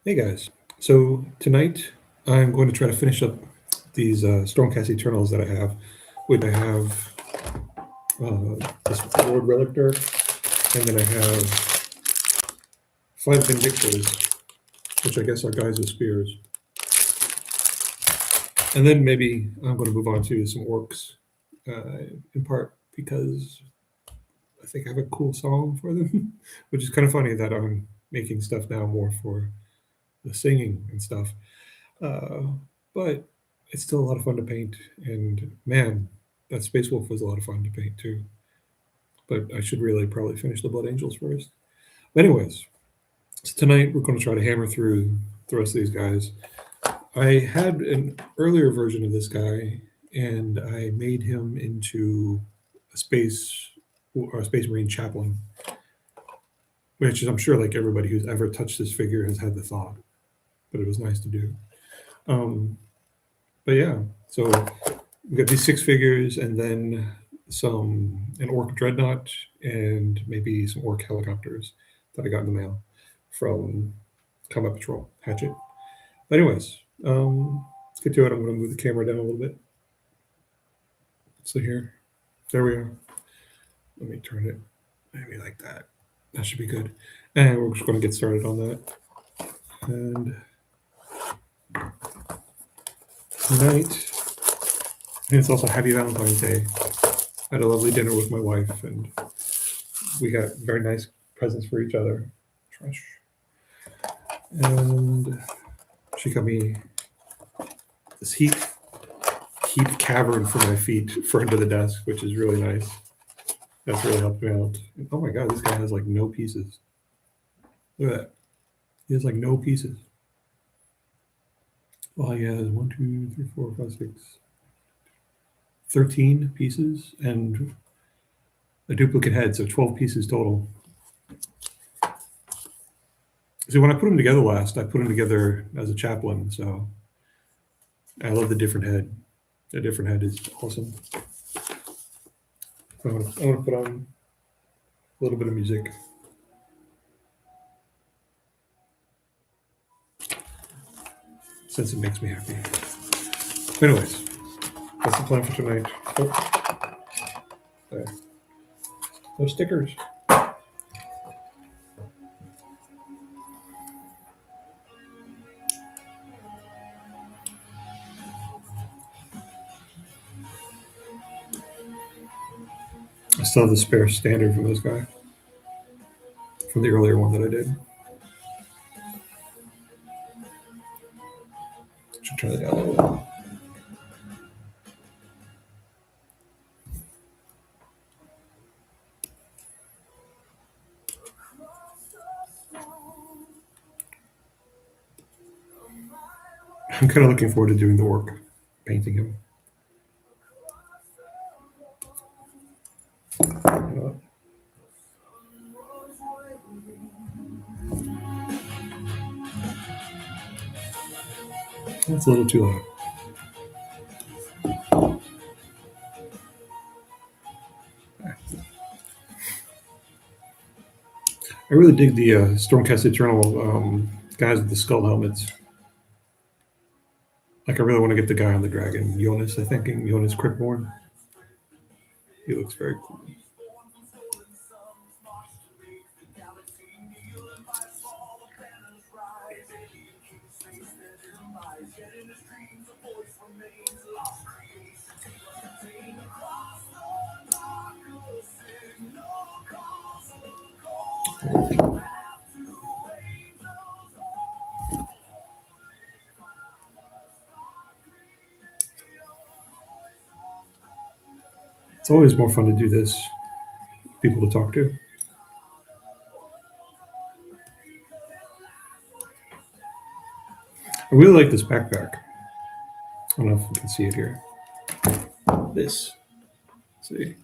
Hey guys. So tonight I'm going to try to finish up these Stormcast Eternals that I have, which I have this Lord Relictor, and then I have 5 Vindictors, which I guess are guys with spears. And then maybe I'm going to move on to some Orks, in part because I think I have a cool song for them, which is kind of funny that I'm making stuff now more for the singing and stuff. Uh, but it's still a lot of fun to paint. And man, that Space Wolf was a lot of fun to paint too. But I should really probably finish the Blood Angels first. But anyways, so tonight we're going to try to hammer through the rest of these guys. I had an earlier version of this guy, and I made him into a space marine chaplain, which is I'm sure like everybody who's ever touched this figure has had the thought, but it was nice to do. Um, but yeah, so we got these 6 figures, and then an orc dreadnought, and maybe some orc helicopters that I got in the mail from Combat Patrol Hatchet. But anyways, let's get to it. I'm going to move the camera down a little bit. So there we are. Let me turn it maybe like that. That should be good. And we're just going to get started on that. And tonight, and it's also Happy Valentine's Day. I had a lovely dinner with my wife, and we got very nice presents for each other. Trash. And she got me this heat cavern for my feet for under the desk, which is really nice. That's really helped me out. And, oh my god, this guy has like no pieces. Look at that. He has like no pieces. Well, he has 1, 2, 3, 4, 5, 6, 13 pieces and a duplicate head, so 12 pieces total. See, when I put them together last, I put them together as a chaplain, so I love the different head. The different head is awesome. I want to put on a little bit of music. Since it makes me happy. Anyways, that's the plan for tonight. Oh, there. No stickers. I still have the spare standard from this guy, from the earlier one that I did. Should try the other one. I'm kind of looking forward to doing the work, painting him. That's a little too loud. I really dig the Stormcast Eternal guys with the skull helmets. Like, I really want to get the guy on the dragon, Jonas, I think, Jonas Cryptborn. He looks very cool. It's always more fun to do this. People to talk to. I really like this backpack. I don't know if you can see it here. This. See?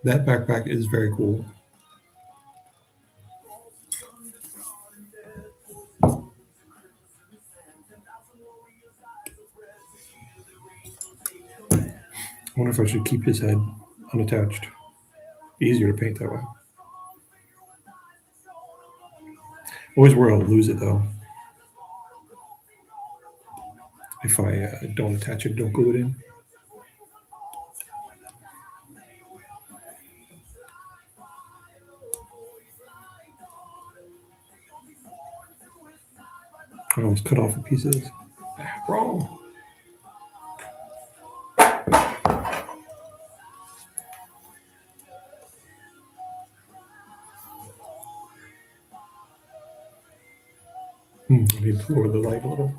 That backpack is very cool. I wonder if I should keep his head unattached. Be easier to paint that way. Always worry I'll lose it though. if I don't attach it, don't glue it in. I almost cut off the pieces. Wrong. I need to lower the light a little.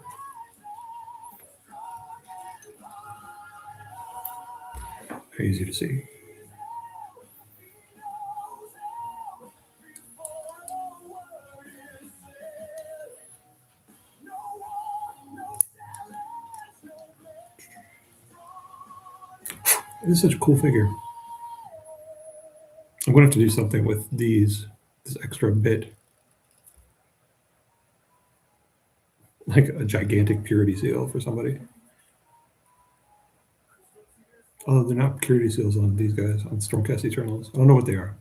Easy to see. This is such a cool figure. I'm going to have to do something with this extra bit. Like a gigantic purity seal for somebody. Oh, they're not purity seals on these guys, on Stormcast Eternals. I don't know what they are.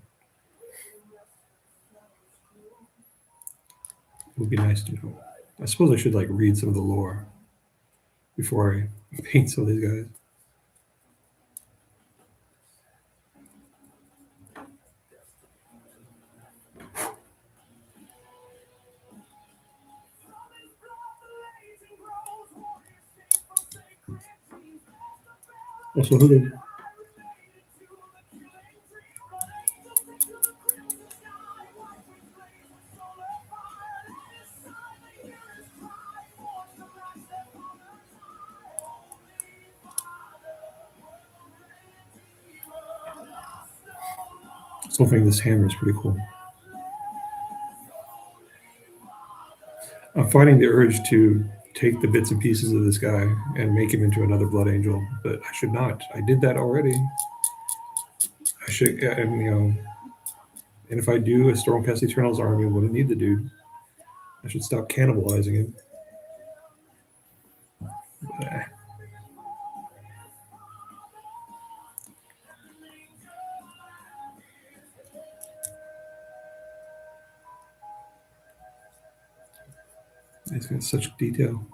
It would be nice to know. I suppose I should like read some of the lore before I paint some of these guys. Also, hello. Still think this hammer is pretty cool. I'm fighting the urge to take the bits and pieces of this guy and make him into another Blood Angel, but I should not. I did that already. I should, and and if I do a Stormcast Eternals army, I'm going to need the dude. I should stop cannibalizing him. He's got such detail.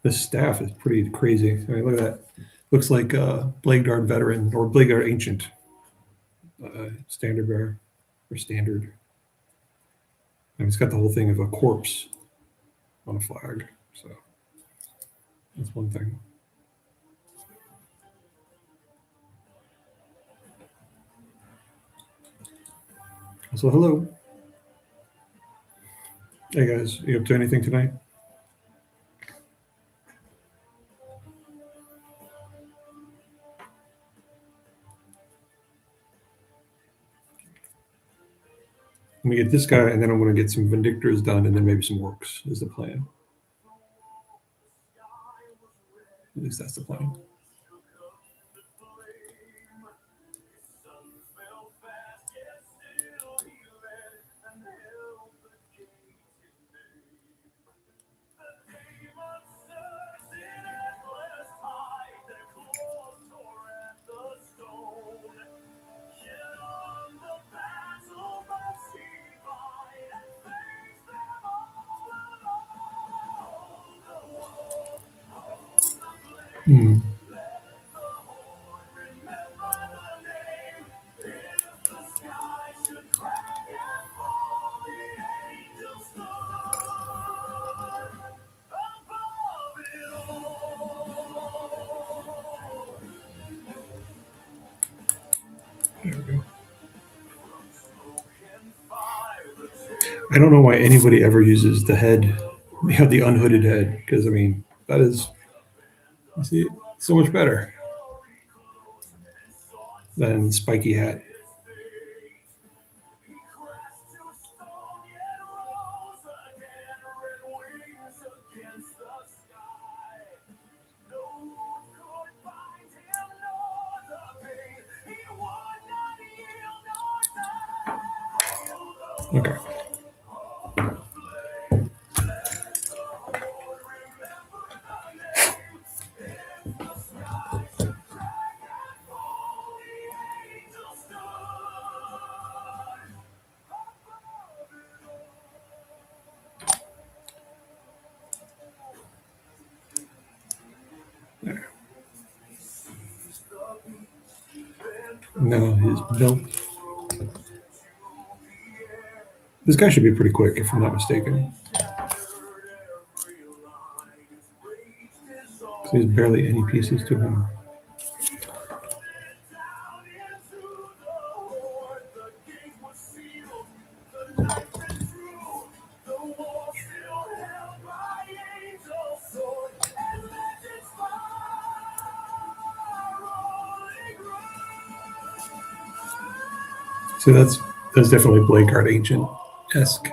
This staff is pretty crazy. I mean, look at that. Looks like a Blade Guard veteran or Blade Guard ancient. Standard bearer or standard. And it's got the whole thing of a corpse on a flag. So that's one thing. So hello. Hey guys, you up to anything tonight? I'm gonna get this guy, and then I'm gonna get some Vindictors done, and then maybe some Orks is the plan. At least that's the plan. There we go. I don't know why anybody ever uses the head, the unhooded head, because I mean that is, you see, so much better than spiky hat. Okay. No, his belt. This guy should be pretty quick, if I'm not mistaken. There's barely any pieces to him. So that's definitely Blade Guard Ancient-esque.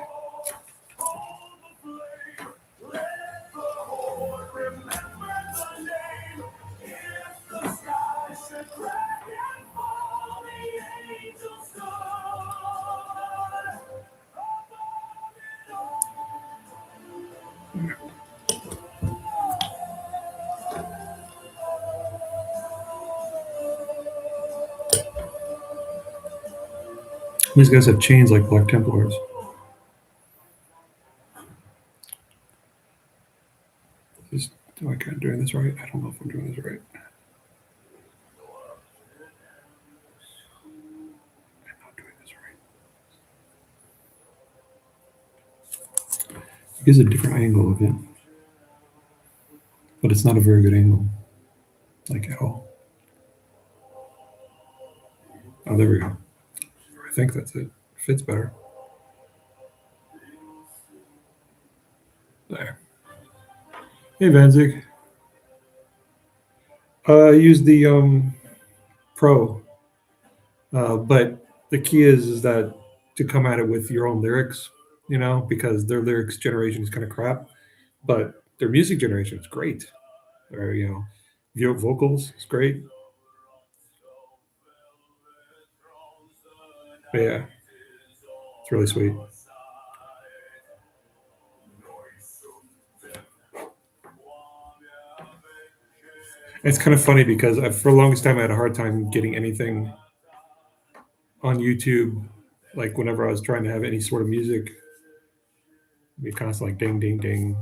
These guys have chains like Black Templars. Am I kind of doing this right? I don't know if I'm doing this right. I'm not doing this right. It gives a different angle of it, but it's not a very good angle, like at all. Oh, there we go. I think that's it. Fits better. There. Hey, Vanzig. I use the Pro, but the key is that to come at it with your own lyrics, because their lyrics generation is kind of crap, but their music generation is great. Or your vocals is great. But yeah, it's really sweet. It's kind of funny because for the longest time I had a hard time getting anything on YouTube. Like whenever I was trying to have any sort of music, it'd be constantly like ding, ding, ding.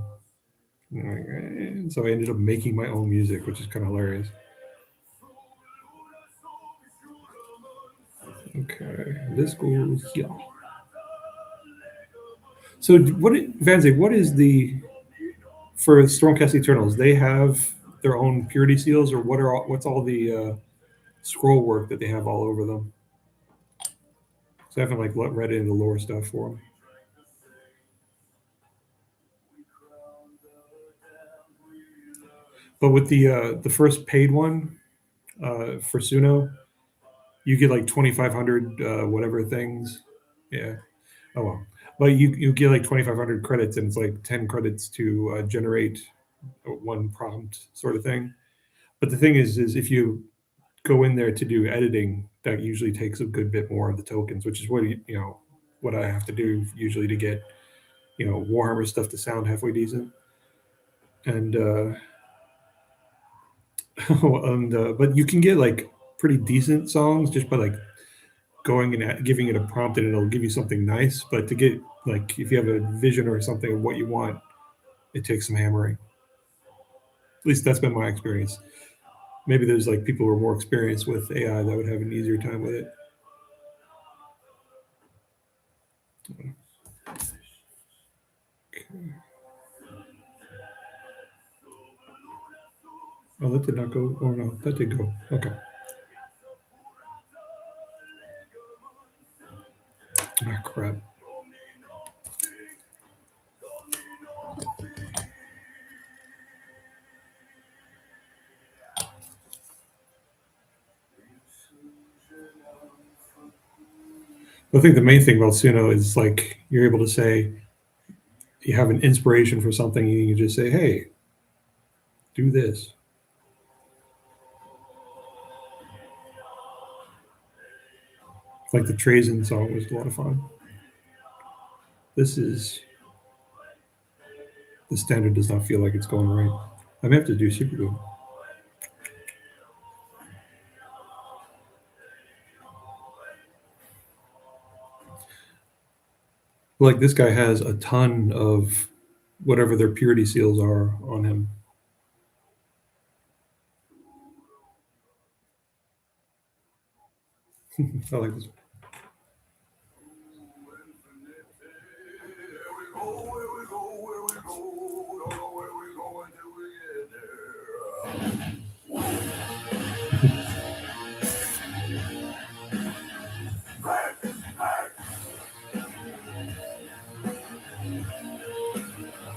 And so I ended up making my own music, which is kind of hilarious. Okay, this goes here. So Vanzig, what is for Stormcast Eternals? They have their own purity seals, or what's all the scroll work that they have all over them? So I haven't read into the lore stuff for them. But with the first paid one for Suno, you get like 2,500 whatever things. Yeah. Oh well. But you get like 2,500 credits, and it's like 10 credits to generate one prompt sort of thing. But the thing is if you go in there to do editing, that usually takes a good bit more of the tokens, which is what I have to do usually to get Warhammer stuff to sound halfway decent. And but you can get like pretty decent songs just by like going and giving it a prompt, and it'll give you something nice. But to get like if you have a vision or something of what you want, it takes some hammering. At least that's been my experience. Maybe there's like people who are more experienced with AI that would have an easier time with it. Okay. Oh, that did not go. Oh no, that did go. Okay. Ah, crap. I think the main thing about Suno is like you're able to say you have an inspiration for something, and you can just say, "Hey, do this." Like the Trazen song was a lot of fun. This is the standard does not feel like it's going right. I may have to do super good. Like this guy has a ton of whatever their purity seals are on him. I like this one.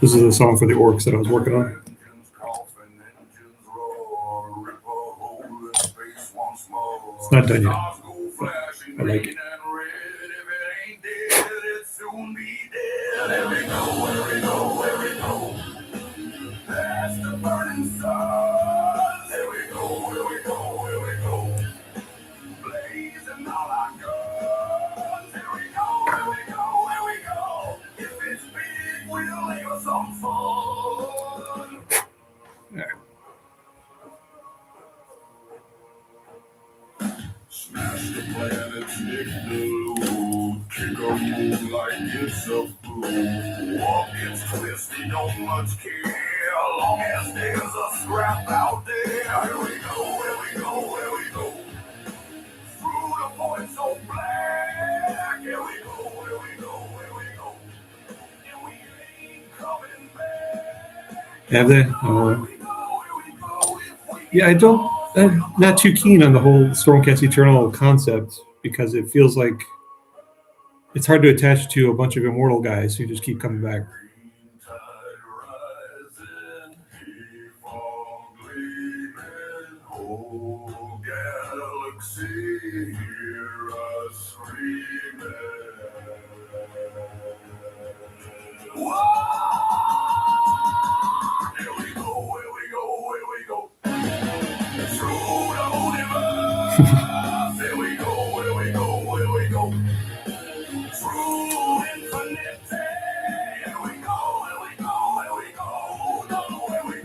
This is a song for the Orks that I was working on. It's not done yet, but I like it. Smash the planets, nick the loot, kick a move like it's a food. Walk gets twisted, don't much care, long as there's a scrap out there. Here we go, here we go, here we go. Through the void so black, here we go, here we go, here we go. And we ain't coming back. Have they? Yeah, I'm not too keen on the whole Stormcast Eternal concept because it feels like it's hard to attach to a bunch of immortal guys who just keep coming back.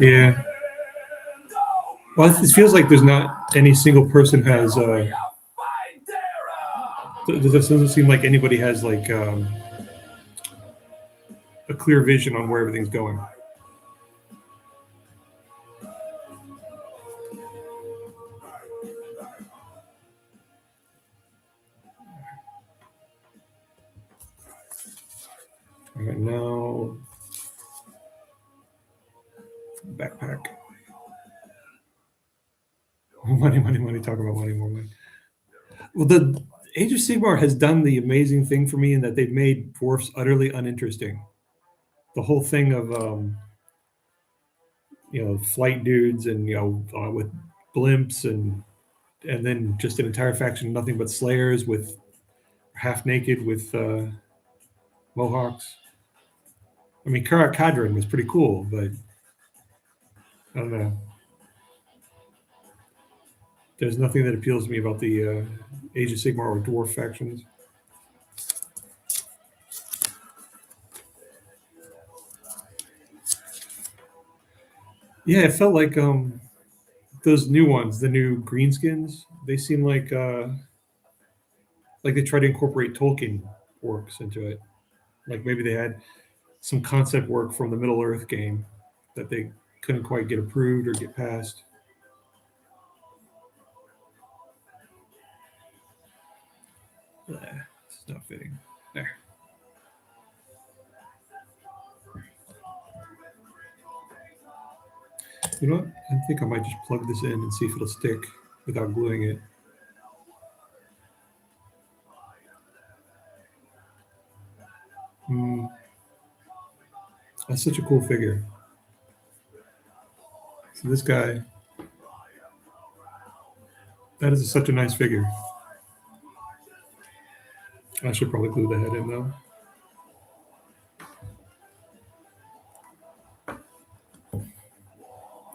Yeah. Well, it feels like there's not any single person has. It doesn't seem like anybody has like a clear vision on where everything's going. All right, now backpack. Money, money, money. Talk about money, more money. Well, the Age of Sigmar has done the amazing thing for me in that they've made dwarfs utterly uninteresting. The whole thing of flight dudes and with blimps and then just an entire faction nothing but slayers with half naked with mohawks. I mean, Karak Kadrin was pretty cool, but I don't know. There's nothing that appeals to me about the Age of Sigmar or dwarf factions. Yeah, it felt like those new ones, the new greenskins. They seem like they try to incorporate Tolkien orcs into it. Like maybe they had some concept work from the Middle Earth game that they couldn't quite get approved or get passed. It's not fitting. There. You know what? I think I might just plug this in and see if it'll stick without gluing it. That's such a cool figure. So this guy, that is such a nice figure. I should probably glue the head in though.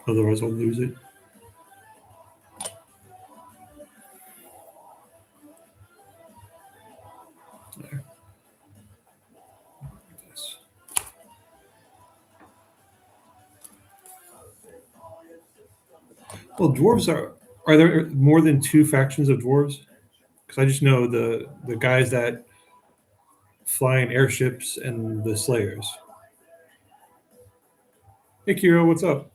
Otherwise I'll lose it. There. This. Well, dwarves are there more than two factions of dwarves? Because I just know the guys that fly in airships and the slayers. Hey Kiro, what's up?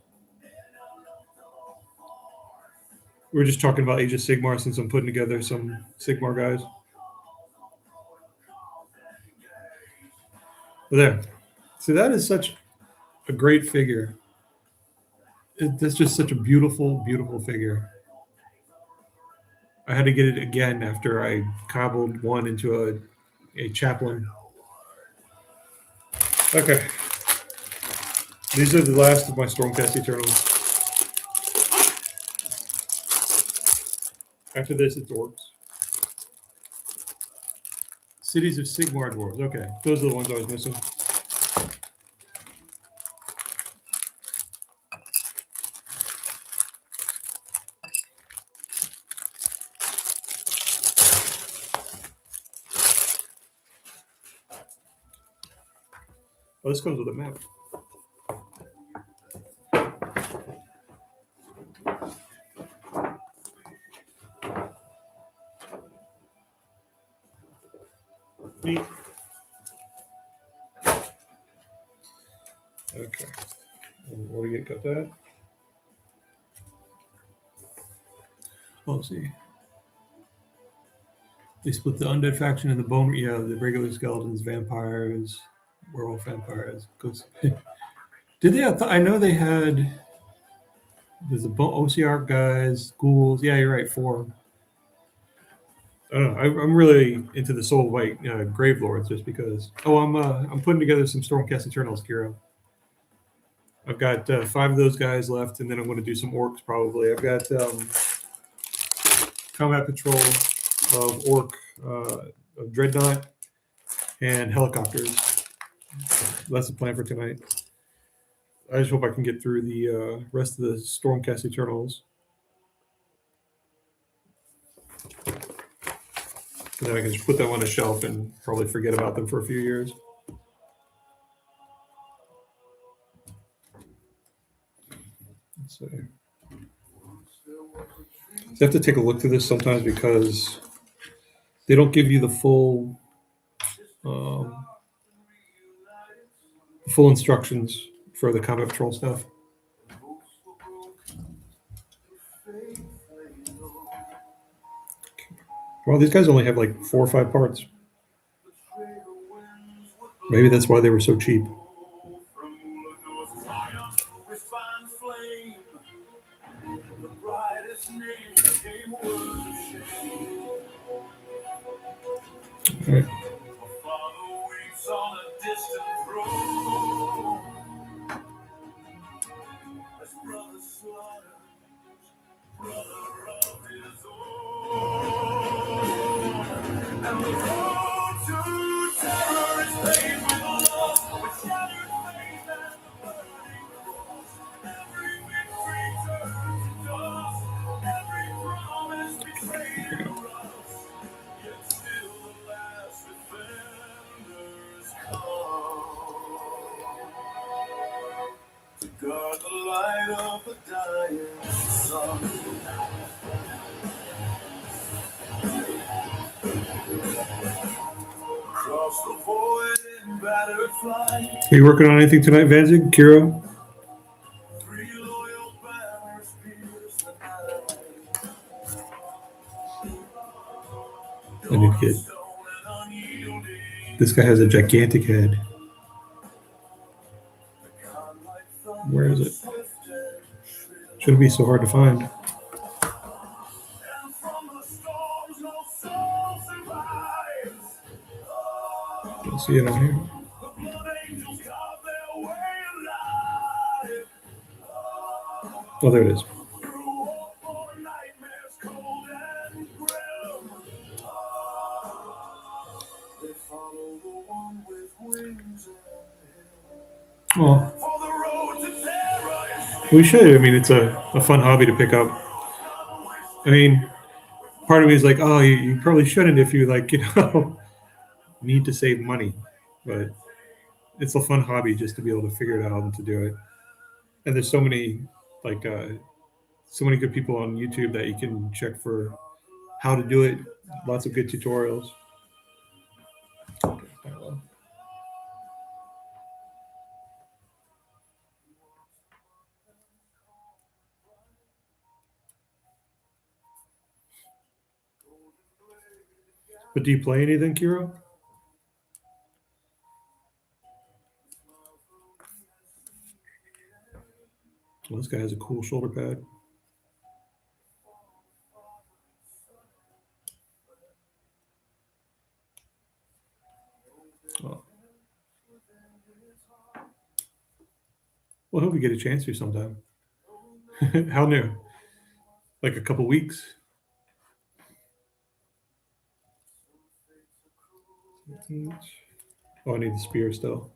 We were just talking about Age of Sigmar since I'm putting together some Sigmar guys. But there. See, that is such a great figure. That's just such a beautiful, beautiful figure. I had to get it again after I cobbled one into a chaplain. Okay. These are the last of my Stormcast Eternals. After this, it's Orks. Cities of Sigmar Dwarves. Okay, those are the ones I was missing. Oh, this comes with a map. Neat. Okay. What do you got that? Oh, let's see. They split the undead faction and the bone. Yeah, the regular skeletons, vampires, werewolf vampires. Ghosts. Did they? I know they had. There's the OCR guys, ghouls. Yeah, you're right. 4. I don't know. I'm really into the Soul White Grave Lords just because. Oh, I'm putting together some Stormcast Eternals, Kiro. I've got 5 of those guys left, and then I'm going to do some Orks probably. I've got Combat Patrol of Ork, of Dreadnought, and helicopters. That's the plan for tonight. I just hope I can get through the rest of the Stormcast Eternals. And then I can just put them on a shelf and probably forget about them for a few years. Let's see. You have to take a look through this sometimes because they don't give you the full instructions for the combat patrol stuff. Well, these guys only have like 4 or 5 parts. Maybe that's why they were so cheap. All right. Guard the light of the dying sun. Across the void in battered flight. Are you working on anything tonight, Vanzig, Kiro? 3 loyal banners pierce the night. I need to get. This guy has a gigantic head. Where is it? Shouldn't be so hard to find. Don't see it on here. Oh, there it is. Well, we should. I mean, it's a fun hobby to pick up. I mean, part of me is like, oh, you probably shouldn't if you like, need to save money. But it's a fun hobby just to be able to figure it out and to do it. And there's so many so many good people on YouTube that you can check for how to do it. Lots of good tutorials. But do you play anything, Kiro? Well, this guy has a cool shoulder pad. Oh. Well, I hope we get a chance to sometime. How new? Like a couple weeks? Oh, I need the spear still.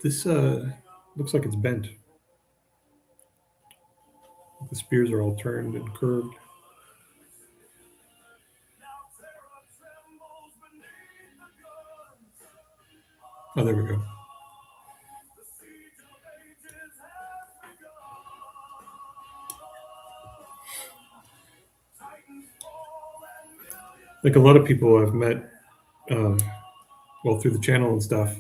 This looks like it's bent. The spears are all turned and curved. Oh, there we go. Like a lot of people I've met, well, through the channel and stuff,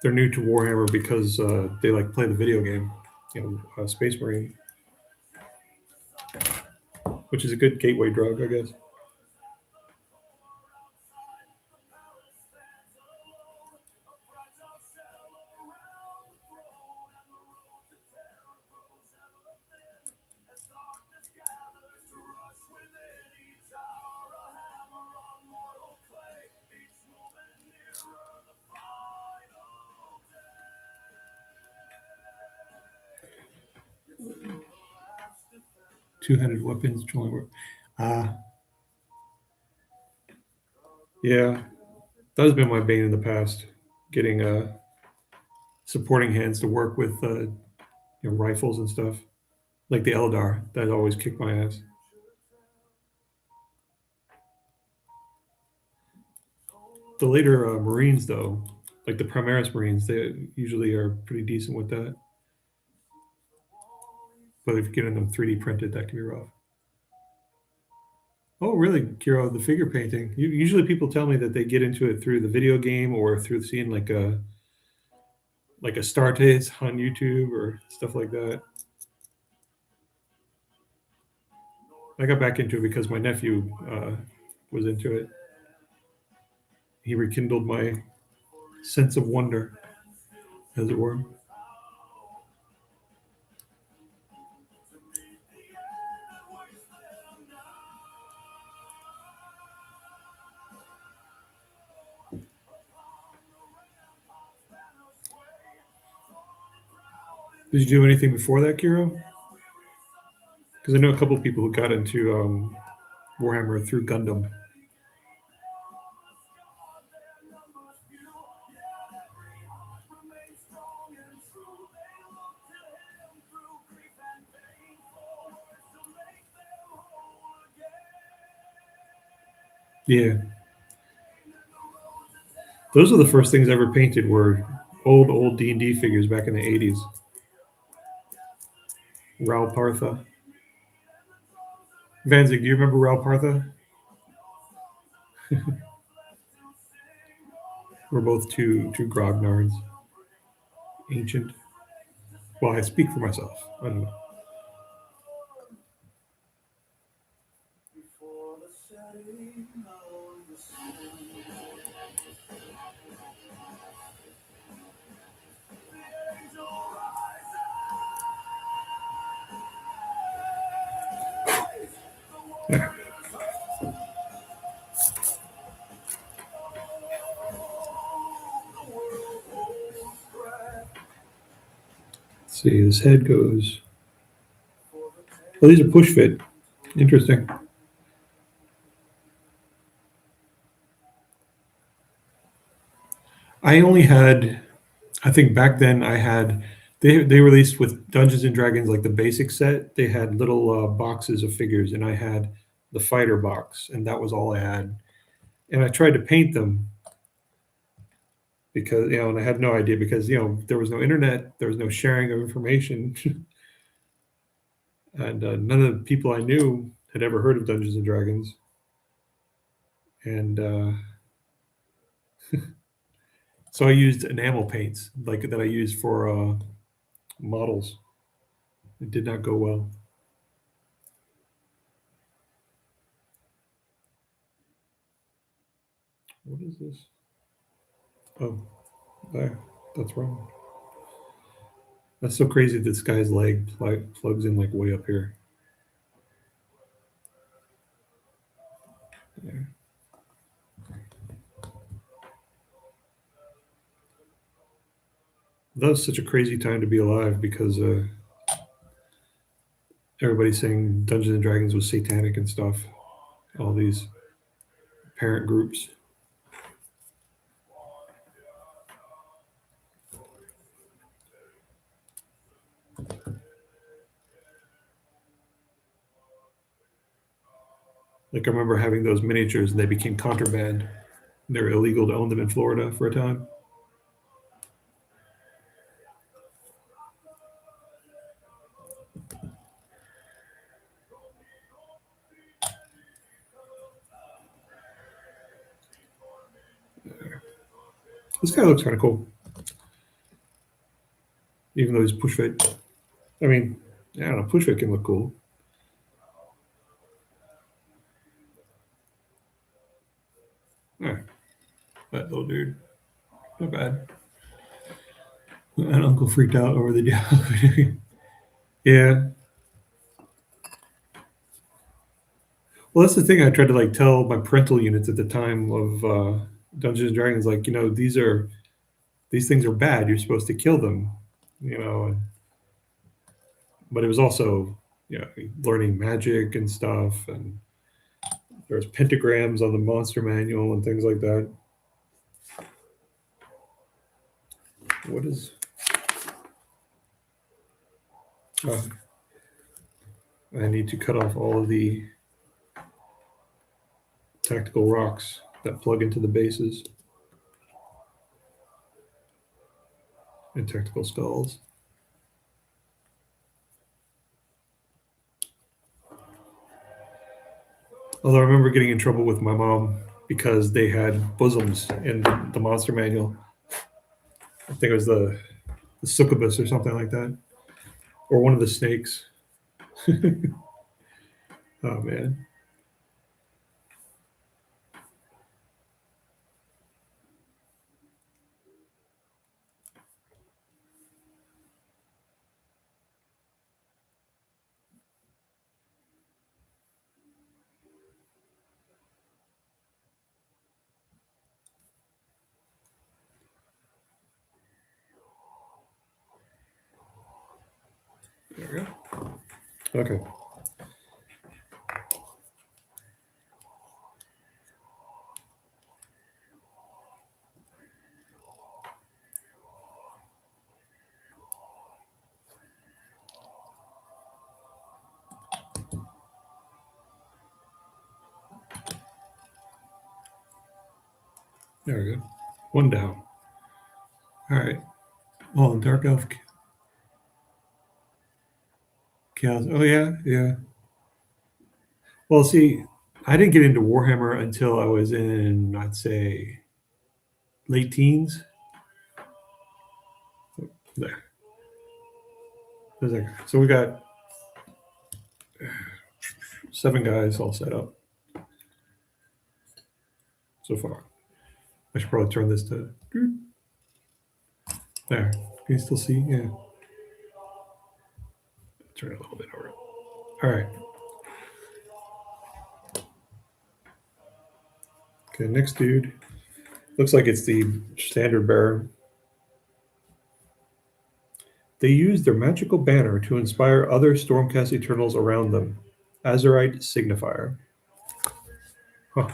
they're new to Warhammer because they like play the video game, Space Marine, which is a good gateway drug, I guess. Two-handed weapons, joint work. Yeah, that has been my bane in the past. Getting supporting hands to work with rifles and stuff, like the Eldar. That always kicked my ass. The later Marines, though, like the Primaris Marines, they usually are pretty decent with that. But if you're getting them 3D printed, that can be rough. Oh, really, Kiro? The figure painting. Usually, people tell me that they get into it through the video game or through seeing like a Startates on YouTube or stuff like that. I got back into it because my nephew was into it. He rekindled my sense of wonder, as it were. Did you do anything before that, Kiro? Because I know a couple of people who got into Warhammer through Gundam. Yeah, those are the first things I ever painted. Were old D&D figures back in the '80s. Raul Partha. Vanzig, do you remember Raul Partha? We're both two grognards. Ancient. Well, I speak for myself. I don't know. Yeah. Let's see, this head goes. Well, these are push fit. Interesting. I only had, I think back then I had, they released with Dungeons and Dragons like the basic set. They had little boxes of figures, and I had the fighter box, and that was all I had. And I tried to paint them because and I had no idea because there was no internet, there was no sharing of information, and none of the people I knew had ever heard of Dungeons and Dragons. And so I used enamel paints like that I used for models. It did not go well. What is this? Oh, there. That's wrong. That's so crazy. This guy's leg plugs in like way up here. There. That was such a crazy time to be alive because everybody's saying Dungeons and Dragons was satanic and stuff. All these parent groups. Like I remember having those miniatures and they became contraband. They were illegal to own them in Florida for a time. This guy looks kind of cool, even though he's push fit. I mean, I don't know, push fit can look cool. All right, that little dude, not bad. And Uncle freaked out over the dialogue. Yeah. Well, that's the thing. I tried to like tell my parental units at the time of Dungeons and Dragons, like, these things are bad. You're supposed to kill them, but it was also, learning magic and stuff, and there's pentagrams on the monster manual and things like that. What is? I need to cut off all of the tactical rocks that plug into the bases and tactical skulls. Although I remember getting in trouble with my mom because they had bosoms in the monster manual. I think it was the succubus or something like that, or one of the snakes. Oh man. There we go. Okay. There we go. One down. All right. Oh, Dark Elf Chaos. Oh, yeah. Well, see, I didn't get into Warhammer until I was in, I'd say, late teens. There. So we got 7 guys all set up so far. I should probably turn this to there. Can you still see? Yeah. Turn it a little bit over. All right. Okay, next dude. Looks like it's the standard bearer. They use their magical banner to inspire other Stormcast Eternals around them. Azurite Signifier. Huh.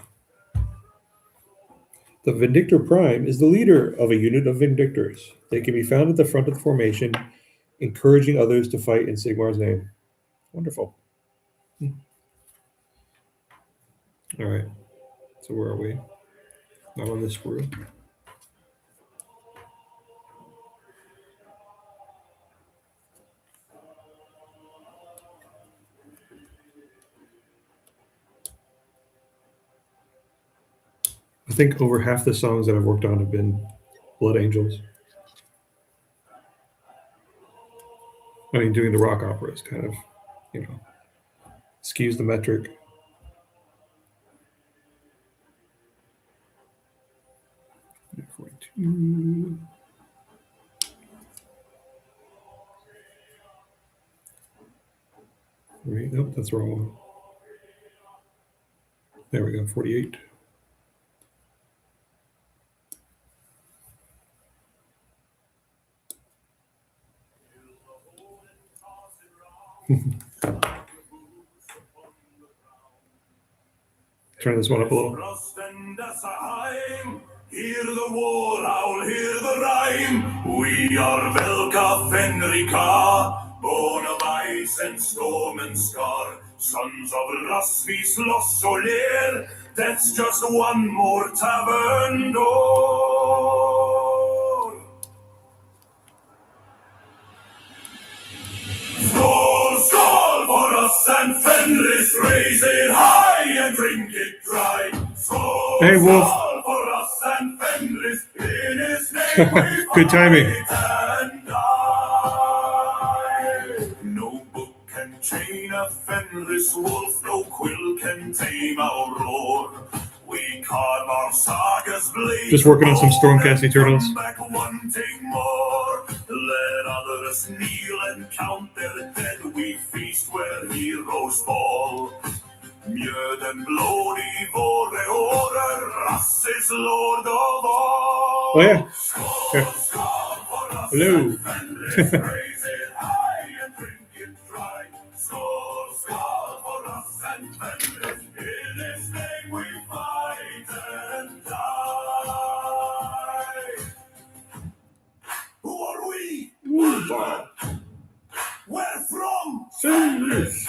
The Vindictor Prime is the leader of a unit of Vindictors. They can be found at the front of the formation, encouraging others to fight in Sigmar's name. Wonderful. All right. So where are we? Not on this room. I think over half the songs that I've worked on have been Blood Angels. I mean, doing the rock opera is kind of, skews the metric. Wait, nope, that's the wrong one. There we go, 48. Turn this one up a little. Hear the war owl, hear the rhyme. We are Velka Fenrika, born of ice and storm and scar. Sons of Rasvi, Sloss, Soler. That's just one more tavern door. Skål, skål for us and Fenris, raise it high and drink it dry. Skål, Hey, Wolf. skål for us and Fenris, in his name we Good timing. fight and die. No book can chain a Fenris wolf, no quill can tame our roar. We carve our sagas blade. Just working on some Stormcast Eternals. Come back wanting more. Let others kneel and count their dead. We feast where heroes fall. Mjöden blodig våre årer. Rass is lord of all. Oh, yeah. Skål, skål for us Hello. and Fenris, raise it high and drink it dry. Skål, skål for us and Fenris, in his name we fight and die. Who are we? Where from? Fenris.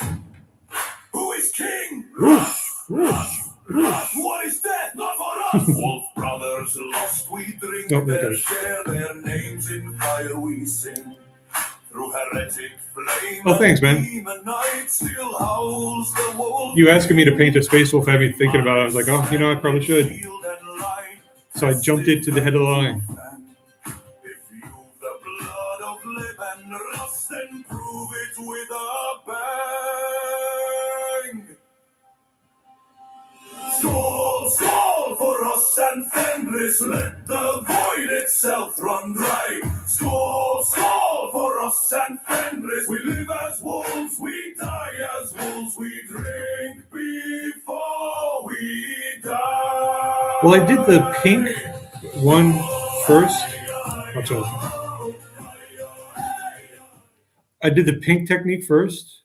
Who is king? Rush, rush, rush. What is death? Not for us. Wolf brothers lost, we drink Nope, their okay. share, their names in fire we sing. Through heretic flame. Oh, thanks, man. Demon night still howls the wolf. You asking me to paint a space wolf had me thinking about it. I was like, oh, you know, I probably should. So I jumped it to the head of the line. If you've the blood of lip and rust, then prove it with a bang. Skål, skål for us and Fenris, let the void itself run dry. Skål, skål for us and Fenris, we live as wolves, we die as wolves, we drink before we die. Well, I did the pink one first. Watch out. I did the pink technique first.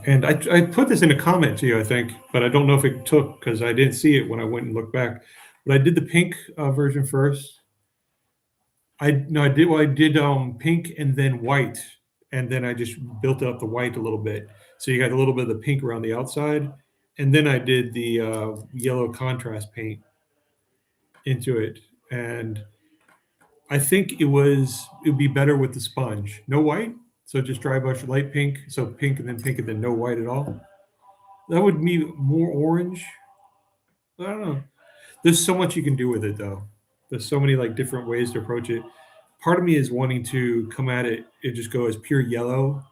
And I put this in a comment to you, I think, but I don't know if it took because I didn't see it when I went and looked back. But I did the pink version first. I did pink and then white, and then I just built up the white a little bit. So you got a little bit of the pink around the outside, and then I did the yellow contrast paint into it. And I think it would be better with the sponge, no white. So just dry brush light pink, so pink and then no white at all. That would be more orange. I don't know. There's so much you can do with it though. There's so many like different ways to approach it. Part of me is wanting to come at it and just go as pure yellow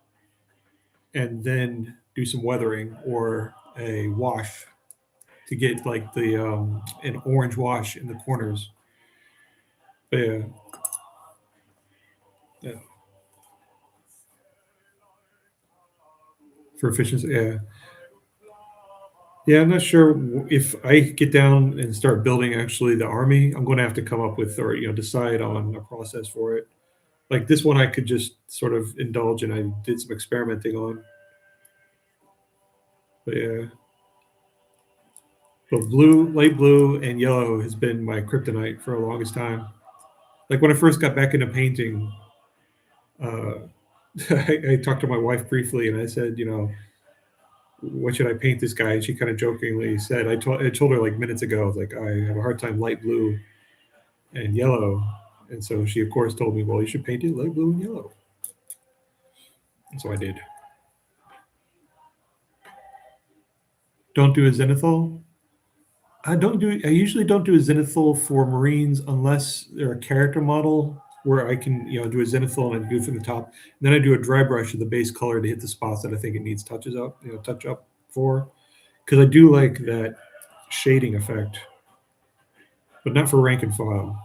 and then do some weathering or a wash to get like the an orange wash in the corners. But yeah. Yeah. For efficiency, yeah. Yeah, I'm not sure if I get down and start building actually the army, I'm going to have to come up with or decide on a process for it. Like this one, I could just sort of indulge and I did some experimenting on. But yeah, but blue, light blue, and yellow has been my kryptonite for the longest time. Like when I first got back into painting, I talked to my wife briefly and I said, what should I paint this guy? And she kind of jokingly said, I told her like minutes ago, I was like, I have a hard time light blue and yellow. And so she, of course, told me, well, you should paint it light blue and yellow. And so I did. Don't do a zenithal. I usually don't do a zenithal for Marines unless they're a character model where I can, do a zenithal and I do it from the top. And then I do a dry brush of the base color to hit the spots that I think it needs touch up for. Because I do like that shading effect. but not for rank and file.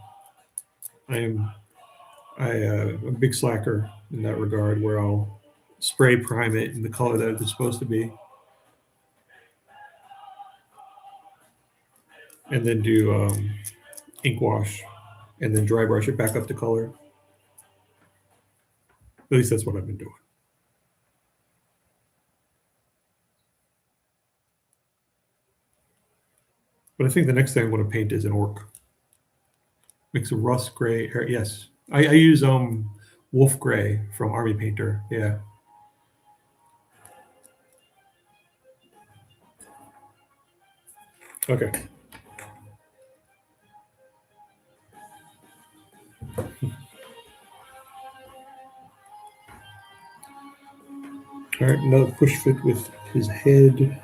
I'm a big slacker in that regard, where I'll spray prime it in the color that it's supposed to be, and then do ink wash, and then dry brush it back up to color. At least that's what I've been doing. But I think the next thing I want to paint is an orc. Mix a rust gray. Yes, I use wolf gray from Army Painter. Yeah. Okay. All right, another push fit with his head.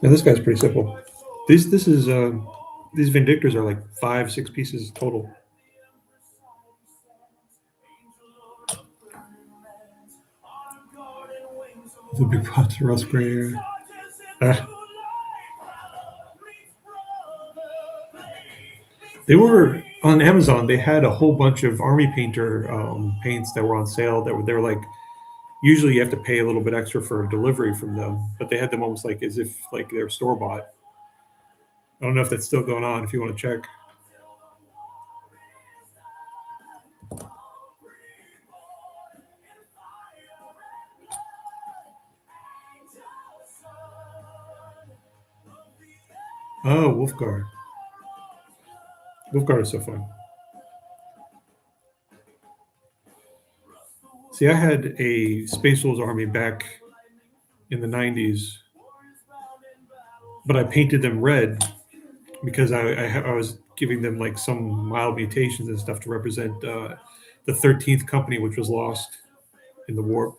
Now this guy's pretty simple. This is these Vindictors are like 5-6 pieces total. The big pots of rust gray here. They were on Amazon. They had a whole bunch of Army Painter paints that were on sale. They were like, usually you have to pay a little bit extra for delivery from them, but they had them almost like as if like they're store bought. I don't know if that's still going on. If you want to check. Oh, Wolfguard. Wolfguard is so fun. See, I had a Space Wolves army back in the 90s, but I painted them red because I was giving them like some mild mutations and stuff to represent the 13th Company, which was lost in the war.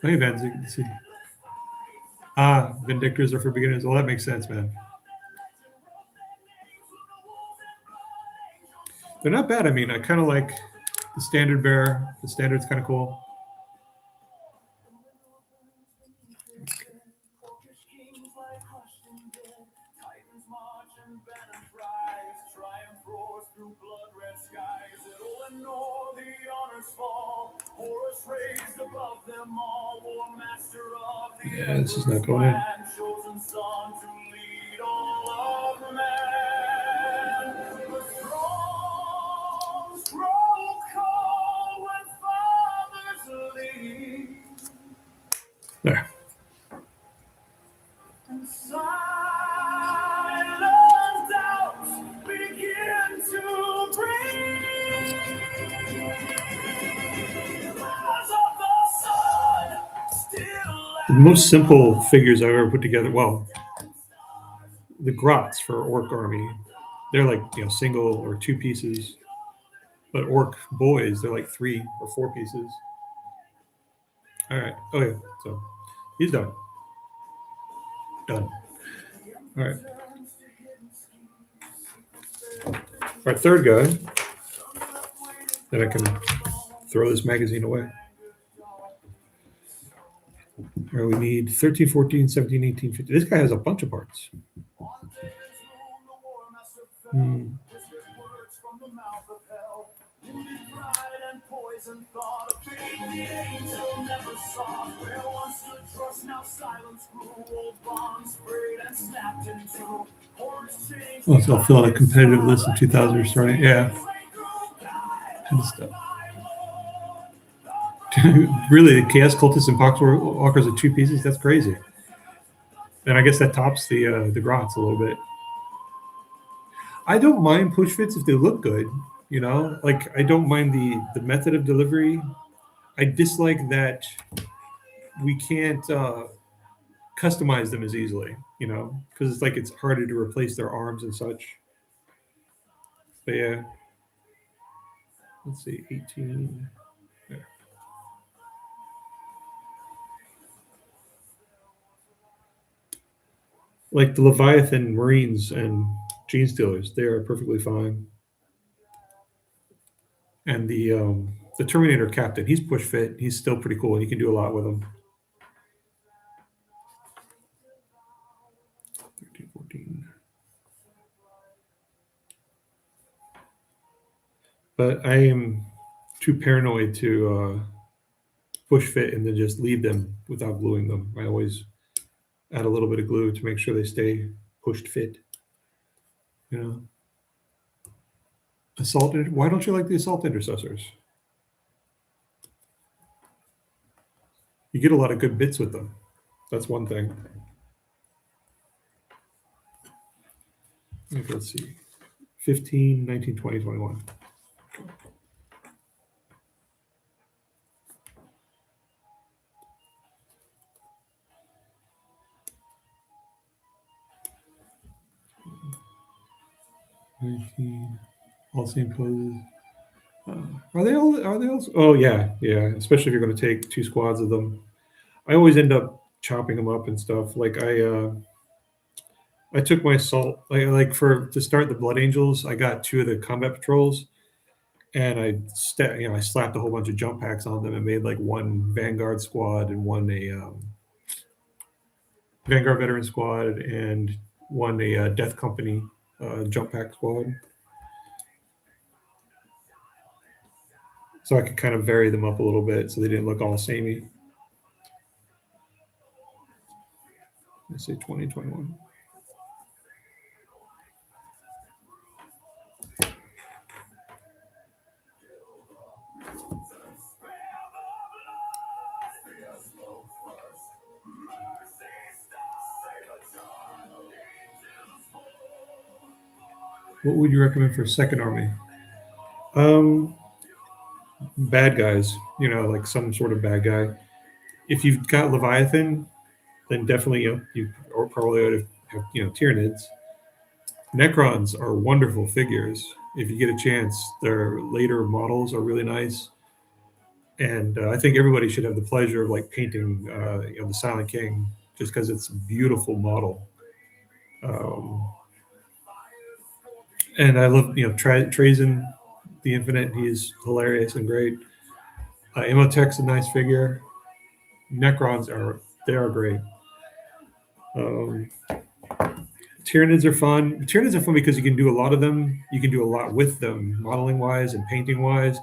Hey, Vans, you can see. Vindictors are for beginners. Well, that makes sense, man. They're not bad. I mean, I kind of like the standard bear. The standard's kind of cool. Yeah, this is not going in. There. The most simple figures I've ever put together. Well, the grots for Orc Army, they're like single or 2 pieces, but Orc boys they're like 3 or 4 pieces. All right. Oh yeah. So he's done. Done. All right. Our third guy. Then I can throw this magazine away. All right, we need 13, 14, 17, 18, 15. This guy has a bunch of parts. Oh, so I'll fill out a competitive list in 2000 or starting. Yeah. Kind of stuff. Really, the Chaos Cultists and Poxwalkers are 2 pieces? That's crazy. And I guess that tops the grots a little bit. I don't mind push fits if they look good, Like, I don't mind the method of delivery. I dislike that we can't customize them as easily, because it's like it's harder to replace their arms and such. But yeah. Let's see, 18. There. Like the Leviathan Marines and Gene Stealers, they are perfectly fine. And the Terminator Captain, he's push fit. He's still pretty cool, and you can do a lot with him. 13, 14. But I am too paranoid to push fit and then just leave them without gluing them. I always add a little bit of glue to make sure they stay pushed fit. You know, assaulted. Why don't you like the assault intercessors? You get a lot of good bits with them. That's one thing. Okay, let's see. 15, 19, 20, 21. All the same poses. Are they all? Are they all? Oh yeah, yeah. Especially if you're going to take 2 squads of them. I always end up chopping them up and stuff. Like I took my assault like for to start the Blood Angels. I got 2 of the combat patrols, and I slapped a whole bunch of jump packs on them and made like 1 Vanguard squad and 1 Vanguard veteran squad and 1 Death Company jump pack squad. So I could kind of vary them up a little bit so they didn't look all samey. Let's say 2021. What would you recommend for second army? Bad guys, like some sort of bad guy. If you've got Leviathan, then definitely you or probably ought to have Tyranids. Necrons are wonderful figures. If you get a chance, their later models are really nice, and I think everybody should have the pleasure of like painting, the Silent King, just because it's a beautiful model. Um, and I love Trazen, the Infinite. He's hilarious and great. Imhotep's a nice figure. Necrons are great. Um, Tyranids are fun. Tyranids are fun because you can do a lot of them. You can do a lot with them, modeling wise and painting wise,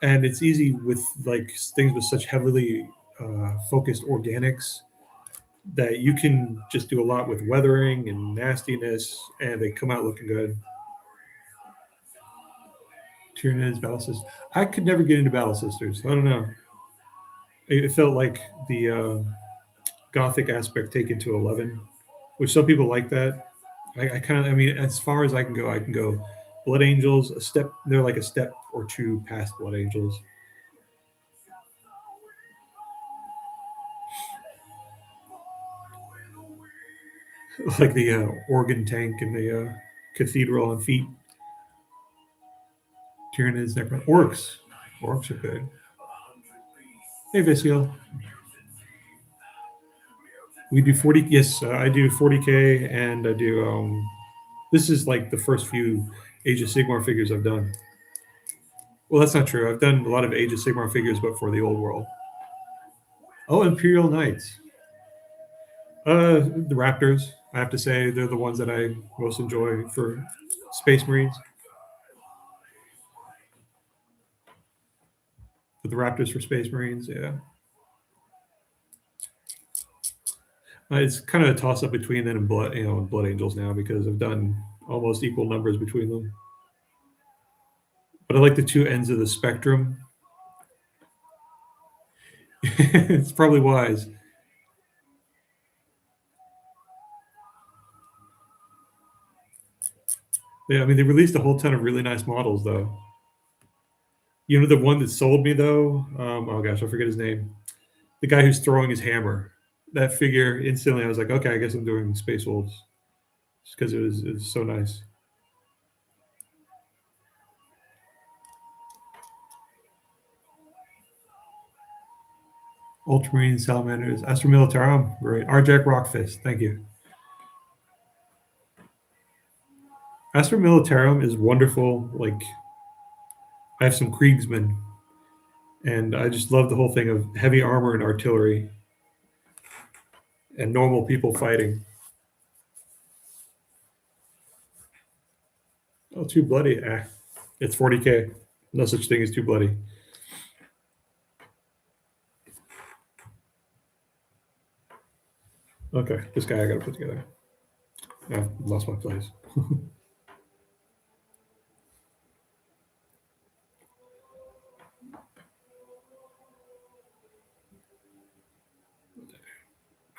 and it's easy with like things with such heavily focused organics that you can just do a lot with weathering and nastiness, and they come out looking good. Tyranids, Battle Sisters. I could never get into Battle Sisters. I don't know. It felt like the gothic aspect taken to 11, which some people like that. I kind of, I mean, as far as I can go. Blood Angels, a step, they're like a step or 2 past Blood Angels. Like the organ tank and the cathedral on feet. Tyranids, Necron. Orks. Orks are good. Hey, Visiel. We do 40. Yes, I do 40K, and I do. This is like the first few Age of Sigmar figures I've done. Well, that's not true. I've done a lot of Age of Sigmar figures, but for the old world. Oh, Imperial Knights. The Raptors. I have to say they're the ones that I most enjoy for Space Marines. For the Raptors for Space Marines, yeah. It's kind of a toss up between them and Blood Angels now because I've done almost equal numbers between them. But I like the 2 ends of the spectrum. It's probably wise. Yeah, I mean they released a whole ton of really nice models though. The one that sold me though. Oh gosh, I forget his name. The guy who's throwing his hammer. That figure instantly, I was like, okay, I guess I'm doing Space Wolves, just because it was so nice. Ultramarine Salamanders, Astra Militarum, great. Arjack Rockfist, thank you. Astra Militarum is wonderful. Like, I have some Kriegsmen, and I just love the whole thing of heavy armor and artillery and normal people fighting. Oh, too bloody. It's 40K. No such thing as too bloody. Okay, this guy I gotta put together. I've lost my place.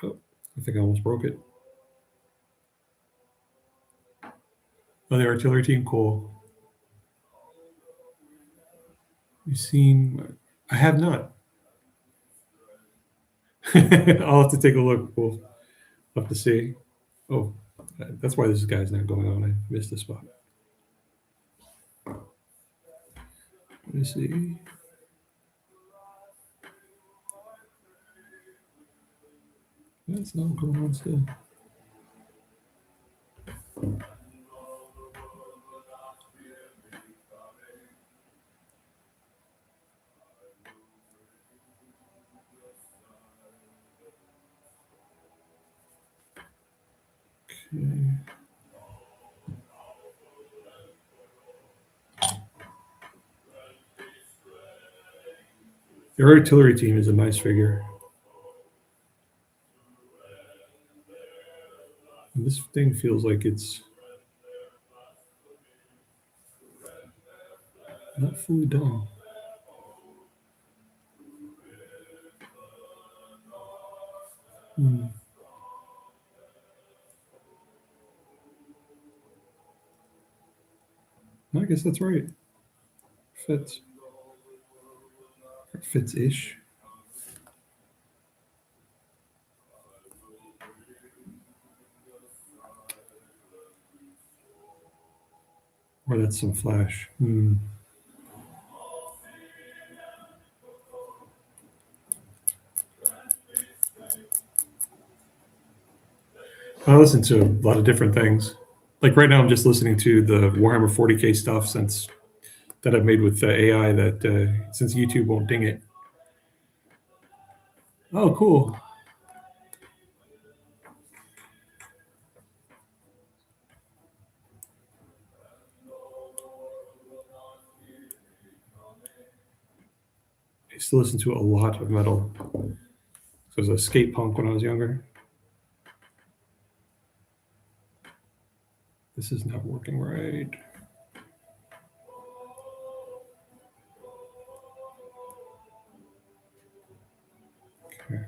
Oh, I think I almost broke it. Oh, the artillery team, cool. You've seen? I have not. I'll have to take a look. We'll have to see. Oh, that's why this guy's not going on. I missed the spot. Let me see. That's not going on still. Okay. Your artillery team is a nice figure. And this thing feels like it's not fully done. I guess that's right. Fits. Fits-ish. Or that's some flash. I listen to a lot of different things. Like right now, I'm just listening to the Warhammer 40K stuff since that I've made with AI. That since YouTube won't ding it. Oh, cool. I used to listen to a lot of metal. I was a skate punk when I was younger. This is not working right. Okay.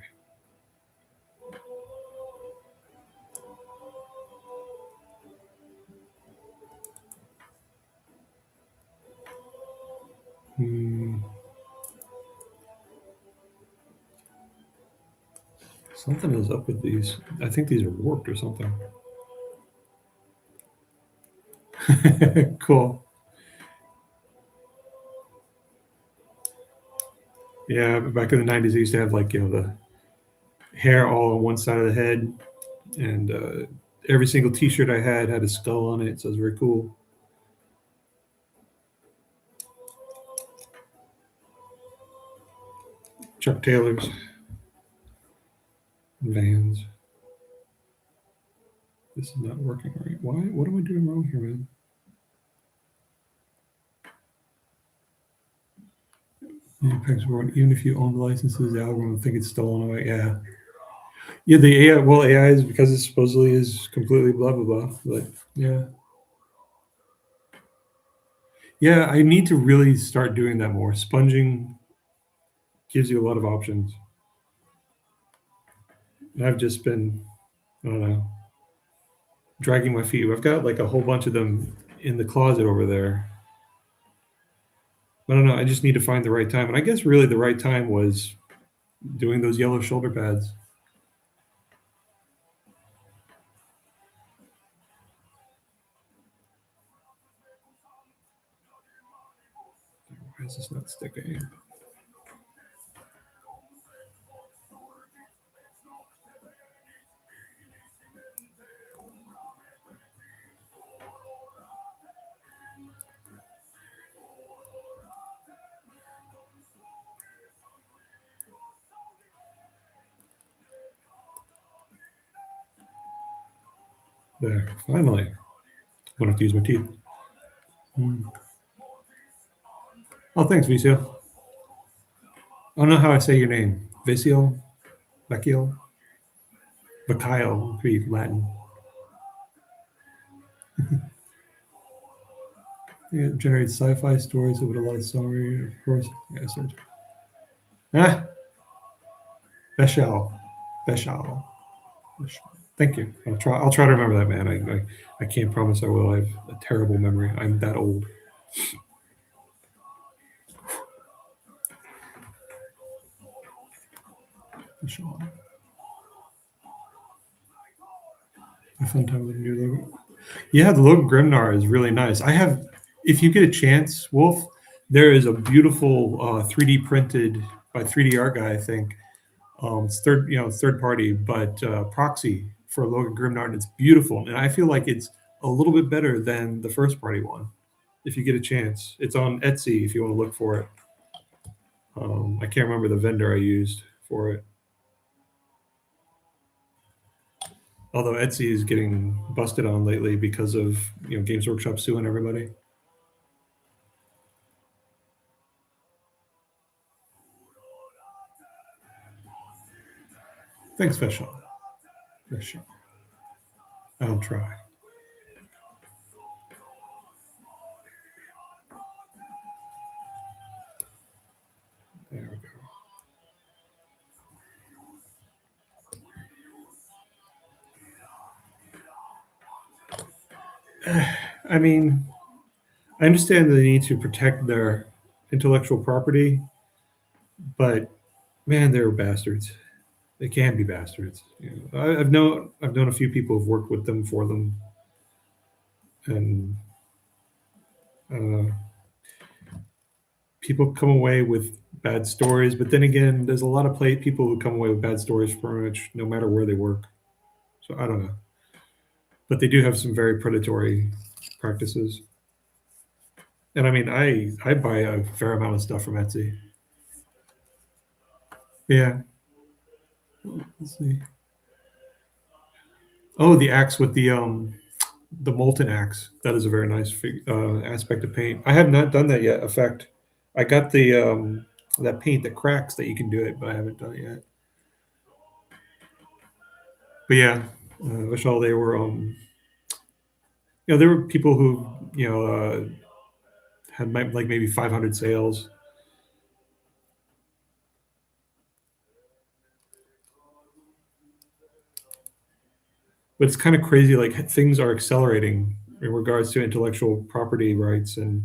Something is up with these. I think these are warped or something. Cool. Yeah, back in the 90s, they used to have like, the hair all on one side of the head. And every single t shirt I had a skull on it. So it was very cool. Chuck Taylors. Vans. This is not working right. Why? What am I doing wrong here, man? Even if you own the licenses, the algorithm will think it's stolen away. Yeah. Yeah, the AI, well, AI is because it supposedly is completely blah, blah, blah. But yeah. Yeah, I need to really start doing that more. Sponging gives you a lot of options. And I've just been, I don't know, dragging my feet. I've got like a whole bunch of them in the closet over there. I don't know. I just need to find the right time. And I guess really the right time was doing those yellow shoulder pads. Why is this not sticking? There, finally. I'm gonna have to use my teeth. Oh, thanks, Vicio. I don't know how I say your name. Vicio? Vecchio? Vecchio would be Latin. It generates sci-fi stories that would allow story, of course. Yeah, I said. Ah, Beshal. Beshal. Thank you. I'll try to remember that, man. I can't promise I will. I have a terrible memory. I'm that old. Beshal. I fun time with the new logo. Yeah, the logo Grimnar is really nice. I have, if you get a chance, Wolf, there is a beautiful 3D printed by 3D art guy. I think it's third party, but proxy for Logan Grimnar, and it's beautiful. And I feel like it's a little bit better than the first party one. If you get a chance, it's on Etsy if you want to look for it. I can't remember the vendor I used for it. Although Etsy is getting busted on lately because of Games Workshop suing everybody. Thanks, Vishal. I'll try. There we go. I mean, I understand the need to protect their intellectual property, but man, they're bastards. They can be bastards. I've known a few people who've worked with them for them, and people come away with bad stories. But then again, there's a lot of people who come away with bad stories pretty much no matter where they work. So I don't know, but they do have some very predatory practices. And I mean, I buy a fair amount of stuff from Etsy. Yeah. Let's see. Oh, the axe with the molten axe. That is a very nice aspect of paint. I have not done that yet. Effect. I got the that paint that cracks that you can do it, but I haven't done it yet. But yeah, Vishal, they were there were people who had like maybe 500 sales. But it's kind of crazy. Like things are accelerating in regards to intellectual property rights, and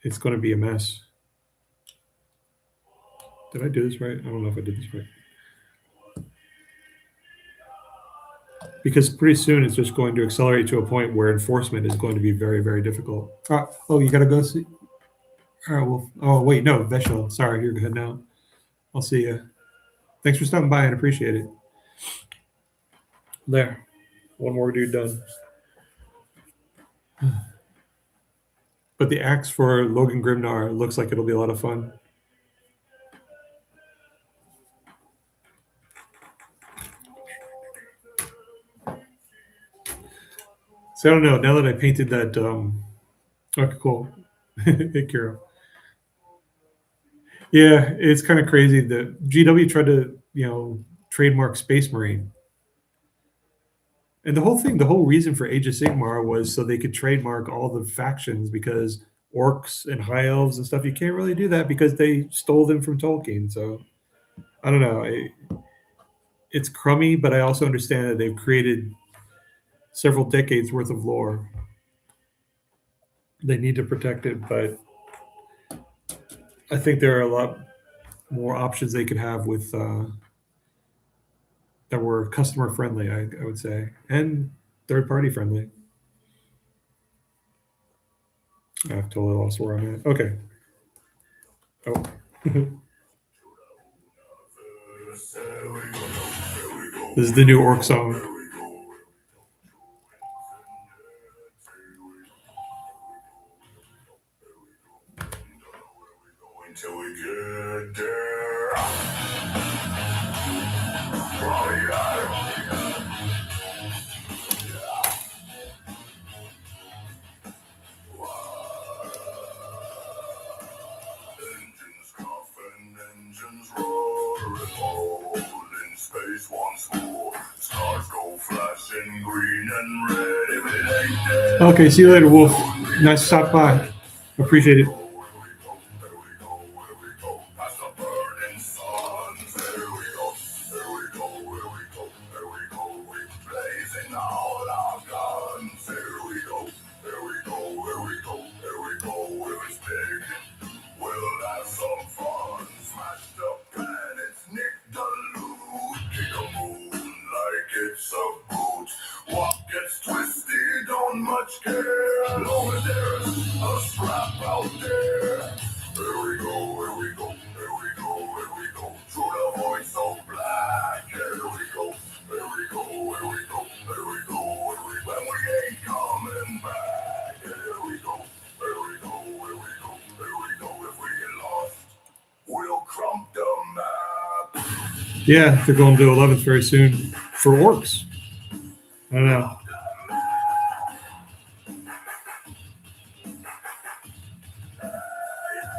it's going to be a mess. Did I do this right? I don't know if I did this right. Because pretty soon it's just going to accelerate to a point where enforcement is going to be very, very difficult. Oh, you got to go see. All right, well, oh, wait, no, Veshel. Sorry, you're good now. I'll see you. Thanks for stopping by and appreciate it. There. One more dude done. But the axe for Logan Grimnar looks like it'll be a lot of fun. So I don't know. Now that I painted that, okay, cool. Hey, Kiro. Yeah, it's kind of crazy that GW tried to, trademark Space Marine. And the whole reason for Age of Sigmar was so they could trademark all the factions because orcs and high elves and stuff, you can't really do that because they stole them from Tolkien. So I don't know. It's crummy, but I also understand that they've created several decades worth of lore. They need to protect it, but I think there are a lot more options they could have with that were customer friendly, I would say, and third party friendly. I've totally lost where I'm at. Okay. Oh. This is the new Orc song. Until we get there. Oh, yeah. engines roar and roll in space once more. Stars go flashing green and red. If it ain't dead, Okay, see you later, Wolf. Nice to stop by. Appreciate it. there we go, past the burning suns. There we go, we blazing all our guns. There we go, it's big. We'll have some fun. Smash the planets, nick the loot, kick a moon like it's a boot. What gets twisted, don't much care. Long as there's a scrap out there. There we go. Through the void so black. There we go. When we ain't coming back. There we go. If we get lost, we'll crump the map. Yeah, they're going to 11th very soon for Orks. I don't know.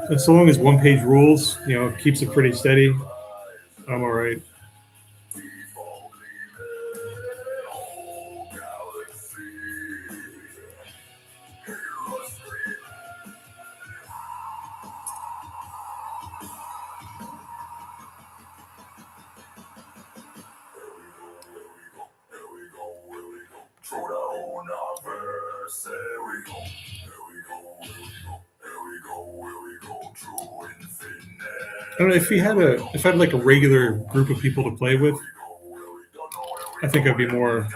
And so long as one-page rules, keeps it pretty steady, I'm all right. I don't know if I had like a regular group of people to play with, I think I'd be more.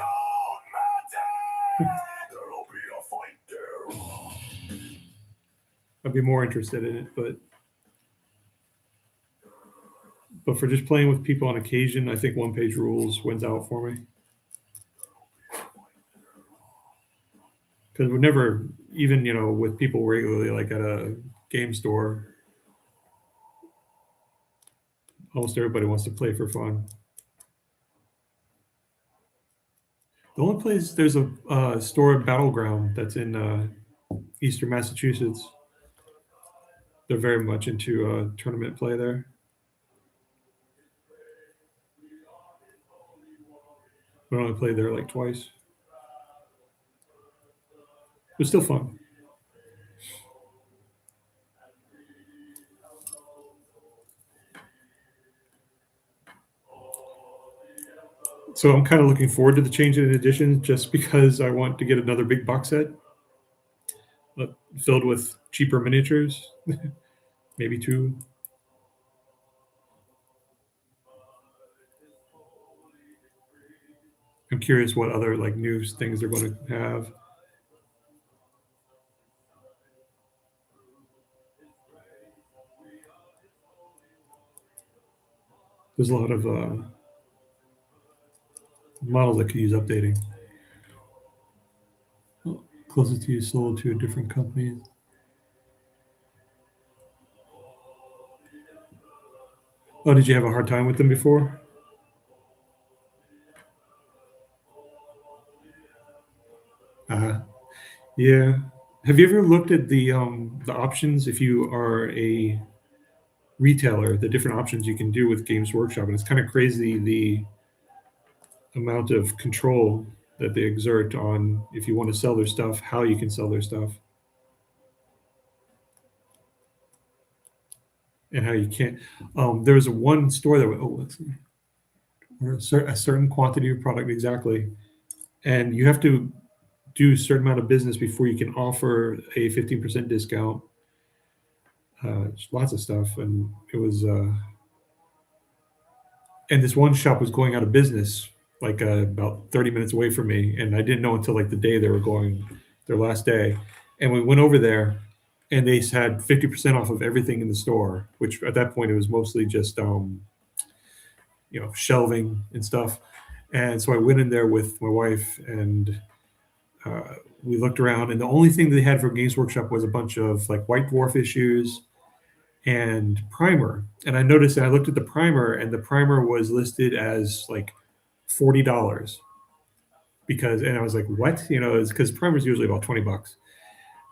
I'd be more interested in it, but for just playing with people on occasion, I think one-page rules wins out for me. Because we're never, even with people regularly, like at a game store, almost everybody wants to play for fun. The only place there's a store at Battleground that's in Eastern Massachusetts. They're very much into tournament play there. We only played there like twice. It was still fun. So I'm kind of looking forward to the change in edition just because I want to get another big box set filled with cheaper miniatures, maybe 2. I'm curious what other like new things they're going to have. There's a lot of models that could use updating. Closest to you sold to a different company. Oh, did you have a hard time with them before? Yeah. Have you ever looked at the options if you are a retailer, the different options you can do with Games Workshop? And it's kind of crazy the amount of control that they exert on if you want to sell their stuff, how you can sell their stuff, and how you can't. There was one store that let's see, a certain quantity of product exactly, and you have to do a certain amount of business before you can offer a 15% discount. Lots of stuff, and it was. And this one shop was going out of business like about 30 minutes away from me, and I didn't know until like the day they were going, their last day, and we went over there, and they had 50% off of everything in the store, which at that point it was mostly just shelving and stuff. And so I went in there with my wife, and we looked around, and the only thing they had for Games Workshop was a bunch of like White Dwarf issues and primer. And I noticed that I looked at the primer, and the primer was listed as like $40 and I was like, what? It's because primer is usually about $20.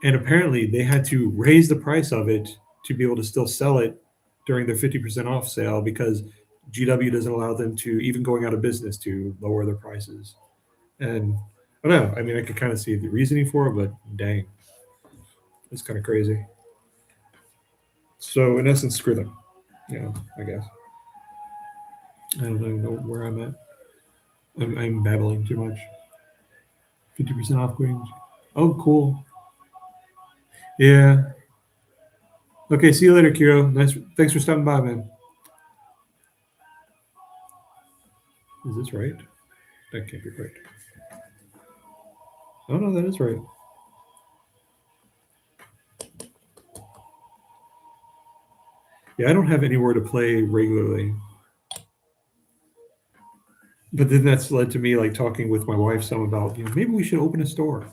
And apparently they had to raise the price of it to be able to still sell it during their 50% off sale because GW doesn't allow them to, even going out of business, to lower their prices. And I don't know. I mean, I could kind of see the reasoning for it, but dang, it's kind of crazy. So in essence, screw them. I guess. I don't even know where I'm at. I'm babbling too much. 50% off queens. Oh, cool. Yeah. Okay, see you later, Kiro. Nice. Thanks for stopping by, man. Is this right? That can't be right. Oh no, that is right. Yeah, I don't have anywhere to play regularly. But then that's led to me like talking with my wife some about, maybe we should open a store.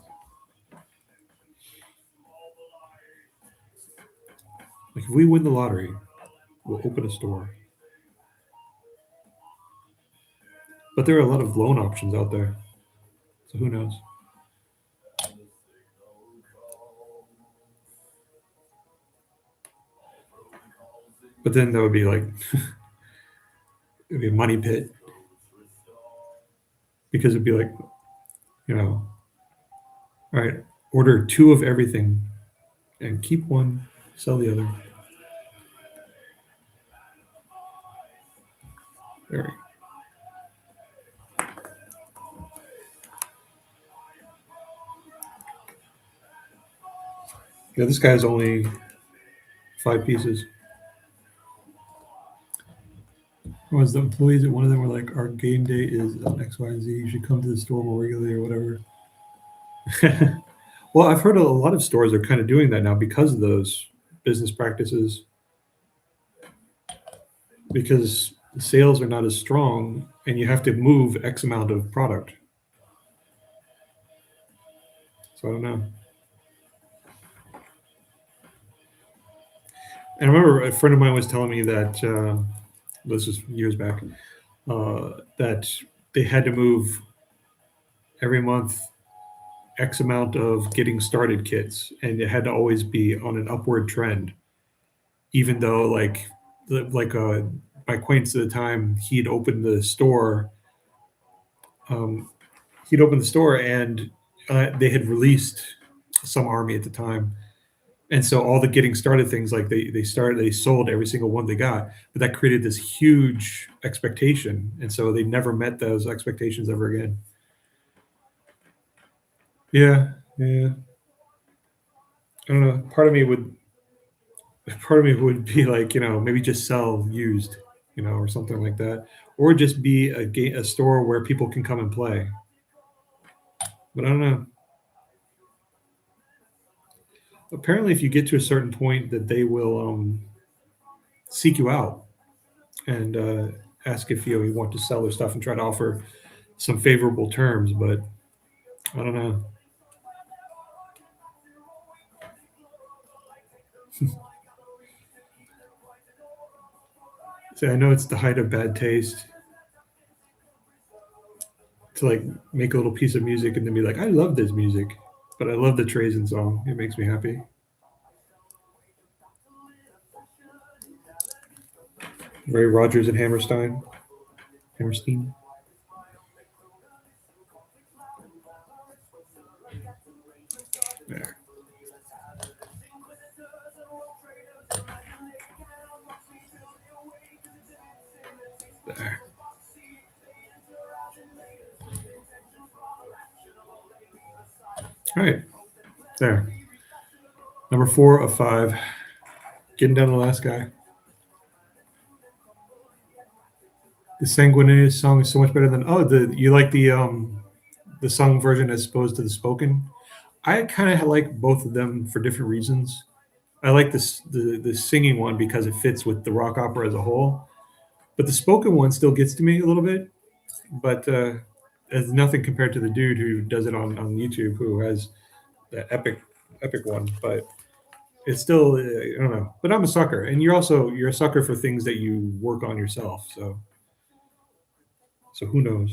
Like if we win the lottery, we'll open a store. But there are a lot of loan options out there. So who knows? But then that would be like it'd be a money pit. Because it'd be like, all right, order 2 of everything and keep one, sell the other. There we go. Yeah, this guy's only 5 pieces. Was the employees at one of them were like, our game day is X, Y, and Z. You should come to the store more regularly or whatever. Well, I've heard a lot of stores are kind of doing that now because of those business practices. Because the sales are not as strong and you have to move X amount of product. So I don't know. And I remember a friend of mine was telling me that this was years back that they had to move every month X amount of getting started kits, and it had to always be on an upward trend, even though like my acquaintance at the time, he'd opened the store. He'd opened the store, and they had released some army at the time, and so all the getting started things like they sold every single one they got, but that created this huge expectation, and so they never met those expectations ever again. Yeah. I don't know. Part of me would be like, maybe just sell used, or something like that, or just be a store where people can come and play. But I don't know. Apparently, if you get to a certain point, that they will seek you out and ask if you want to sell their stuff and try to offer some favorable terms. But I don't know. See, I know it's the height of bad taste to like make a little piece of music and then be like, I love this music, but I love the Trazen song. It makes me happy. Ray Rogers and Hammerstein. Hammerstein. There. There. All right. There. Number 4 of 5. Getting down to the last guy. The Sanguinarius song is so much better than you like the sung version as opposed to the spoken. I kind of like both of them for different reasons. I like the singing one because it fits with the rock opera as a whole, but the spoken one still gets to me a little bit. But it's nothing compared to the dude who does it on YouTube, who has that epic one. But it's still I don't know. But I'm a sucker, and you're a sucker for things that you work on yourself. So who knows?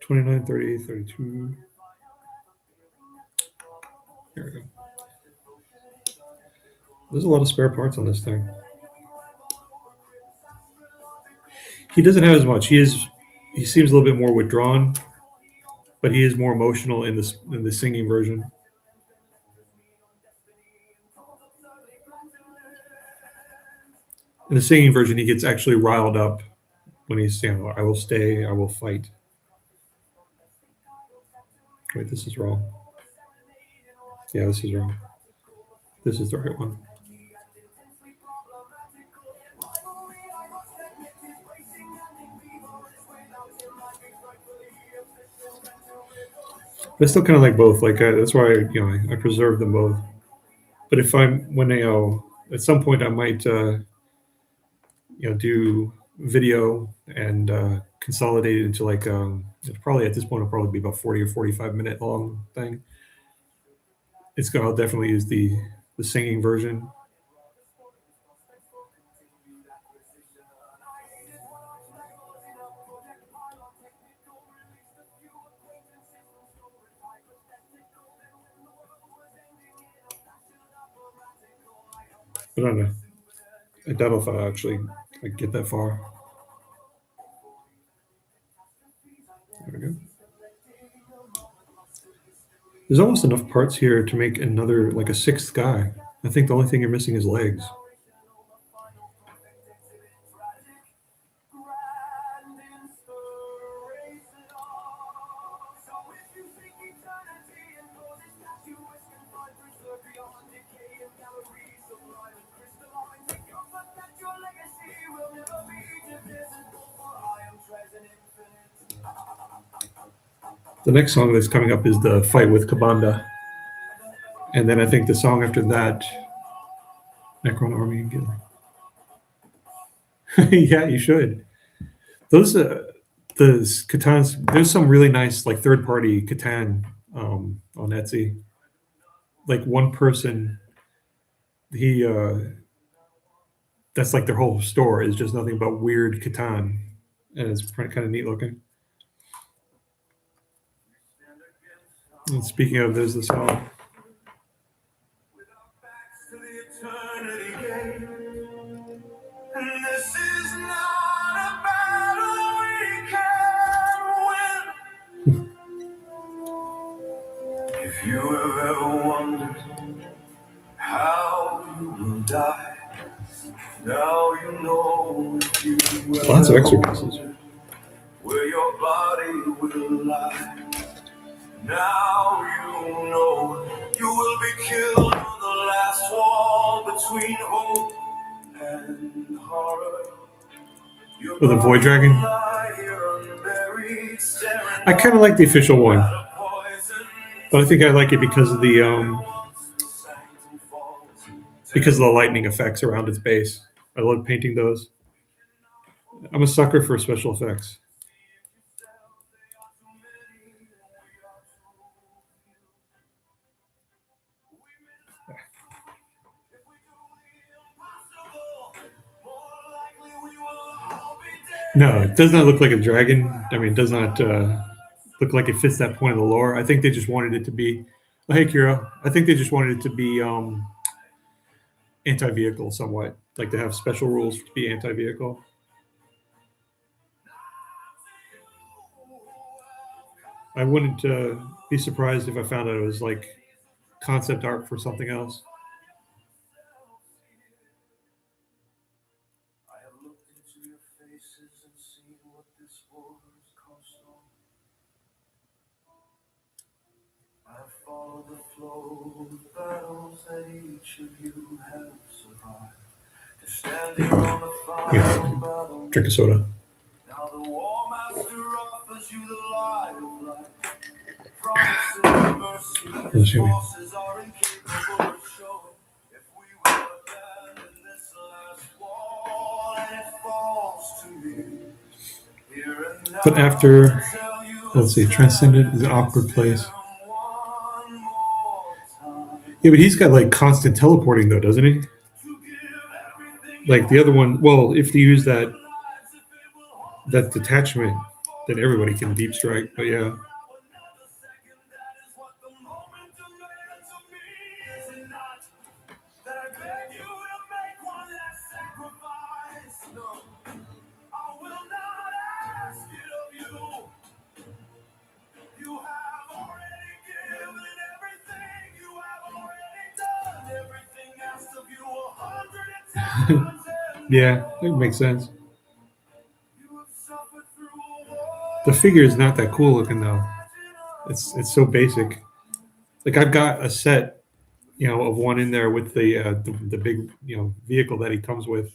29, 30, 32. Here we go. There's a lot of spare parts on this thing. He doesn't have as much. He seems a little bit more withdrawn, but he is more emotional in the singing version. In the singing version, he gets actually riled up when he's saying, "I will stay, I will fight." Wait, this is wrong. Yeah, this is wrong. This is the right one. I still kind of like both. Like that's why I preserve them both. But if at some point I might do video and consolidate it into like probably at this point it'll probably be about 40 or 45-minute long thing. I'll definitely use the singing version. But I don't know. I doubt if I actually get that far. There we go. There's almost enough parts here to make another, like a sixth guy. I think the only thing you're missing is legs. The next song that's coming up is the fight with Kabanda. And then I think the song after that, Necron Army and Gilly. Yeah, you should. Those the Catans. There's some really nice like third-party Catan on Etsy. Like one person, he that's like their whole store is just nothing but weird Catan, and it's kind of neat looking. And speaking of, there's the song. If you have ever wondered how you will die, now you know. If you Lots of extra pieces. Where your body will lie, now you know you will be killed on the last wall between hope and horror. With a Void Dragon. I kind of like the official one, but I think I like it because of the lightning effects around its base. I love painting those. I'm a sucker for special effects. No, it does not look like a dragon. I mean, it does not look like it fits that point of the lore. I think they just wanted it to be. Oh, hey, Kira. I think they just wanted it to be anti-vehicle somewhat, like to have special rules to be anti-vehicle. I wouldn't be surprised if I found out it was like concept art for something else. I have looked into your faces and seen what this war has cost all. I have followed the flow of battles that each of you have survived. To stand here on the final battle. Drink a soda. Now the War Master offers you the light of life. Promises of mercy, his forces are incapable of showing. If we will abandon this last war and it falls to me, here and now. But after, let's see, Transcendent is an awkward place. Yeah, but he's got like constant teleporting though, doesn't he? Like the other one, well, if you use that detachment, then everybody can deep strike. But yeah. Yeah, it makes sense. The figure is not that cool looking though. It's so basic. Like I've got a set, of one in there with the big, vehicle that he comes with,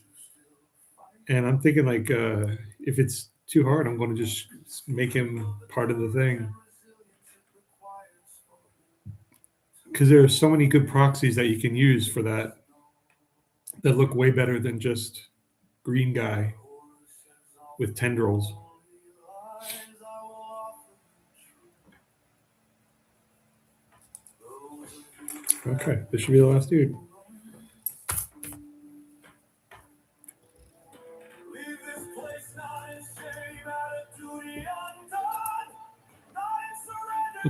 and I'm thinking like, if it's too hard, I'm going to just make him part of the thing because there are so many good proxies that you can use for that look way better than just green guy with tendrils. Okay, this should be the last dude.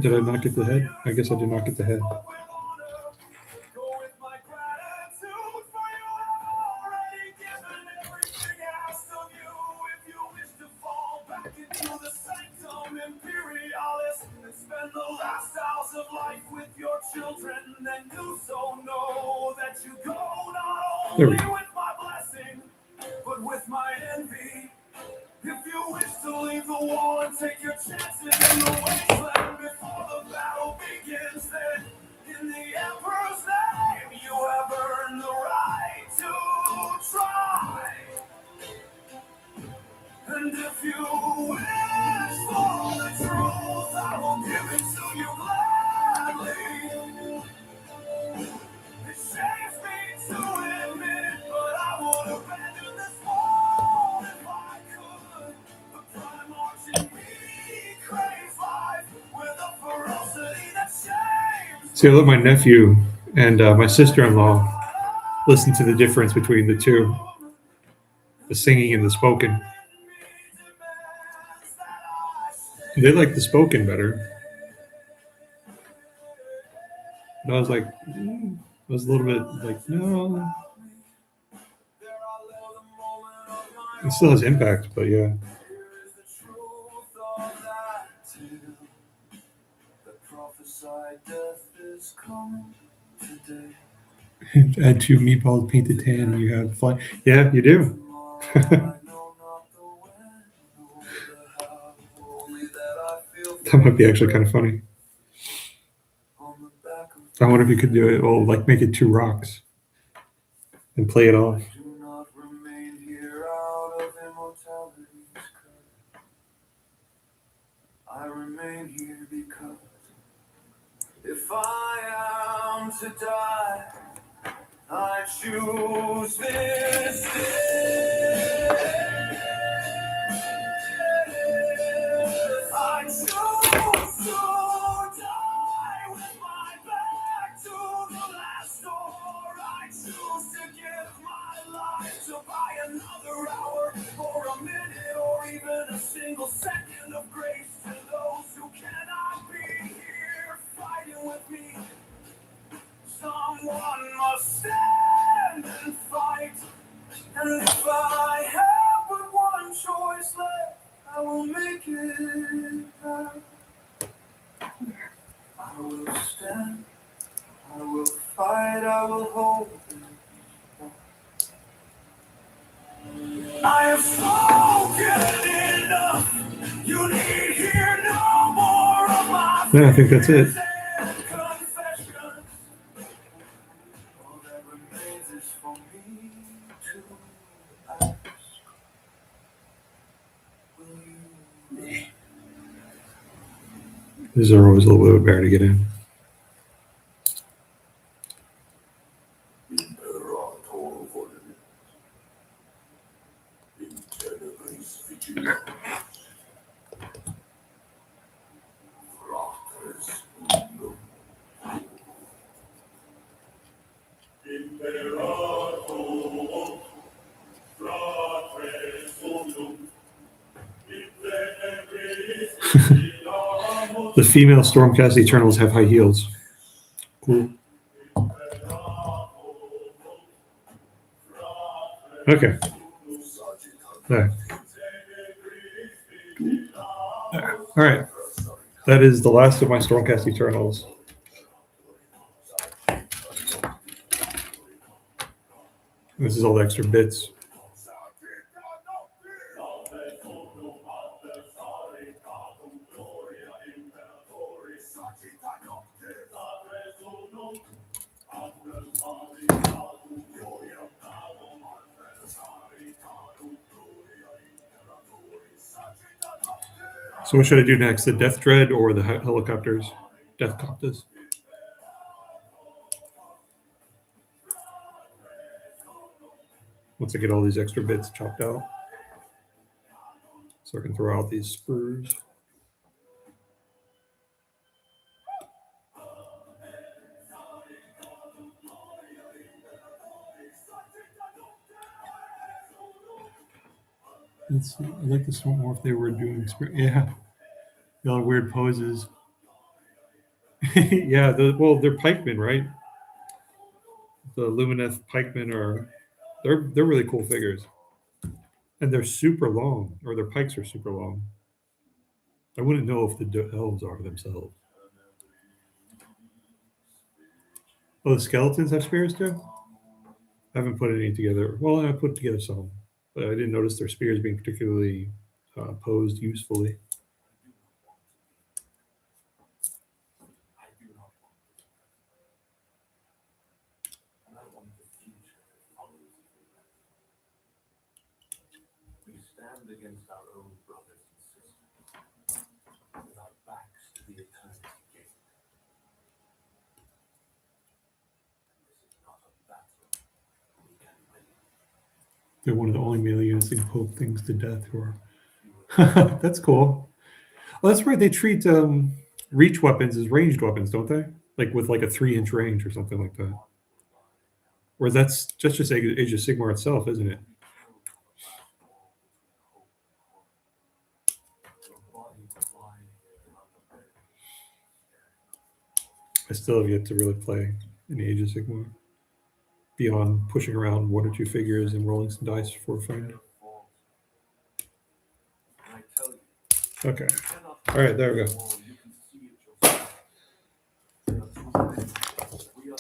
Did I not get the head? I guess I did not get the head. There we go. But with my envy, if you wish to leave the wall and take your chances in the wasteland before the battle begins, then in the Emperor's name, you have earned the right to try. And if you wish for the truth, I will give it to you gladly. It shames me to admit it, but I would abandon this world if I could. The prime in me craves life with a ferocity that shames. See, I let my nephew and my sister-in-law listen to the difference between the two, the singing and the spoken. They like the spoken better. And I was like, I was a little bit like, no. It still has impact, but yeah. Add 2 meatballs painted tan, you have fly. Yeah, you do. That might be actually kind of funny. I wonder if you could do it, or like make it 2 rocks and play it off. I remain here because if I am to die, I choose this day. I choose to die with my back to the last door. I choose to give my life to buy another hour or a minute or even a single second of grace to those who cannot be here fighting with me. Someone must stand and fight, and if I have but one choice left, I will make it out. I will stand, I will fight, I will hold it. I have spoken enough. You need hear no more of my Yeah, I think that's it. These are always a little bit better to get in. The female Stormcast Eternals have high heels. Cool. Okay. There. All right. That is the last of my Stormcast Eternals. This is all the extra bits. So what should I do next? The Death Dread or the helicopters? Death Copters. Once I get all these extra bits chopped out, so I can throw out these spurs. Let's see. I'd like to see more if they were doing yeah, a lot of weird poses. Yeah, well, they're pikemen, right? The Lumineth pikemen they're really cool figures, and they're super long, or their pikes are super long. I wouldn't know if the elves are themselves. Oh, the skeletons have spears too? I haven't put any together. Well, I put together some, but I didn't notice their spears being particularly posed usefully. We stand against our own brothers and sisters, with our backs to the eternity gate. This is not a battle we can win. They're one of the only melee units that can poke things to death. That's cool. Oh, that's right. They treat reach weapons as ranged weapons, don't they? Like with like a 3-inch range or something like that. Or that's just Age of Sigmar itself, isn't it? I still have yet to really play in Age of Sigmar beyond pushing around 1 or 2 figures and rolling some dice for a friend. Okay. All right, there we go.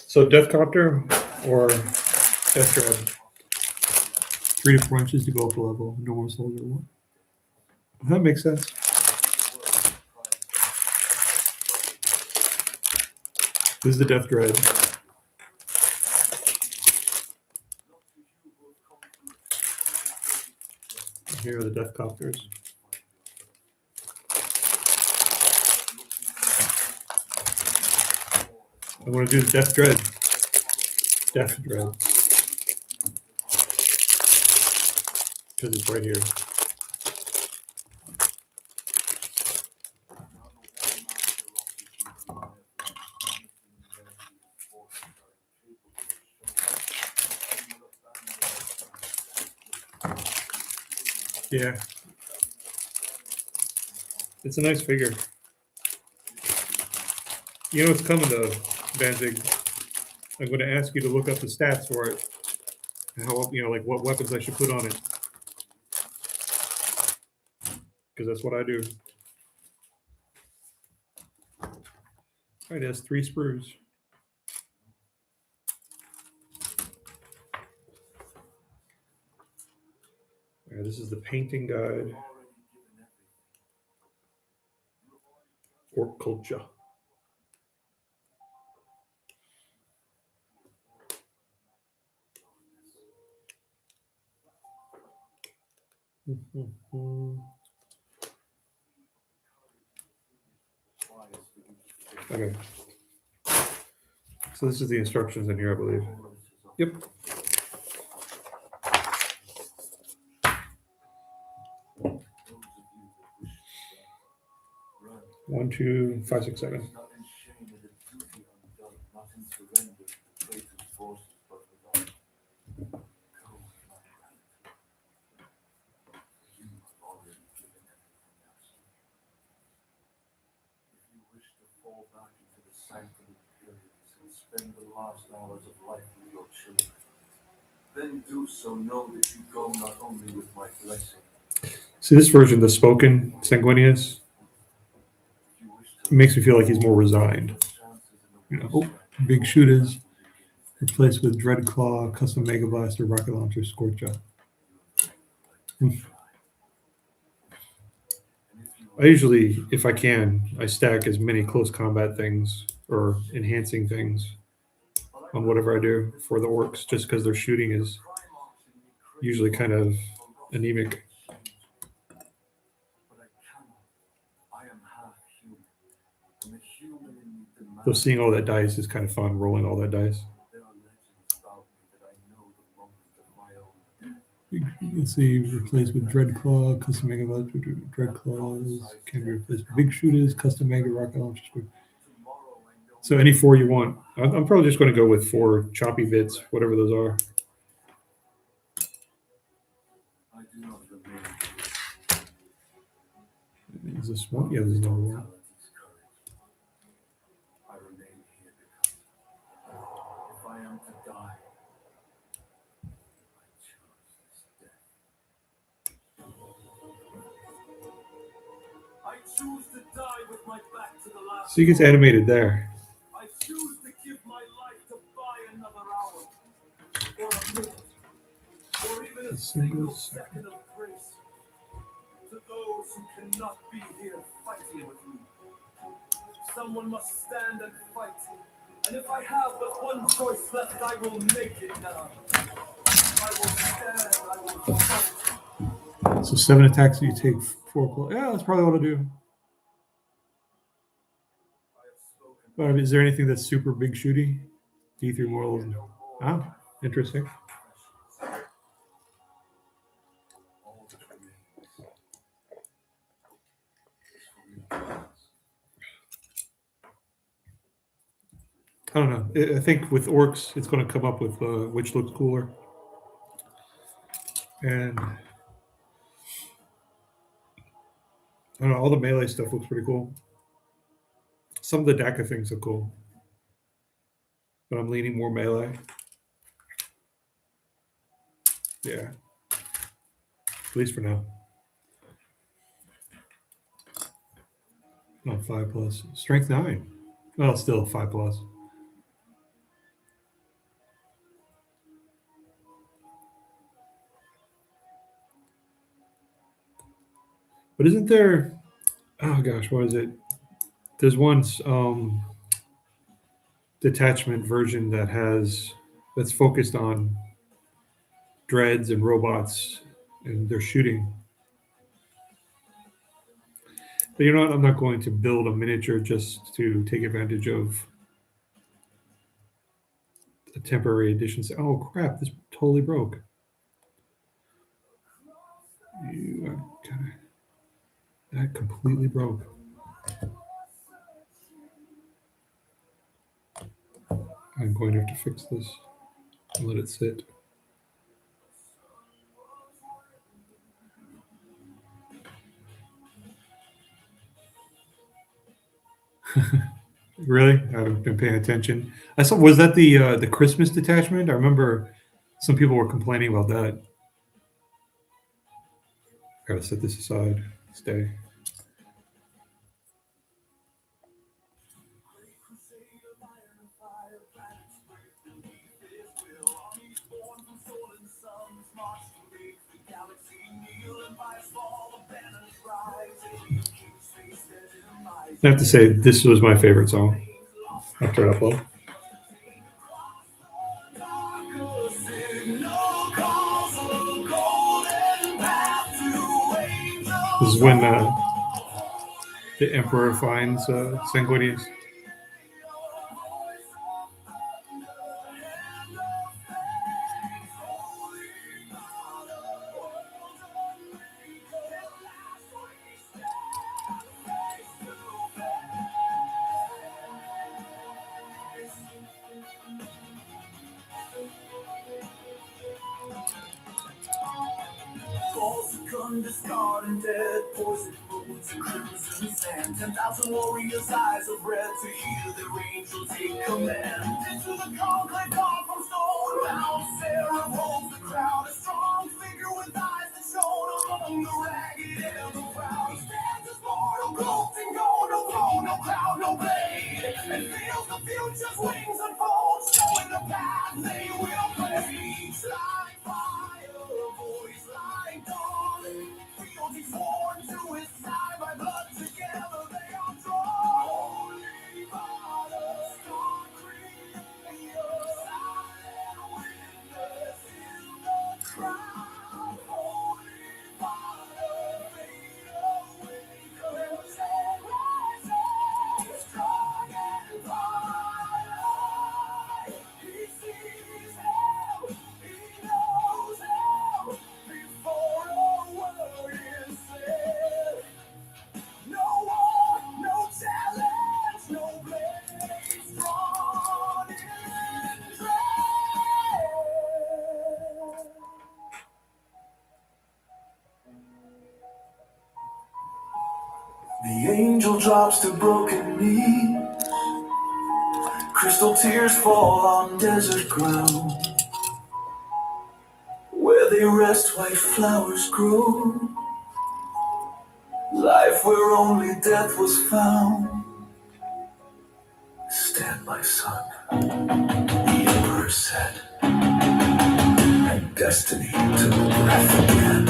So Deathcopter or Death Dread? 3 to 4 inches to go up a level. Normal soldier 1. That makes sense. This is the Death Dread. And here are the Deathcopters. I want to do the Death Dread. Death Dread. Because it's right here. Yeah. It's a nice figure. You know what's coming though, Danzig. I'm going to ask you to look up the stats for it. How, like what weapons I should put on it. Because that's what I do. All right, it has 3 sprues. All right, this is the painting guide. Orc culture. Okay. So this is the instructions in here, I believe. Yep. One, 2, 5, 6, 7. Spend the last hours of life with your children. Then do so, know that you go not only with my blessing. See this version, the spoken Sanguinius, it makes me feel like he's more resigned. Oh, big shooters. Replaced with Dreadclaw, Custom Mega Blaster, Rocket Launcher, Scorcha. I usually, if I can, I stack as many close combat things or enhancing things on whatever I do for the orcs, just because their shooting is usually kind of anemic. So seeing all that dice is kind of fun, rolling all that dice. Let's see, replaced with Dreadclaw, Custom Mega Blaster, Dreadclaws, can be replaced with Big Shooters, Custom Mega Rocket Launcher. So any 4 you want. I'm probably just going to go with 4 choppy bits, whatever those are. Is this one? Yeah, there's another one. So he gets animated there. I choose to give my life to buy another hour, or a minute, or even a single second of grace to those who cannot be here fighting with me. Someone must stand and fight, and if I have but one choice left, I will make it now. I will stand, I will fight. So 7 attacks, you take 4. Yeah, that's probably what I'll do. But is there anything that's super big shooty? D3 Mortal. Oh, interesting. I don't know. I think with orcs, it's going to come up with which looks cooler. And I don't know, all the melee stuff looks pretty cool. Some of the DACA things are cool. But I'm leaning more melee. Yeah. At least for now. Oh, 5+. Strength 9. Well, still 5+. But isn't there, oh gosh, what is it? There's one detachment version that's focused on dreads and robots and their shooting. But you know what? I'm not going to build a miniature just to take advantage of a temporary edition. Oh crap, this totally broke. That completely broke. I'm going to have to fix this and let it sit. Really? I haven't been paying attention. I saw, was that the Christmas detachment? I remember some people were complaining about that. Gotta set this aside. Stay. I have to say, this was my favorite song after upload. This is when the Emperor finds Sanguinius. Discarding dead, poison boots and crimson sand. 10,000 warriors' eyes of red to hear their angel take command. Into the conclave gone from stone, bound Sarah holds the crowd. A strong figure with eyes that shone among the ragged and the proud. He stands as mortal, cloaked in gold, no throne, no crown, no blade, and feels the future's wings unfold, showing the path The angel drops to broken knees. Crystal tears fall on desert ground. Where they rest, white flowers grow. Life where only death was found. Stand, my son, the emperor said, and destiny took breath again.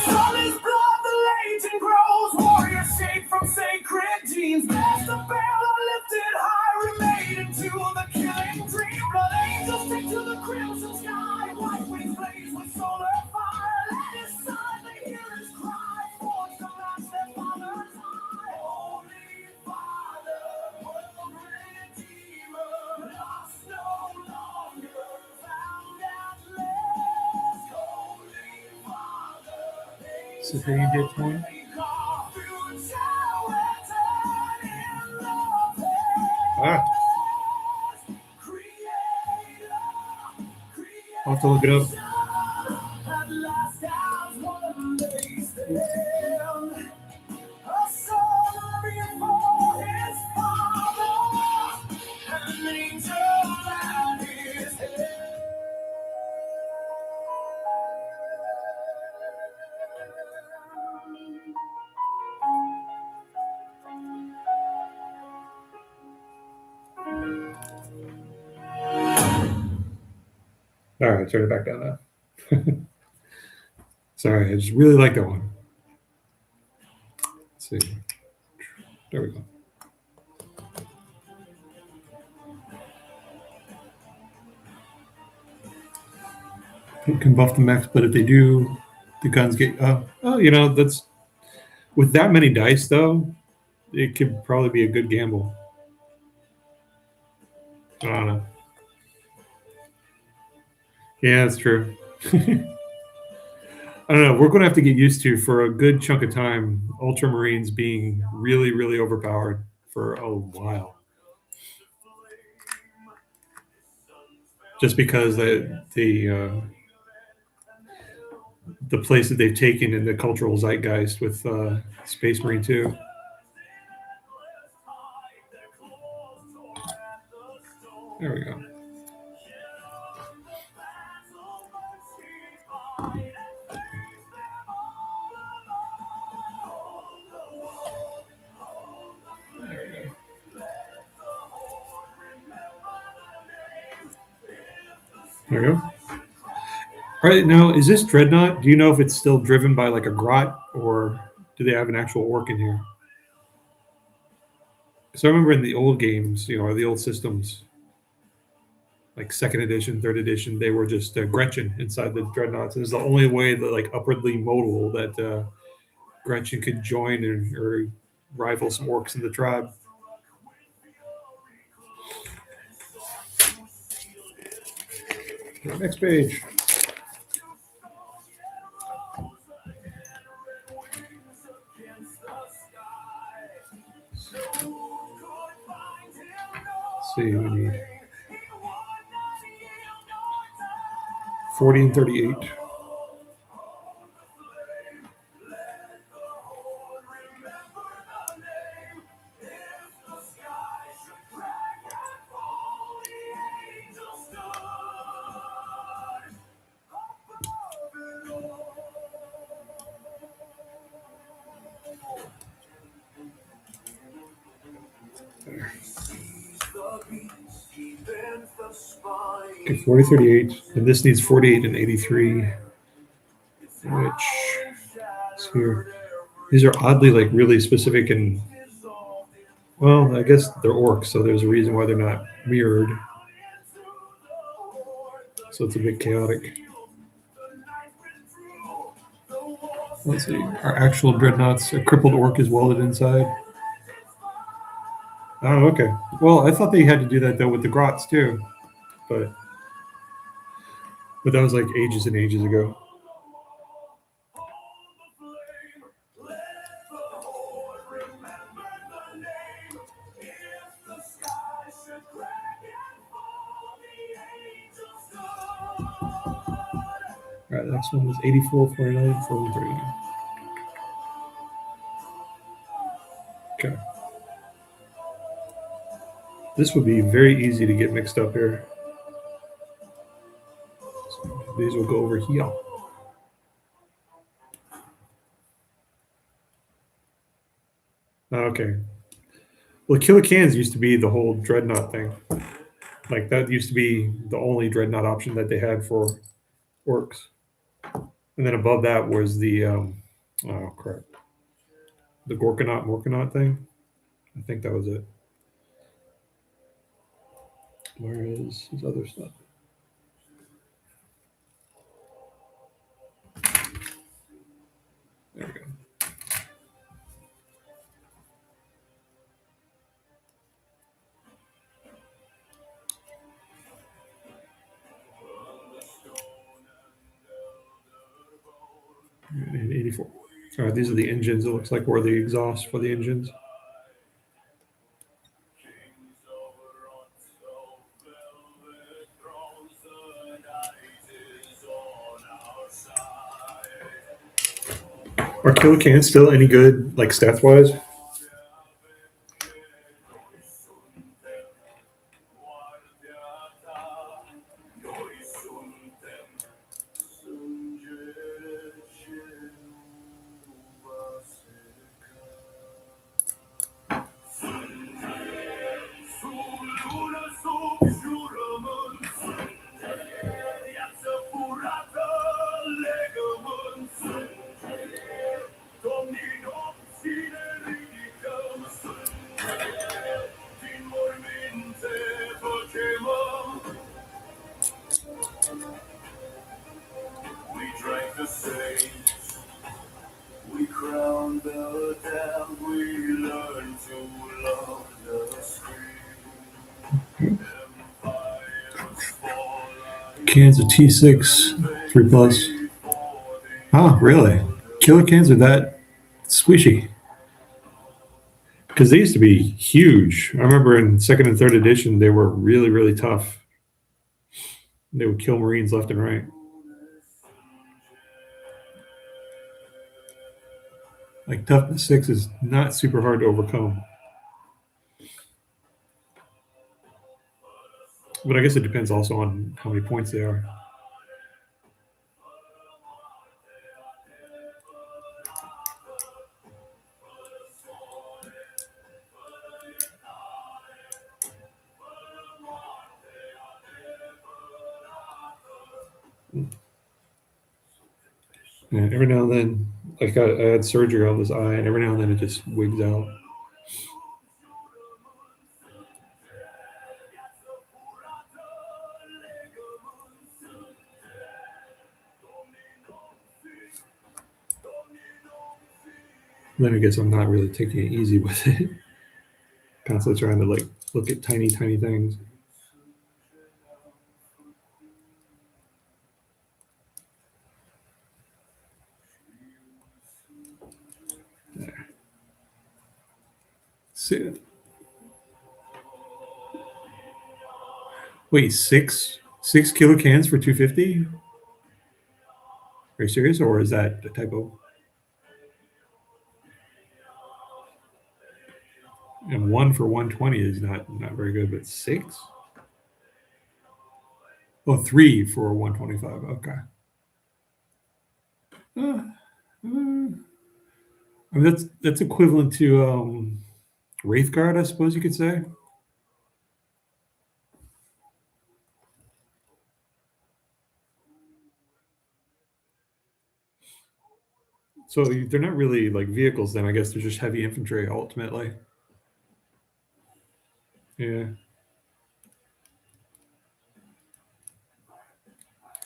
From his blood the legend grows, warrior shaped from sacred genes. There's the banner lifted high, remade into the killing dream. Blood angels stick to the crimson sky, white wings blaze with solar fire. Let his son, the hero's cry, forge to match their father's eye. Holy Father, world redeemer, lost no longer, found at last. Holy Father, So they get one. Ah, I'll have to look it up. All right, turn it back down now. Sorry, I just really like that one. Let's see. There we go. It can buff the mechs, but if they do, the guns get. That's with that many dice though. It could probably be a good gamble. I don't know. Yeah, that's true. I don't know. We're going to have to get used to, for a good chunk of time, Ultramarines being really, really overpowered for a while. Just because the place that they've taken in the cultural zeitgeist with Space Marine 2. There we go. There we go. All right, now, is this Dreadnought? Do you know if it's still driven by like a grot, or do they have an actual orc in here? Because I remember in the old games, or the old systems, like 2nd edition, 3rd edition, they were just Gretchen inside the Dreadnoughts. It was the only way that, like, upwardly modal that Gretchen could join or rival some orcs in the tribe. Next page. Let's see, we need 40 and 38. Okay, 40, 38, and this needs 48 and 83, which is here. These are oddly, like, really specific, and, well, I guess they're orcs, so there's a reason why they're not mirrored. So it's a bit chaotic. Let's see. Our actual dreadnoughts, a crippled orc is welded inside. Oh, okay. Well, I thought they had to do that, though, with the grots, too. But that was like ages and ages ago. All right, the next one was 84, 49, 43. Okay. This would be very easy to get mixed up here. So these will go over here. Okay. Well, Killer Cans used to be the whole Dreadnought thing. Like that used to be the only Dreadnought option that they had for Orcs. And then above that was the oh crap, the Morkanaut thing. I think that was it. Where is his other stuff? There we go. And 84. All right, these are the engines. It looks like we're the exhaust for the engines. Are Killer Cans still any good, like stats wise? We crown the damned, we learn to love the scream. Cans of T6, 3 plus. Oh, really? Killer Cans are that squishy? Because they used to be huge. I remember in second and third edition, they were really, really tough. They would kill Marines left and right. Like toughness 6 is not super hard to overcome. But I guess it depends also on how many points they are. And every now and then, like I had surgery on this eye, and every now and then it just wigs out. Then I guess I'm not really taking it easy with it. Constantly trying to like look at tiny, tiny things. There. Sit. Wait, six kilo cans for 250? Are you serious, or is that a typo? And 1 for 120 is not very good, but 6? Oh, 3 for 125. Okay. I mean, that's equivalent to Wraithguard, I suppose you could say. So they're not really like vehicles then. I guess they're just heavy infantry ultimately. Yeah.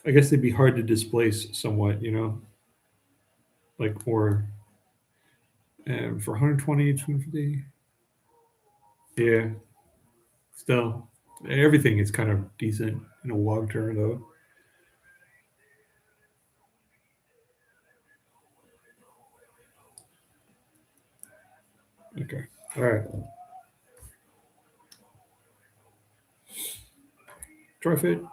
I guess they'd be hard to displace somewhat, you know? Like more for 120, 250. Yeah. Still, everything is kind of decent in a long term, though. Okay. All right. Try fit.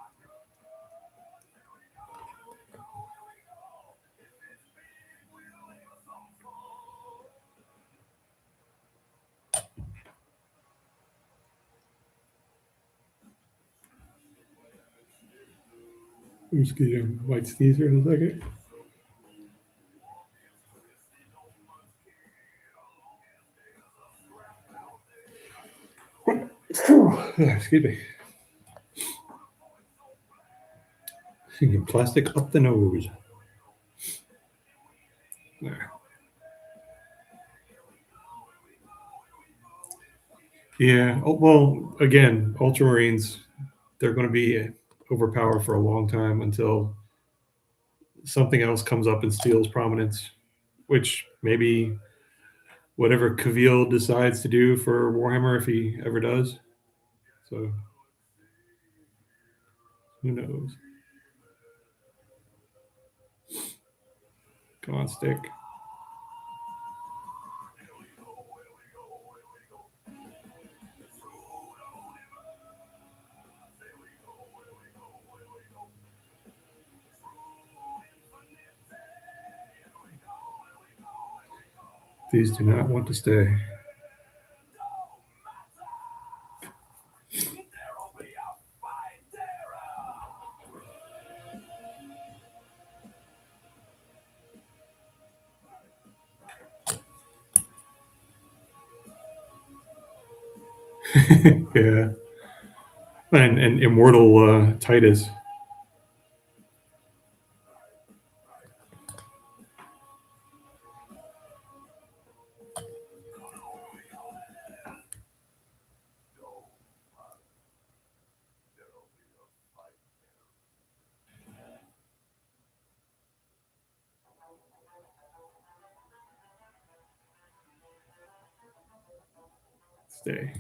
I'm just getting white sneeze here in a second. Excuse me. Get plastic up the nose. There. Yeah. Well, again, Ultramarines, they're going to be overpowered for a long time until something else comes up and steals prominence, which maybe whatever Cavill decides to do for Warhammer, if he ever does. So who knows? Come on, stick. These do not want to stay. Yeah. And Immortal Titus. Stay.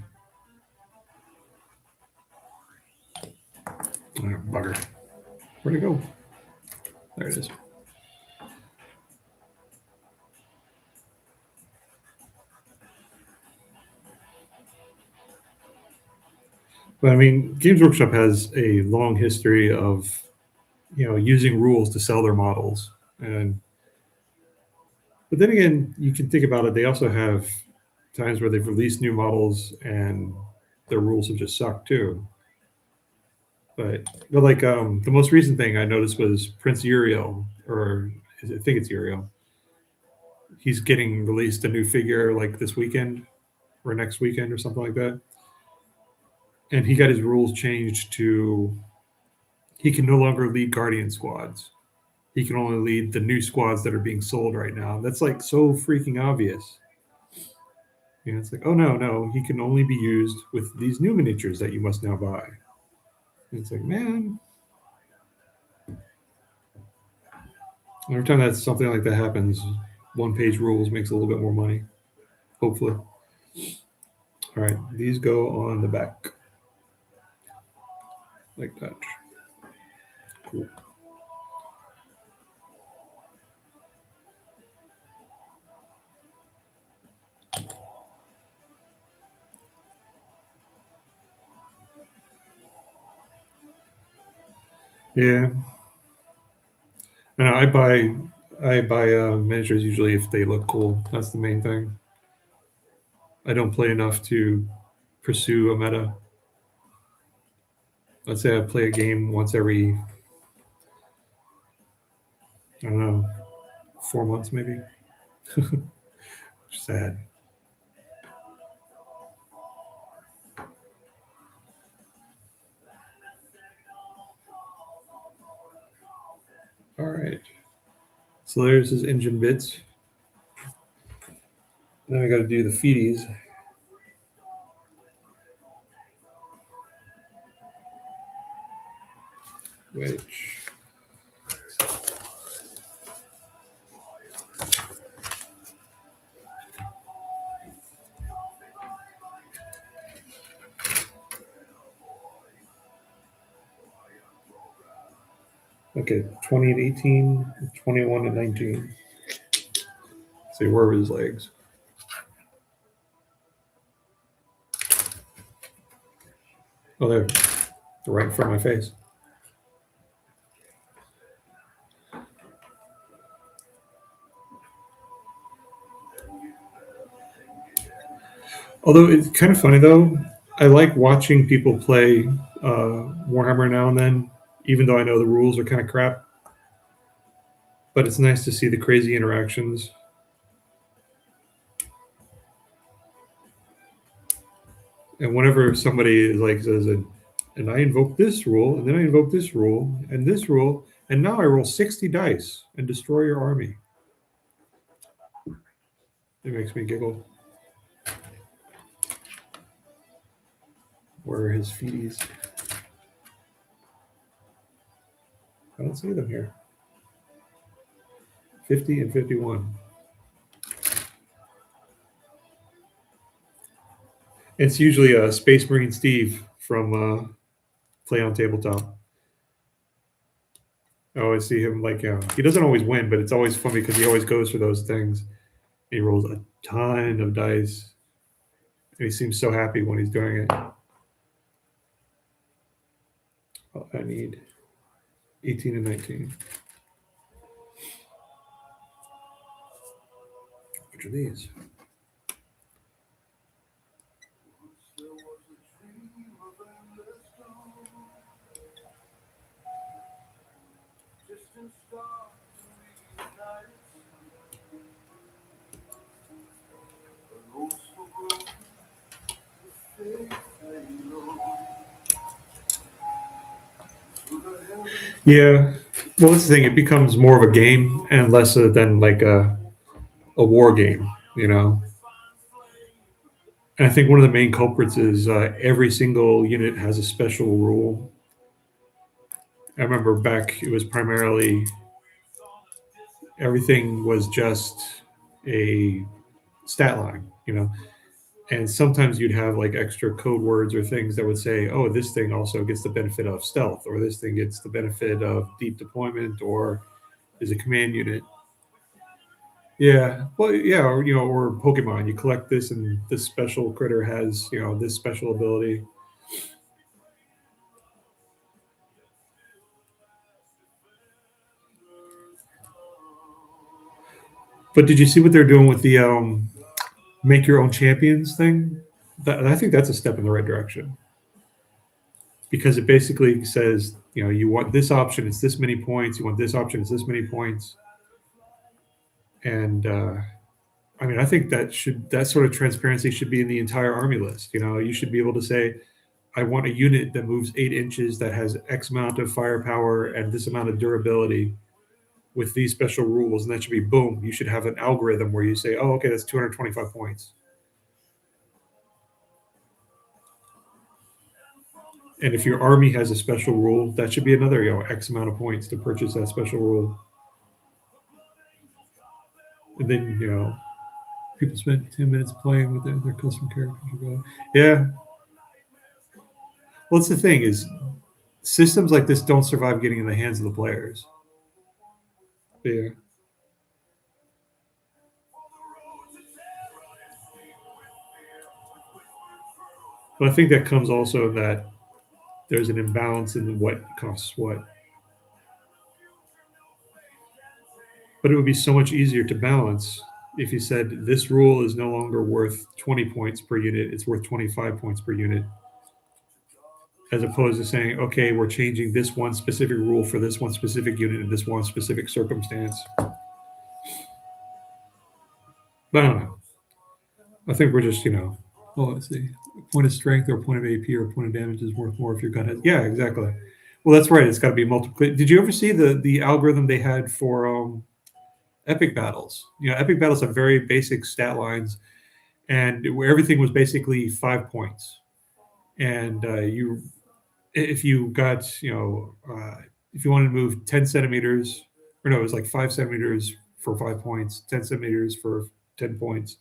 Oh, bugger. Where'd it go? There it is. But I mean, Games Workshop has a long history of, using rules to sell their models, but then again, you can think about it. They also have times where they've released new models and their rules have just sucked too. But like the most recent thing I noticed was Prince Uriel, or I think it's Uriel. He's getting released a new figure like this weekend or next weekend or something like that. And he got his rules changed to he can no longer lead Guardian squads. He can only lead the new squads that are being sold right now. That's like so freaking obvious. It's like, oh no, he can only be used with these new miniatures that you must now buy. And it's like, man. Every time that something like that happens, one-page rules makes a little bit more money. Hopefully. All right, these go on the back. Like that. Cool. Yeah. I buy miniatures usually if they look cool. That's the main thing. I don't play enough to pursue a meta. Let's say I play a game once every, I don't know, 4 months maybe. Sad. All right. So there's his engine bits. Now I got to do the feeties. Which okay, 20 and 18, 21 and 19. See, where were his legs? Oh, they're right in front of my face. Although it's kind of funny though, I like watching people play Warhammer now and then even though I know the rules are kind of crap. But it's nice to see the crazy interactions. And whenever somebody like says, and I invoke this rule, and then I invoke this rule, and now I roll 60 dice and destroy your army. It makes me giggle. Where are his feeties? I don't see them here. 50 and 51. It's usually a Space Marine Steve from Play on Tabletop. I always see him like, he doesn't always win, but it's always fun because he always goes for those things. He rolls a ton of dice. And he seems so happy when he's doing it. Oh, I need 18 and 19. Which are these? Yeah. Well, that's the thing. It becomes more of a game and less than like a war game, you know? And I think one of the main culprits is every single unit has a special rule. I remember back, it was primarily everything was just a stat line, you know? And sometimes you'd have like extra code words or things that would say, oh, this thing also gets the benefit of stealth, or this thing gets the benefit of deep deployment, or is a command unit. Yeah, well, yeah, or or Pokemon, you collect this, and this special critter has this special ability. But did you see what they're doing with the make your own champions thing? I think that's a step in the right direction because it basically says, you want this option, it's this many points. You want this option, it's this many points. And I mean, I think that sort of transparency should be in the entire army list. You should be able to say, I want a unit that moves 8 inches that has X amount of firepower and this amount of durability with these special rules, and that should be boom. You should have an algorithm where you say, oh, okay, that's 225 points. And if your army has a special rule, that should be another, X amount of points to purchase that special rule. And then, people spend 10 minutes playing with their custom characters. Yeah. Well, that's the thing is systems like this don't survive getting in the hands of the players. Yeah. But I think that comes also that there's an imbalance in what costs what. But it would be so much easier to balance if you said this rule is no longer worth 20 points per unit, it's worth 25 points per unit. As opposed to saying, okay, we're changing this one specific rule for this one specific unit in this one specific circumstance. But I don't know. I think we're just, let's see. Point of strength or point of AP or point of damage is worth more if your gun has. Yeah, exactly. Well, that's right. It's got to be multiple. Did you ever see the algorithm they had for epic battles? Epic battles have very basic stat lines, and where everything was basically 5 points. And if you got, if you wanted to move 10 centimeters, or no, it was like 5 centimeters for 5 points, 10 centimeters for 10 points.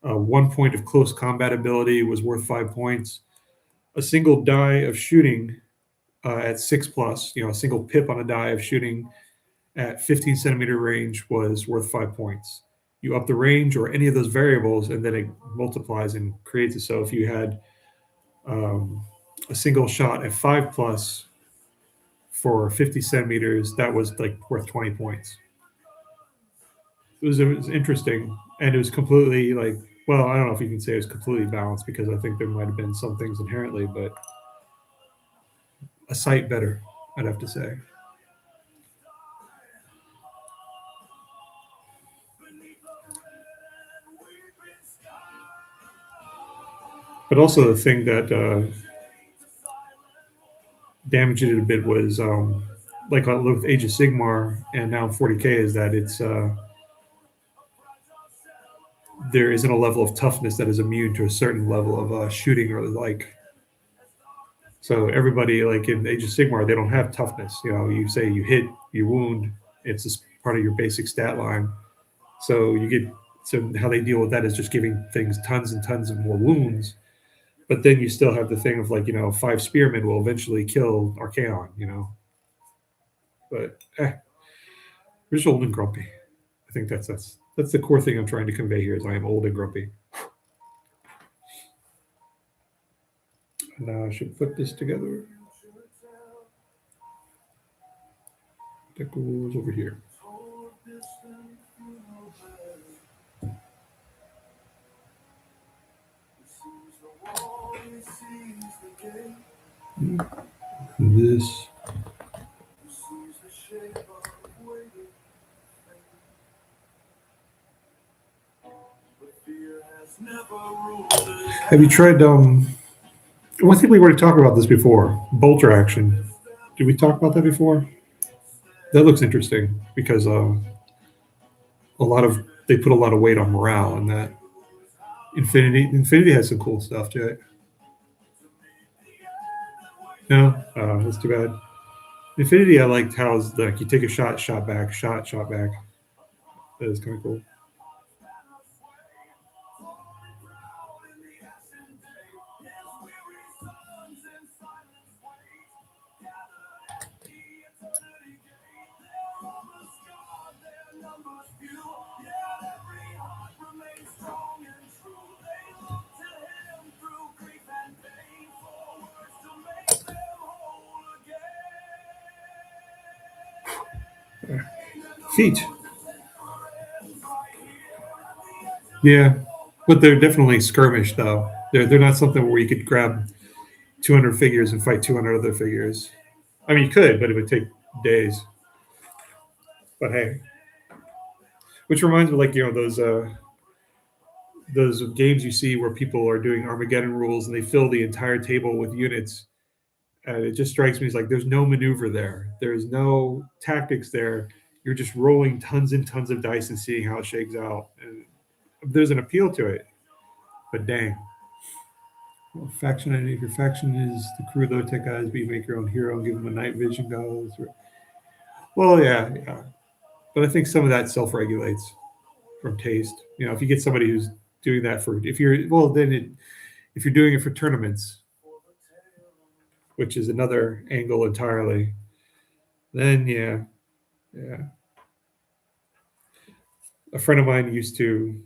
1 point of close combat ability was worth 5 points. A single die of shooting at 6+, a single pip on a die of shooting at 15 centimeter range was worth 5 points. You up the range or any of those variables, and then it multiplies and creates it. So if you had a single shot at 5+ for 50 centimeters, that was like worth 20 points. It was interesting, and it was completely I don't know if you can say it was completely balanced because I think there might have been some things inherently, but a sight better. I'd have to say. But also the thing that damaged it a bit was like with Age of Sigmar and now 40K is that it's there isn't a level of toughness that is immune to a certain level of shooting or like. So everybody like in Age of Sigmar, they don't have toughness. You know, you say you hit, you wound, it's just part of your basic stat line. So you get so how they deal with that is just giving things tons and tons of more wounds. But then you still have the thing of like, 5 spearmen will eventually kill Archaon, But we're just old and grumpy. I think that's the core thing I'm trying to convey here is I am old and grumpy. Now I should put this together. That goes over here. This. Have you tried? I think we already talked about this before. Bolter action. Did we talk about that before? That looks interesting because they put a lot of weight on morale, and that Infinity has some cool stuff to it. No, that's too bad. Infinity, I liked how it's like you take a shot back, shot back. That is kind of cool. Feet. Yeah, but they're definitely skirmish though. They're not something where you could grab 200 figures and fight 200 other figures. I mean, you could, but it would take days. But hey, which reminds me, like those games you see where people are doing Armageddon rules and they fill the entire table with units. And it just strikes me as like there's no maneuver there. There's no tactics there. You're just rolling tons and tons of dice and seeing how it shakes out. And there's an appeal to it, but dang. Well, faction identity. If your faction is the crew, though, tech guys, but you make your own hero and give them a night vision goggles. Well, yeah. But I think some of that self-regulates from taste. If you get somebody who's doing that if you're doing it for tournaments, which is another angle entirely, then yeah. A friend of mine used to.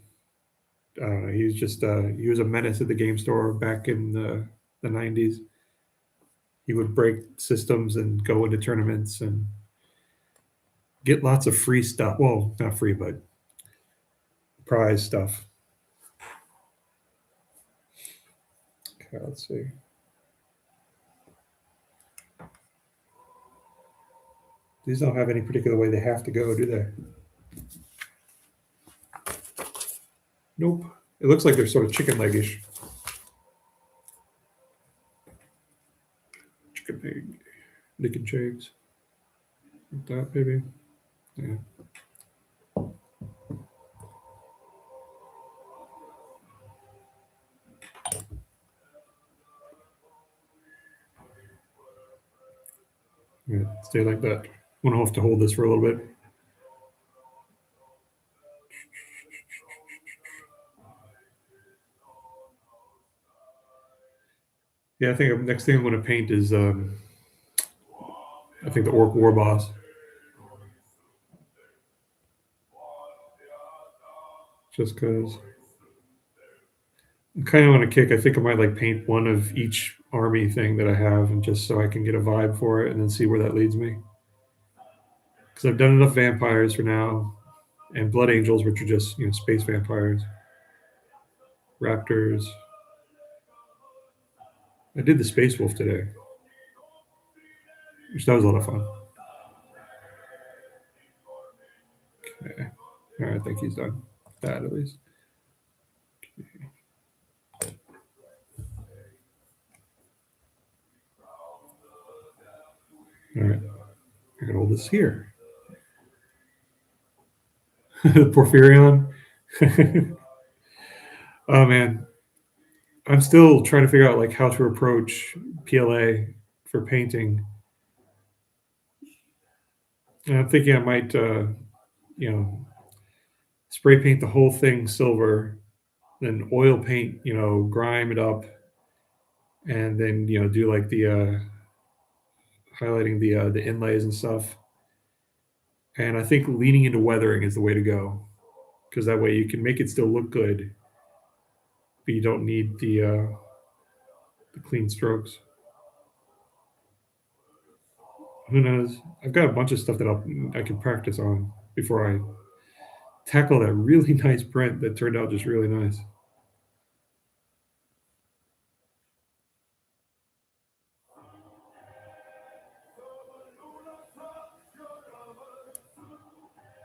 I don't know. He was a menace at the game store back in the 90s. He would break systems and go into tournaments and get lots of free stuff. Well, not free, but prize stuff. Okay, let's see. These don't have any particular way they have to go, do they? Nope. It looks like they're sort of chicken leggish. Chicken egg. Licking shakes. Like that, maybe. Yeah. Yeah, stay like that. I'm gonna have to hold this for a little bit. Yeah, I think the next thing I'm going to paint is, I think the Orc War Boss. Just because I'm kind of on a kick. I think I might like paint one of each army thing that I have, and just so I can get a vibe for it, and then see where that leads me. Because I've done enough vampires for now, and Blood Angels, which are just space vampires, raptors. I did the Space Wolf today. which that was a lot of fun. Okay. All right, I think he's done. That at least. Okay. All right. I can hold this here. Porphyrion. Oh man, I'm still trying to figure out like how to approach PLA for painting. And I'm thinking I might, spray paint the whole thing silver, then oil paint, grime it up, and then do like the highlighting the inlays and stuff. And I think leaning into weathering is the way to go, because that way you can make it still look good, but you don't need the clean strokes. Who knows? I've got a bunch of stuff that I can practice on before I tackle that really nice print that turned out just really nice.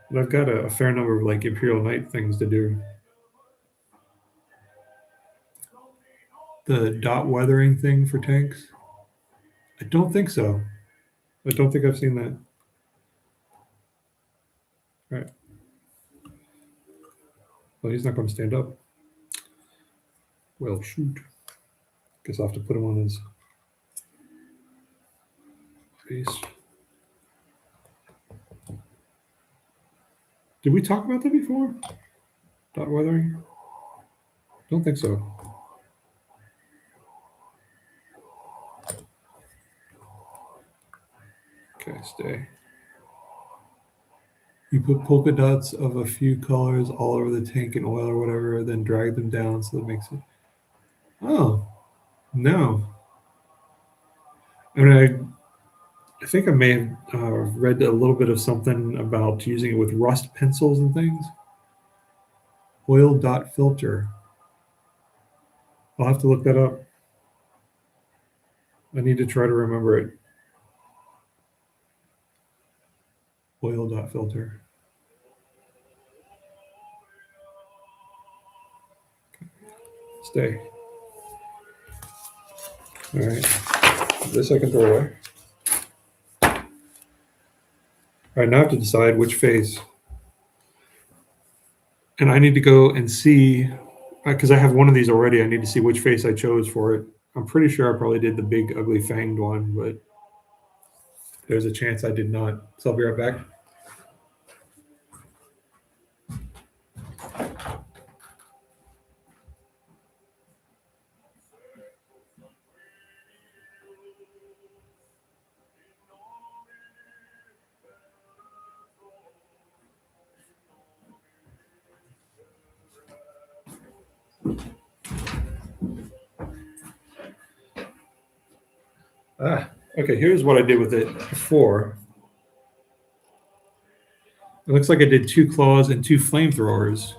But I've got a fair number of like Imperial Knight things to do. The dot weathering thing for tanks? I don't think so. I don't think I've seen that. All right. Well, he's not going to stand up. Well, shoot. Guess I'll have to put him on his face. Did we talk about that before? Dot weathering? Don't think so. Okay, stay. You put polka dots of a few colors all over the tank in oil or whatever, then drag them down so that makes it. Oh, no. I mean, I think I may have read a little bit of something about using it with rust pencils and things. Oil dot filter. I'll have to look that up. I need to try to remember it. Oil dot filter. Stay. All right. This I can throw away. All right, now I have to decide which face. And I need to go and see, because I have one of these already, I need to see which face I chose for it. I'm pretty sure I probably did the big, ugly, fanged one, but there's a chance I did not. So I'll be right back. Okay, here's what I did with it before. It looks like I did 2 claws and 2 flamethrowers.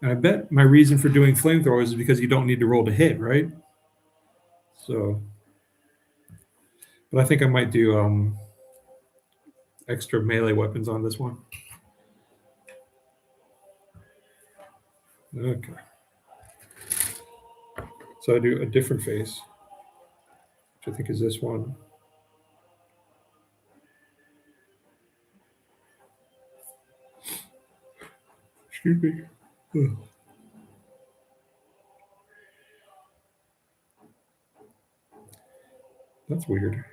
And I bet my reason for doing flamethrowers is because you don't need to roll to hit, right? So, but I think I might do extra melee weapons on this one. Okay. So I do a different face, which I think is this one. Excuse me. Ugh. That's weird.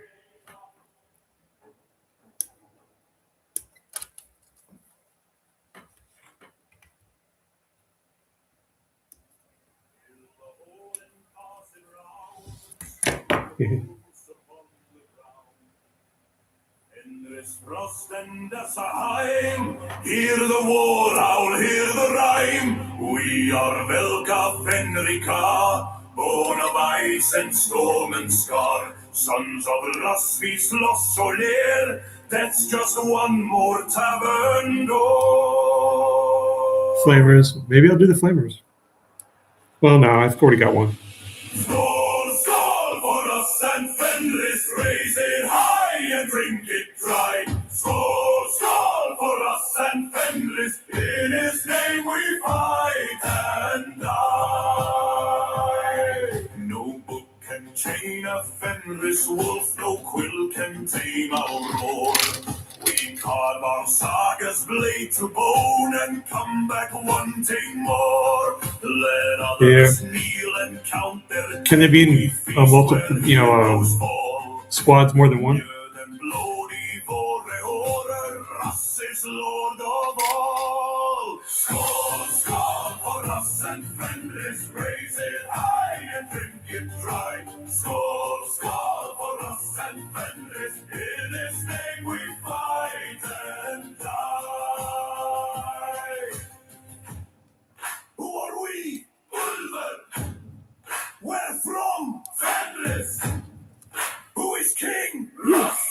Frost and Heim, hear the war owl, hear the rhyme. We are Velka Fenrika, born of ice and storm and scar. Sons of Rasvi, Sloss, Soler, that's just one more tavern door. Flamers. Maybe I'll do the flamers. Well, no, I've already got one. Skål, skål for us and Fenris, raise it high Fenris, in his name we fight and die. No book can chain a Fenris wolf, no quill can tame our roar. We carve our sagas blade to bone and come back wanting more. Let others kneel and count their. Can there be multiple, squads more than one? Lord of all. Skull, skull for us and Fenris, raise it high and drink it dry. Skull, skull for us and Fenris, in his name we fight and die. Who are we? Ulver. Where from? Fenris. Who is king? Russ.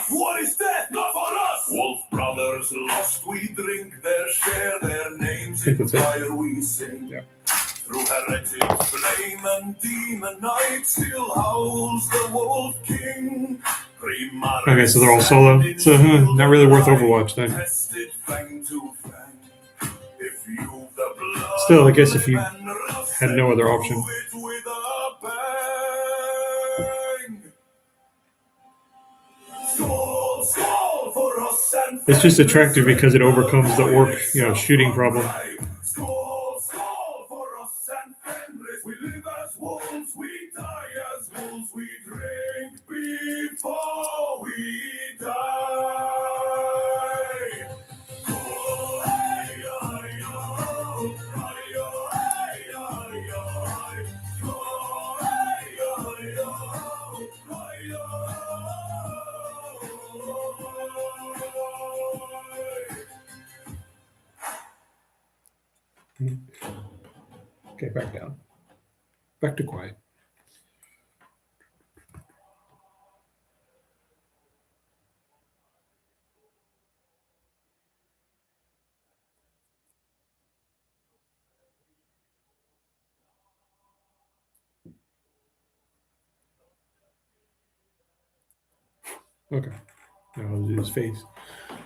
What is that? Not for us. Wolf brothers lost, we drink their share. Their names in fire we sing. Yeah. Through heretic flame and demon night, still howls the wolf king. Okay, so they're all solo. So not really worth Overwatch then. Still, I guess if you had no other option. It's just attractive because it overcomes the orc, shooting problem. We live as wolves, we die as wolves, we drink before we die. Okay, back down. Back to quiet. Okay. Now I'll do his face.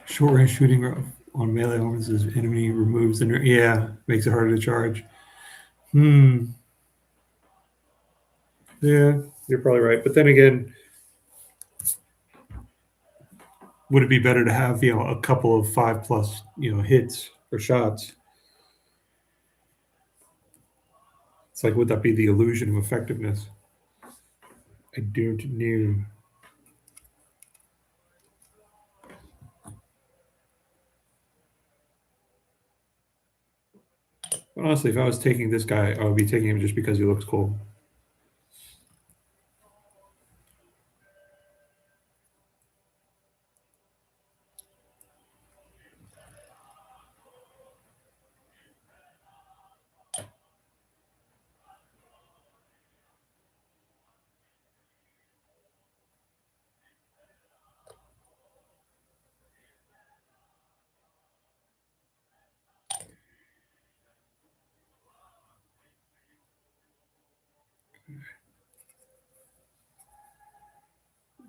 Short range shooting on melee arms as enemy removes the makes it harder to charge. Yeah, you're probably right. But then again, would it be better to have, a couple of 5+ hits or shots? It's like, would that be the illusion of effectiveness? I don't know. Honestly, if I was taking this guy, I would be taking him just because he looks cool.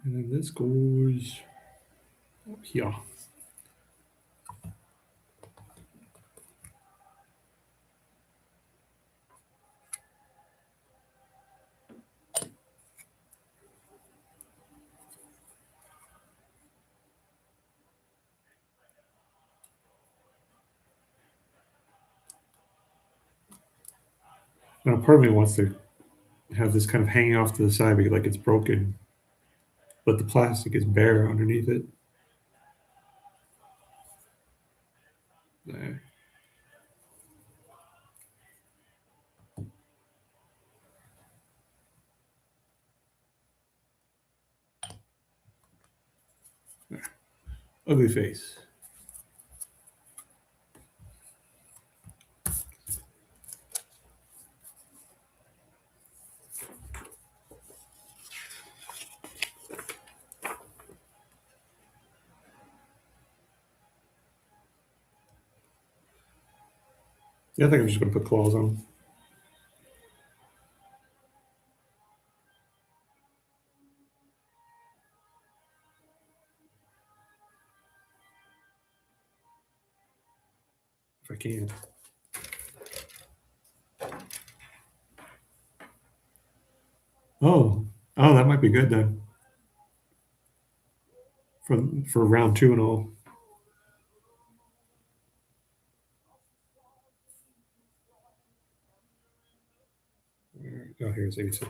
And then this goes here. Now, part of me wants to have this kind of hanging off to the side because like it's broken, but the plastic is bare underneath it. There. Ugly face. Yeah, I think I'm just going to put claws on. if I can. Oh, that might be good then. For round 2 and all. Oh, here's 86.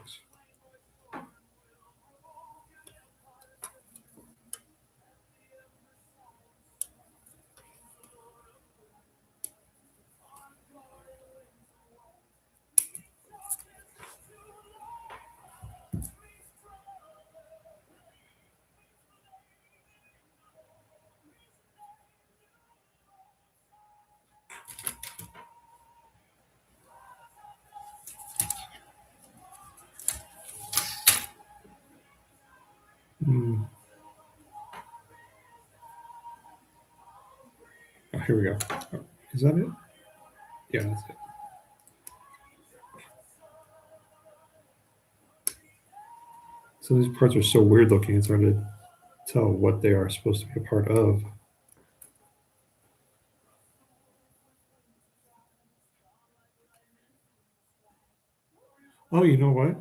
Hmm. Oh, here we go. Oh, is that it? Yeah, that's it. So these parts are so weird looking, it's hard to tell what they are supposed to be a part of. Oh, you know what?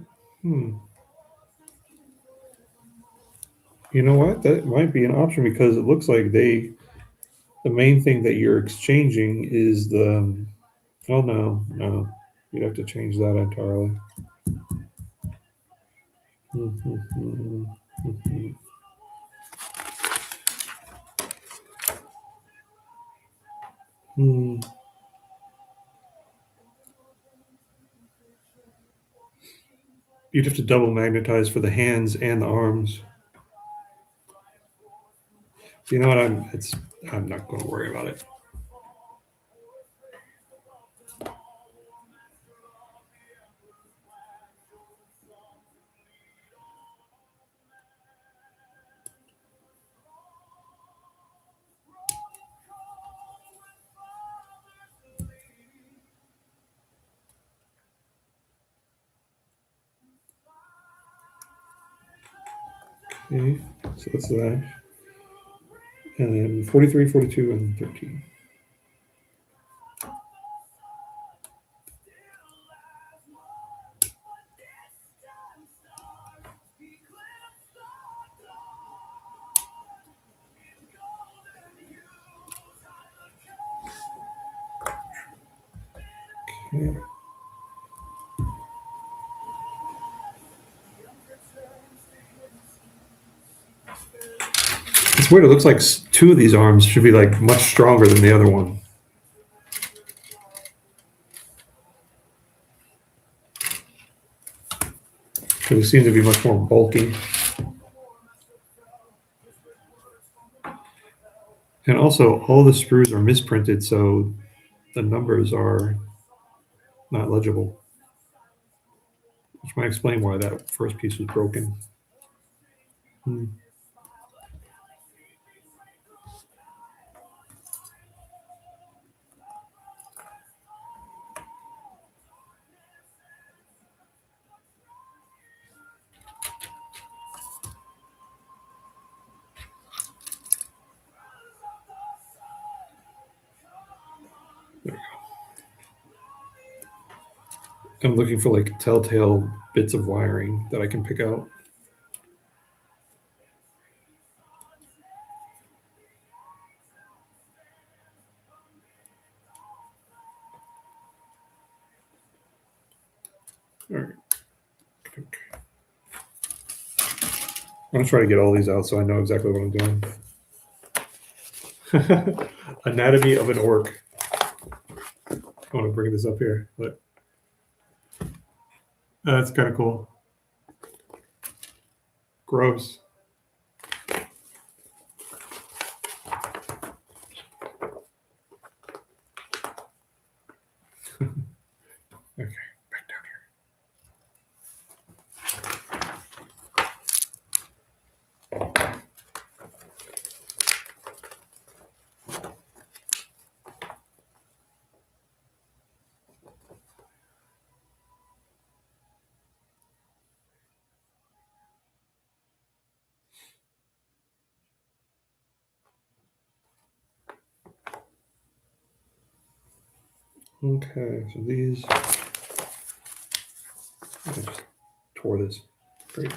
You know what? That might be an option because it looks like the main thing that you're exchanging is the. Oh no, you'd have to change that entirely. Hmm. You'd have to double magnetize for the hands and the arms. You know what? I'm not going to worry about it. Okay, so that's that. And then 43, 42, and 13. Okay. It's weird. It looks like 2 of these arms should be like much stronger than the other one. Because it seems to be much more bulky. And also, all the sprues are misprinted, so the numbers are not legible. Which might explain why that first piece was broken. I'm looking for like telltale bits of wiring that I can pick out. All right. Okay. I'm gonna try to get all these out so I know exactly what I'm doing. Anatomy of an orc. I want to bring this up here, but that's kind of cool. Gross. Okay, back down here. Okay, so these. I just tore this. Great.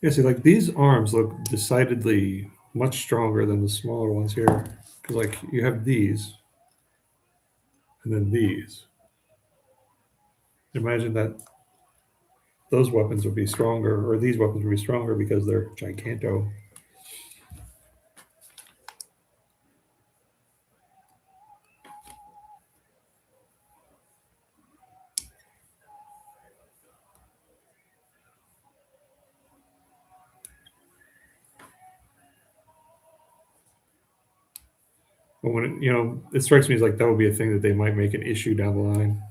Yeah, see, like these arms look decidedly much stronger than the smaller ones here. Because, like, you have these, and then these. Imagine that those weapons would be stronger, or these weapons would be stronger because they're giganto. But when it strikes me as like that would be a thing that they might make an issue down the line,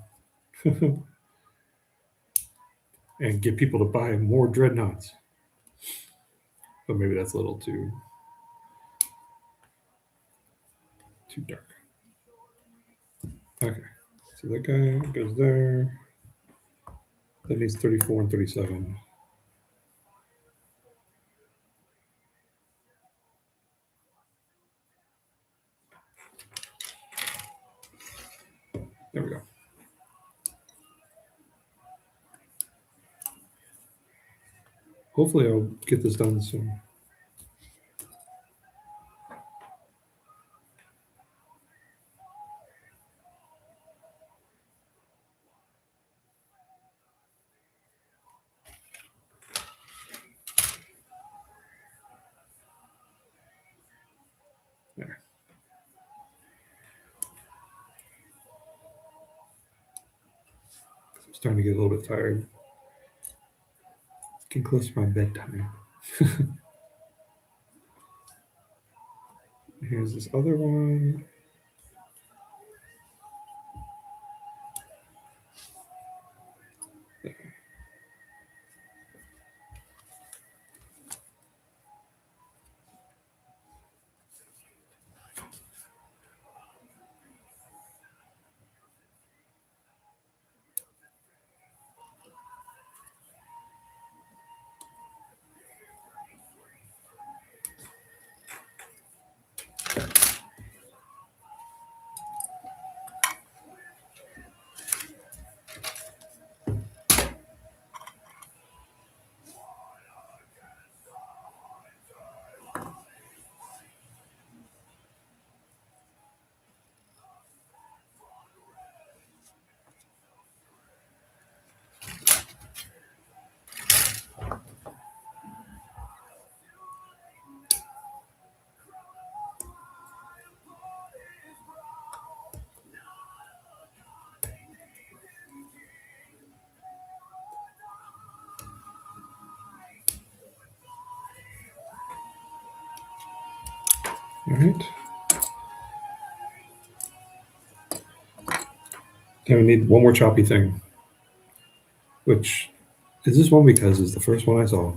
and get people to buy more dreadnoughts. But maybe that's a little too dark. Okay, so that guy goes there. That needs 34 and 37. There we go. Hopefully I'll get this done soon. There. I'm starting to get a little bit tired. Getting close to my bedtime. Here's this other one. All right. Okay, we need one more choppy thing. Which is this one because it's the first one I saw.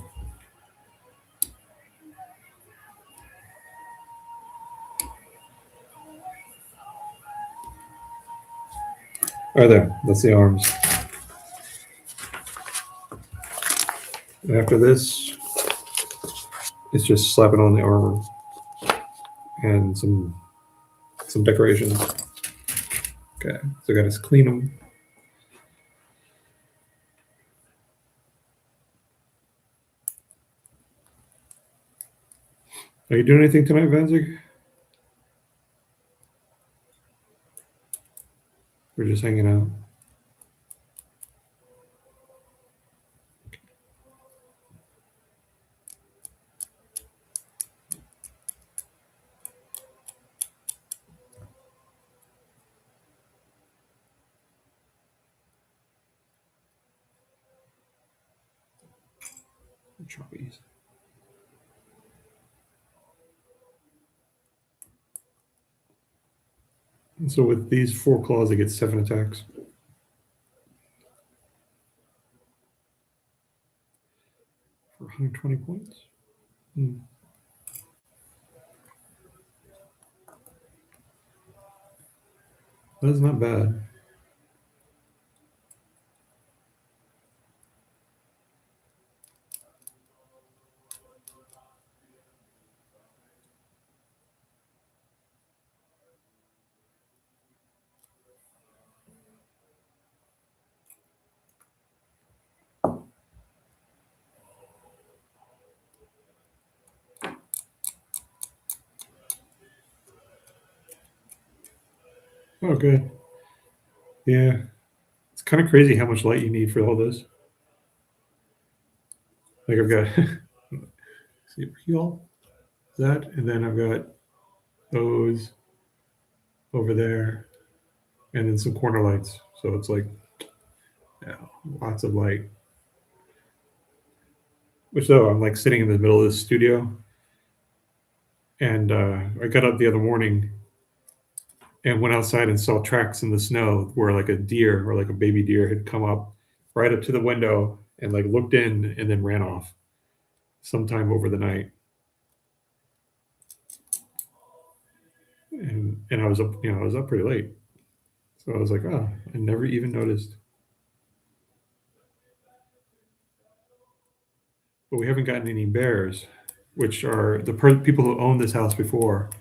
Right there. That's the arms. And after this, it's just slapping on the armor and some decorations. Okay, so I gotta clean them. Are you doing anything tonight, Vanzig? We're just hanging out. Choppies. And so with these 4 claws, they get 7 attacks. For 120 points. That is not bad. Oh, good. Yeah. It's kind of crazy how much light you need for all this. Like I've got see heal that, and then I've got those over there, and then some corner lights. So it's like, yeah, lots of light. Which though I'm like sitting in the middle of the studio, and I got up the other morning and went outside and saw tracks in the snow where like a deer or like a baby deer had come up right up to the window and like looked in and then ran off sometime over the night. And I was up, I was up pretty late. So I was like, oh, I never even noticed. But we haven't gotten any bears, which are the people who owned this house before.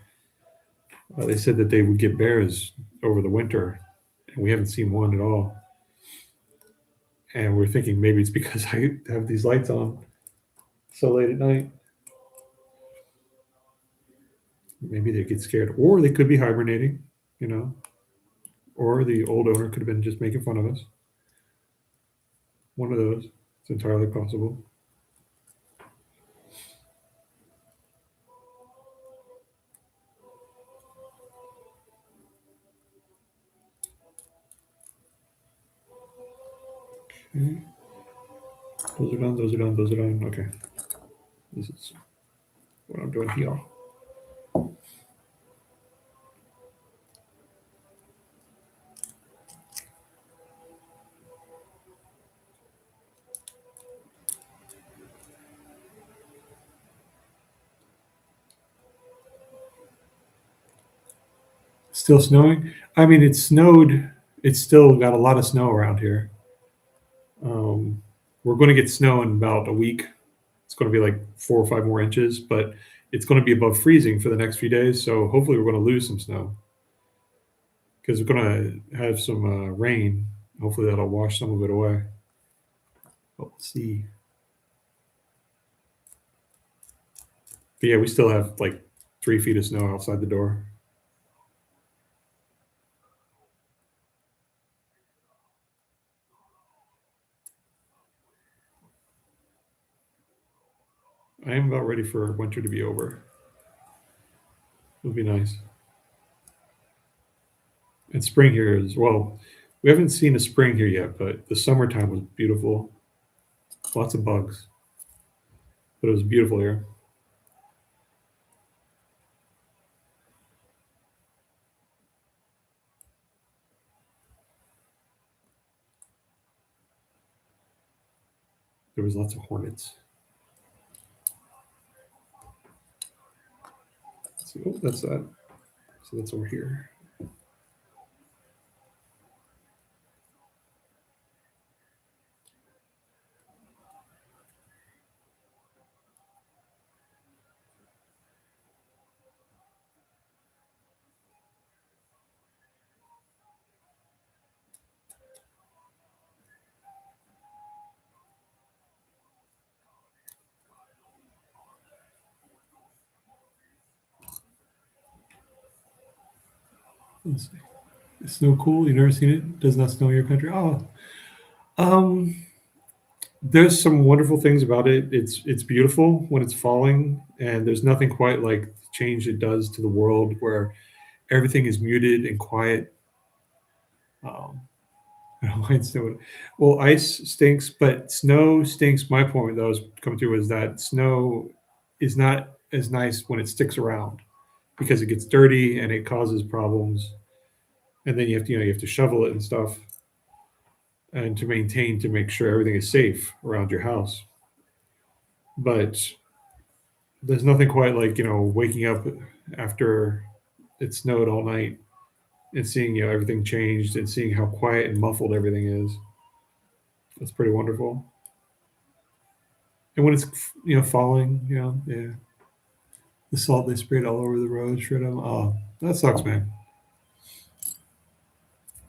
They said that they would get bears over the winter, and we haven't seen one at all. And we're thinking maybe it's because I have these lights on so late at night. Maybe they get scared, or they could be hibernating, or the old owner could have been just making fun of us. One of those. It's entirely possible. Okay. Those are done, those are done, those are done. Okay. This is what I'm doing here. Still snowing? I mean, it snowed. It's still got a lot of snow around here. We're going to get snow in about a week. It's going to be like 4 or 5 more inches, but it's going to be above freezing for the next few days. So hopefully we're going to lose some snow because we're going to have some rain. Hopefully that'll wash some of it away. But let's see. But yeah, we still have like 3 feet of snow outside the door. I am about ready for winter to be over. It would be nice. And spring here as well. We haven't seen a spring here yet, but the summertime was beautiful. Lots of bugs. But it was beautiful here. There was lots of hornets. Let's see. Oh, that's that. So that's over here. Let's see. Is snow cool? You never seen it? Does not snow in your country? Oh, there's some wonderful things about it. It's beautiful when it's falling, and there's nothing quite like the change it does to the world where everything is muted and quiet. Um, I don't mind snow. Well, ice stinks, but snow stinks. My point that I was coming to is that snow is not as nice when it sticks around because it gets dirty and it causes problems. and then you have to shovel it and stuff, and to make sure everything is safe around your house. But there's nothing quite like waking up after it snowed all night and seeing everything changed and seeing how quiet and muffled everything is. That's pretty wonderful. And when it's falling, yeah, the salt they sprayed all over the road, shred them. Oh, that sucks, man.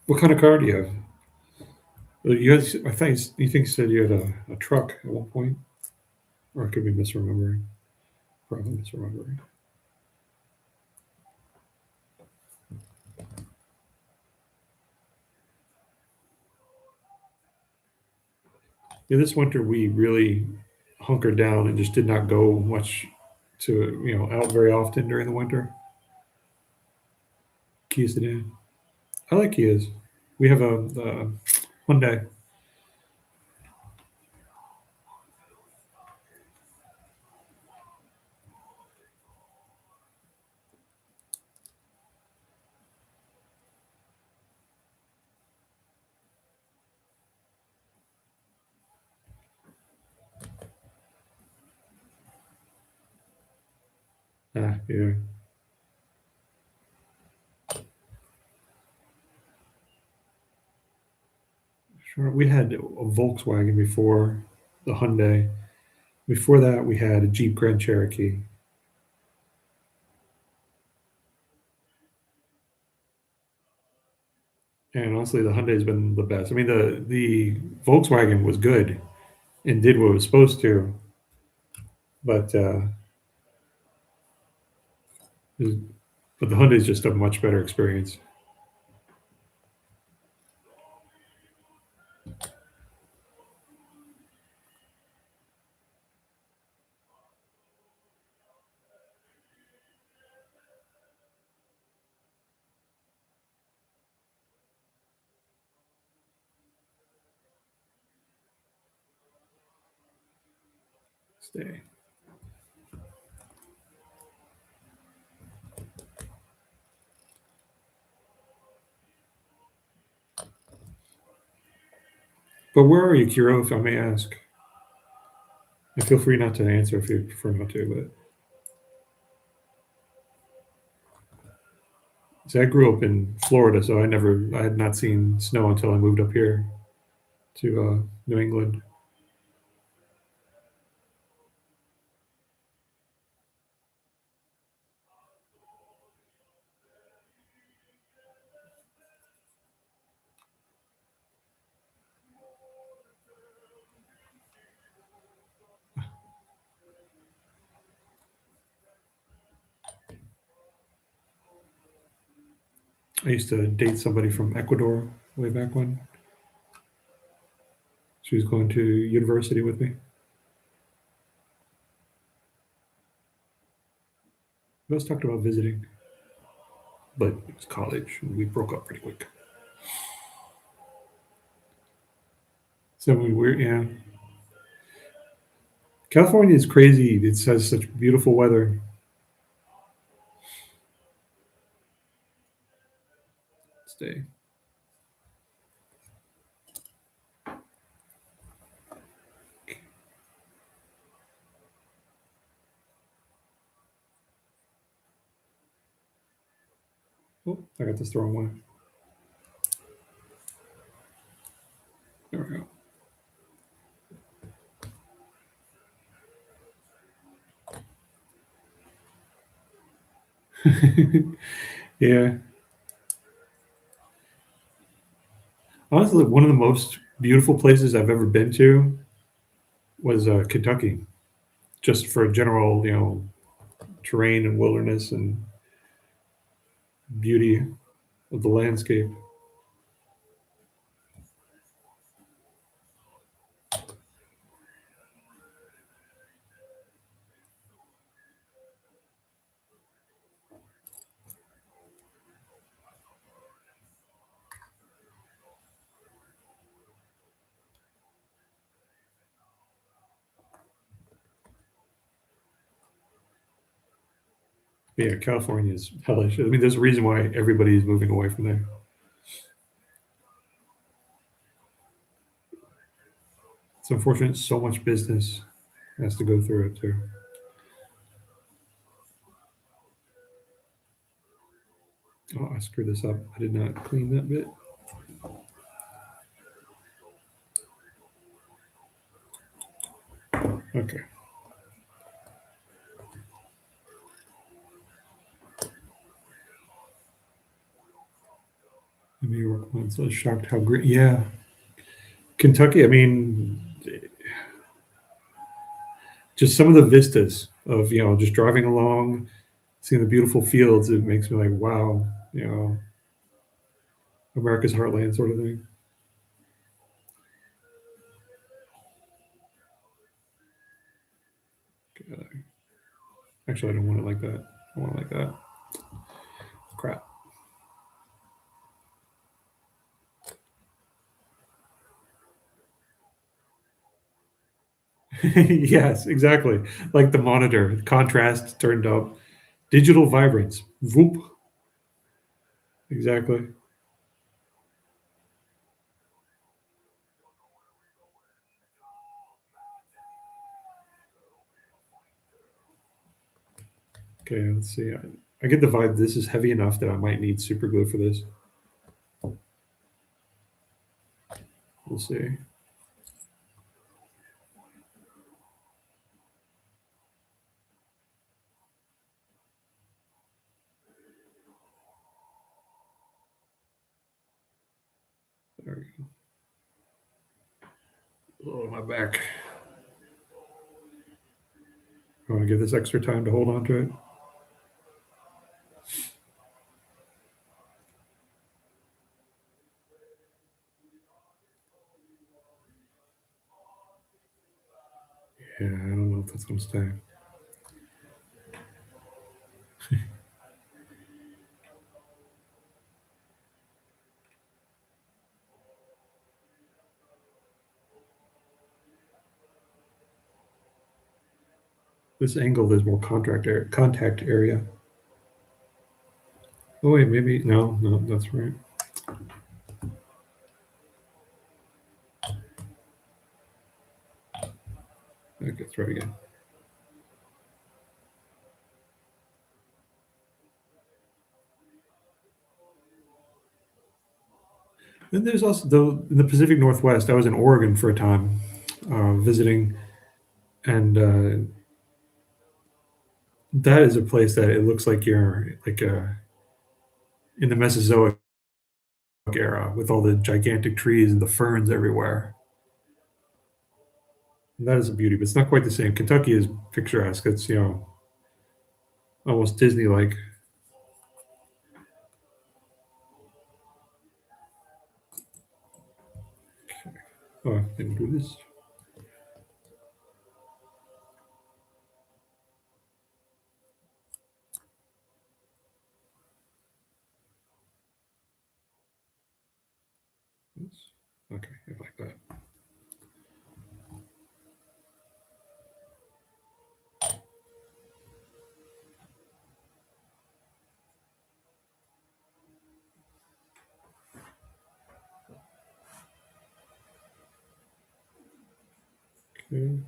What kind of car do you have? Well, I think you said you had a truck at one point, or I could be misremembering. Probably misremembering. Yeah, this winter we really hunkered down and just did not go much to out very often during the winter. Kia sedan. I like Kias. We have a Hyundai. Yeah. Sure. We had a Volkswagen before the Hyundai. Before that, we had a Jeep Grand Cherokee. And honestly, the Hyundai's been the best. I mean, the Volkswagen was good and did what it was supposed to, but but the Hyundai's just a much better experience. Stay. But where are you, Kiro, if I may ask? And feel free not to answer if you prefer not to. But see, I grew up in Florida, so I had not seen snow until I moved up here to New England. I used to date somebody from Ecuador way back when. She was going to university with me. We always talked about visiting, but it was college, and we broke up pretty quick. So yeah. California is crazy. It has such beautiful weather. Stay. Oh, I got this the wrong way. There we go. Yeah. Honestly, one of the most beautiful places I've ever been to was Kentucky, just for general, terrain and wilderness and beauty of the landscape. But yeah, California is hellish. I mean, there's a reason why everybody is moving away from there. It's unfortunate so much business has to go through it too. Oh, I screwed this up. I did not clean that bit. Okay. The New York ones. I was shocked how great. Yeah. Kentucky, I mean, just some of the vistas of, just driving along, seeing the beautiful fields, it makes me like, wow, America's heartland sort of thing. Actually, I don't want it like that. I want it like that. Crap. Yes, exactly. Like the monitor, contrast turned up, digital vibrance. Whoop. Exactly. Okay, let's see. I get the vibe this is heavy enough that I might need super glue for this. We'll see. There we go. Oh, my back. I want to give this extra time to hold on to it. Yeah, I don't know if that's going to stay. This angle, there's more contact area. Oh wait, maybe no, that's right. Okay, let's try again. Then there's also in the Pacific Northwest. I was in Oregon for a time, visiting, and that is a place that it looks like you're like in the Mesozoic era with all the gigantic trees and the ferns everywhere. And that is a beauty, but it's not quite the same. Kentucky is picturesque. It's almost Disney-like. Oh, I didn't do this. Okay, I like that. Okay.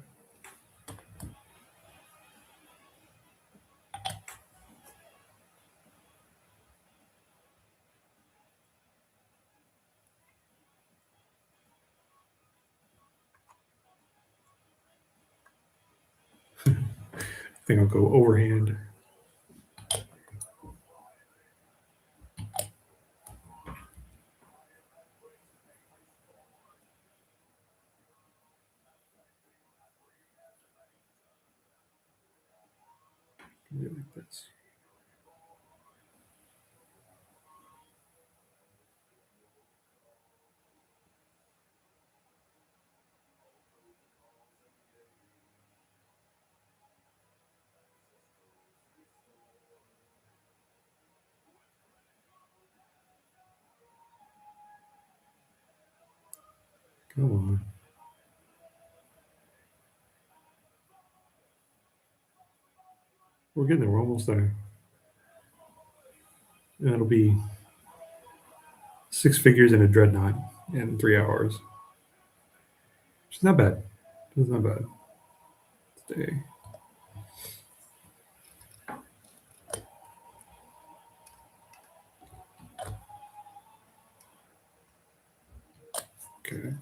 I think I'll go overhand. Yeah, like this. Come on. We're getting there. We're almost there. And it'll be 6 figures in a dreadnought in 3 hours. It's not bad. It's not bad. Stay. Okay.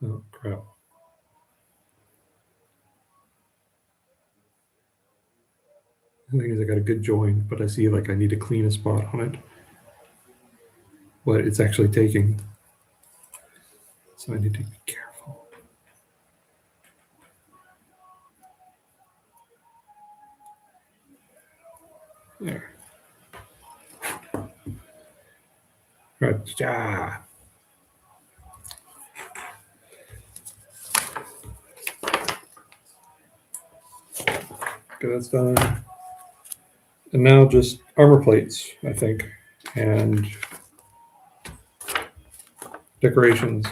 Oh crap. The thing is, I got a good join, but I see like I need to clean a spot on it. But it's actually taking. So I need to be careful. There. Right. Yeah. Okay, that's done. And now just armor plates, I think, and decorations.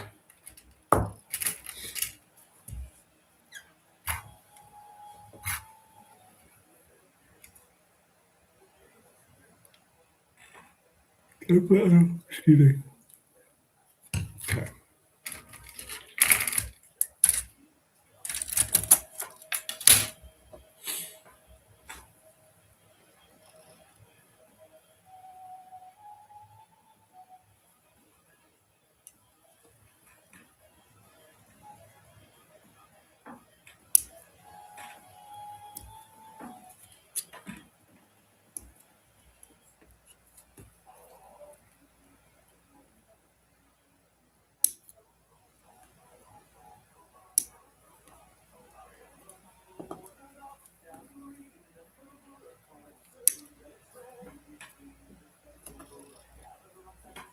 Excuse me. Okay.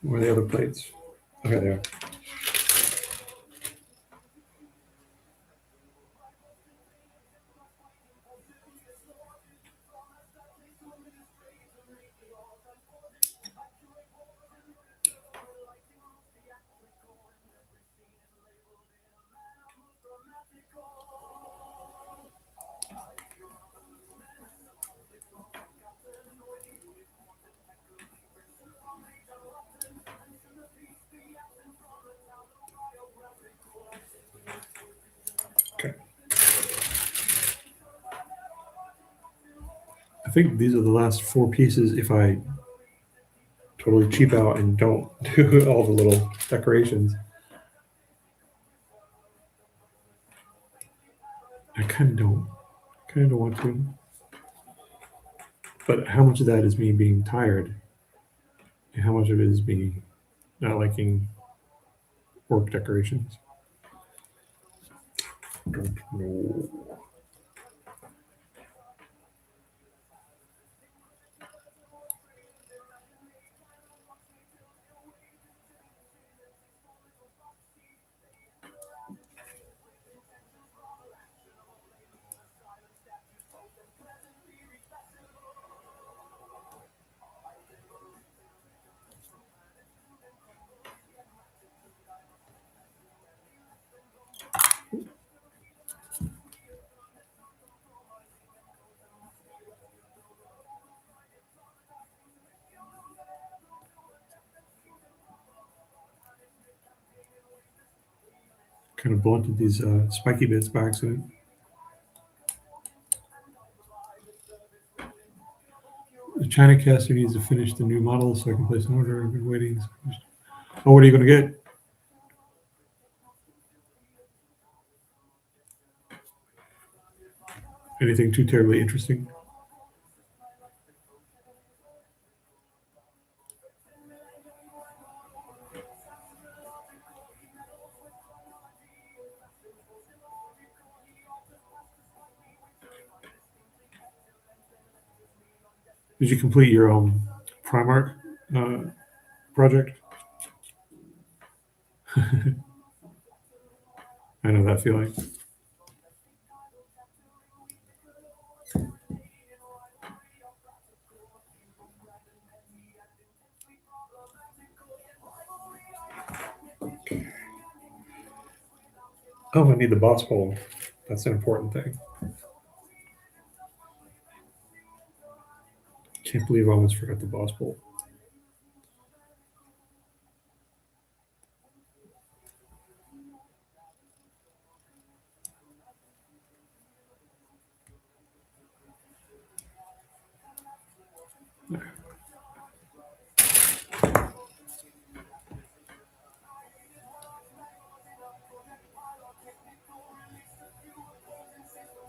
Where are the other plates? Okay, there. Okay. I think these are the last 4 pieces if I totally cheap out and don't do all the little decorations. I kind of don't want to. But how much of that is me being tired? And how much of it is me not liking orc decorations? Don't know. Kind of blunted these spiky bits by accident. The China caster needs to finish the new model so I can place an order. I've been waiting. Oh, what are you going to get? Anything too terribly interesting? Did you complete your Primark project? I know that feeling. Oh, I need the boss pole. That's an important thing. Can't believe I almost forgot the boss pole.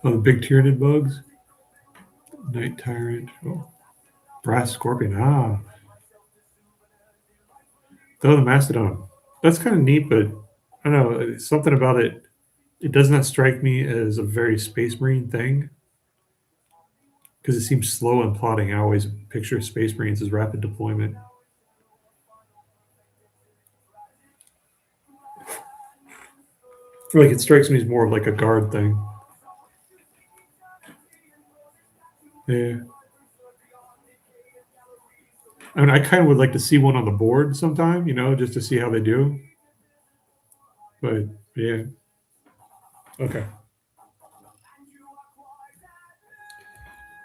Oh, the big Tyranid bugs. Night Tyrant. Oh, Brass Scorpion. Ah, oh, the Mastodon. That's kind of neat, but I don't know. Something about it. It does not strike me as a very Space Marine thing because it seems slow and plodding. I always picture Space Marines as rapid deployment. I feel like it strikes me as more of like a guard thing. Yeah. I mean, I kind of would like to see one on the board sometime, just to see how they do. But yeah, okay.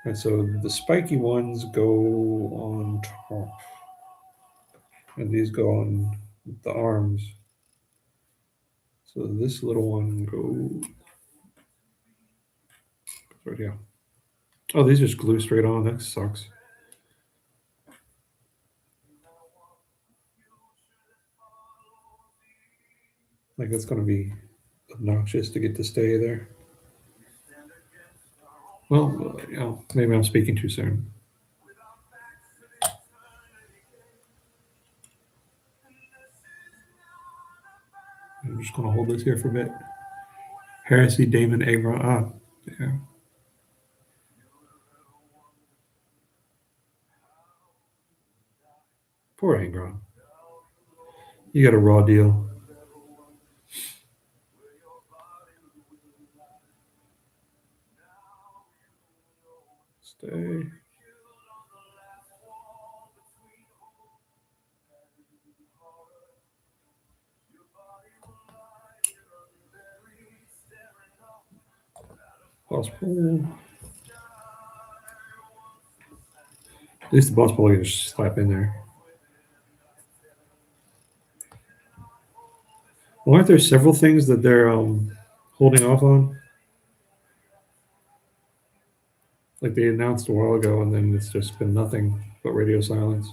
And so the spiky ones go on top, and these go on the arms. So this little one goes right here. Oh, these just glue straight on. That sucks. Like that's going to be obnoxious to get to stay there. Well, maybe I'm speaking too soon. I'm just going to hold this here for a bit. Heresy, Damon, Agra. Ah, yeah. Poor Angron. You got a raw deal. Stay. Boss pull. At least the boss pull you can just slap in there. Well, aren't there several things that they're holding off on? Like they announced a while ago, and then it's just been nothing but radio silence.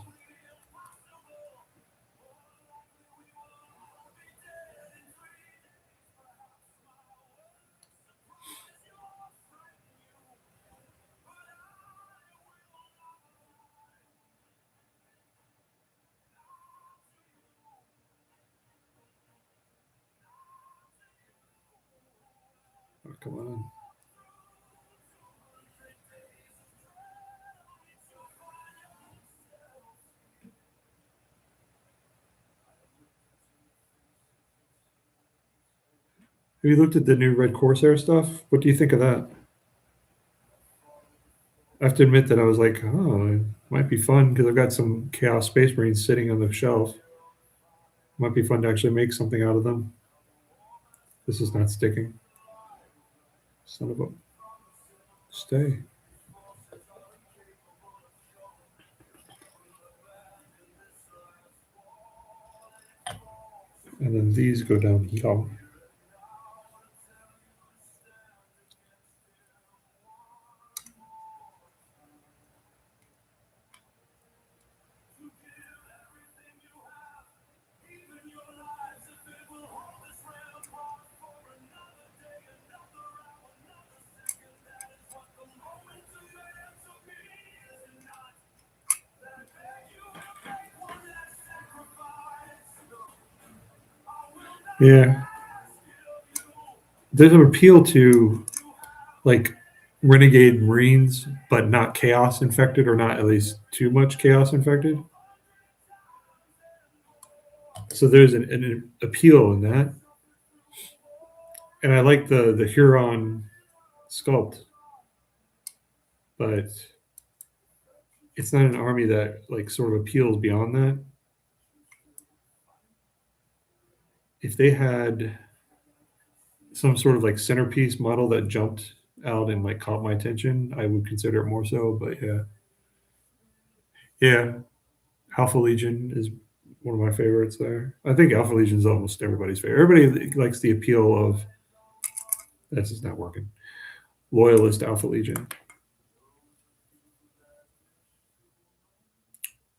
Oh, come on. Have you looked at the new Red Corsair stuff? What do you think of that? I have to admit that I was like, oh, it might be fun because I've got some Chaos Space Marines sitting on the shelf. Might be fun to actually make something out of them. This is not sticking. Son of a. Stay. And then these go down here. Yeah. There's an appeal to like renegade marines, but not chaos infected, or not at least too much chaos infected. So there's an appeal in that, and I like the Huron sculpt, but it's not an army that like sort of appeals beyond that. If they had some sort of like centerpiece model that jumped out and like caught my attention, I would consider it more so. But yeah, Alpha Legion is one of my favorites there. I think Alpha Legion is almost everybody's favorite. Everybody likes the appeal of this is not working. Loyalist Alpha Legion.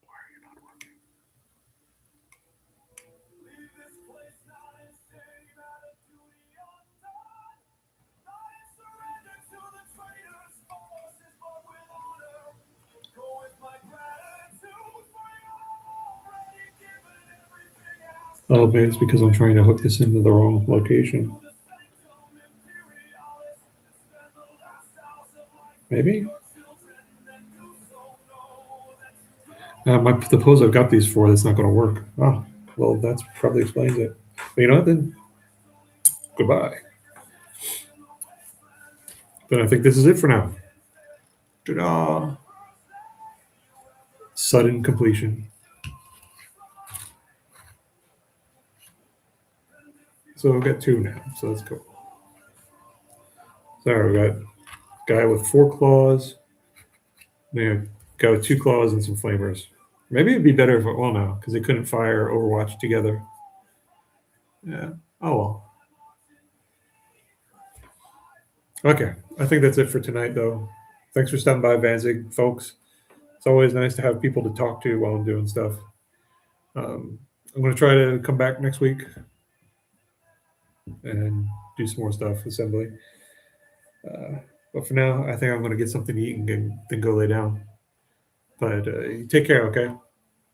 Why are you not working? Oh man, it's because I'm trying to hook this into the wrong location. Maybe? The pose I've got these for, that's not going to work. Oh, well, that probably explains it. But you know what, then? Goodbye. But I think this is it for now. Ta-da! Sudden completion. So we've got 2 now, so that's cool. So we got guy with 4 claws. Yeah, guy with 2 claws and some flamers. Maybe it'd be better if well no, because they couldn't fire Overwatch together. Yeah. Oh well. Okay. I think that's it for tonight though. Thanks for stopping by, Vanzig, folks. It's always nice to have people to talk to while I'm doing stuff. I'm gonna try to come back next week and do some more stuff, assembly. But for now, I think I'm gonna get something to eat and then go lay down. But take care, okay?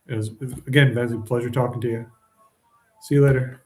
It was, again, Vanzig, pleasure talking to you. See you later.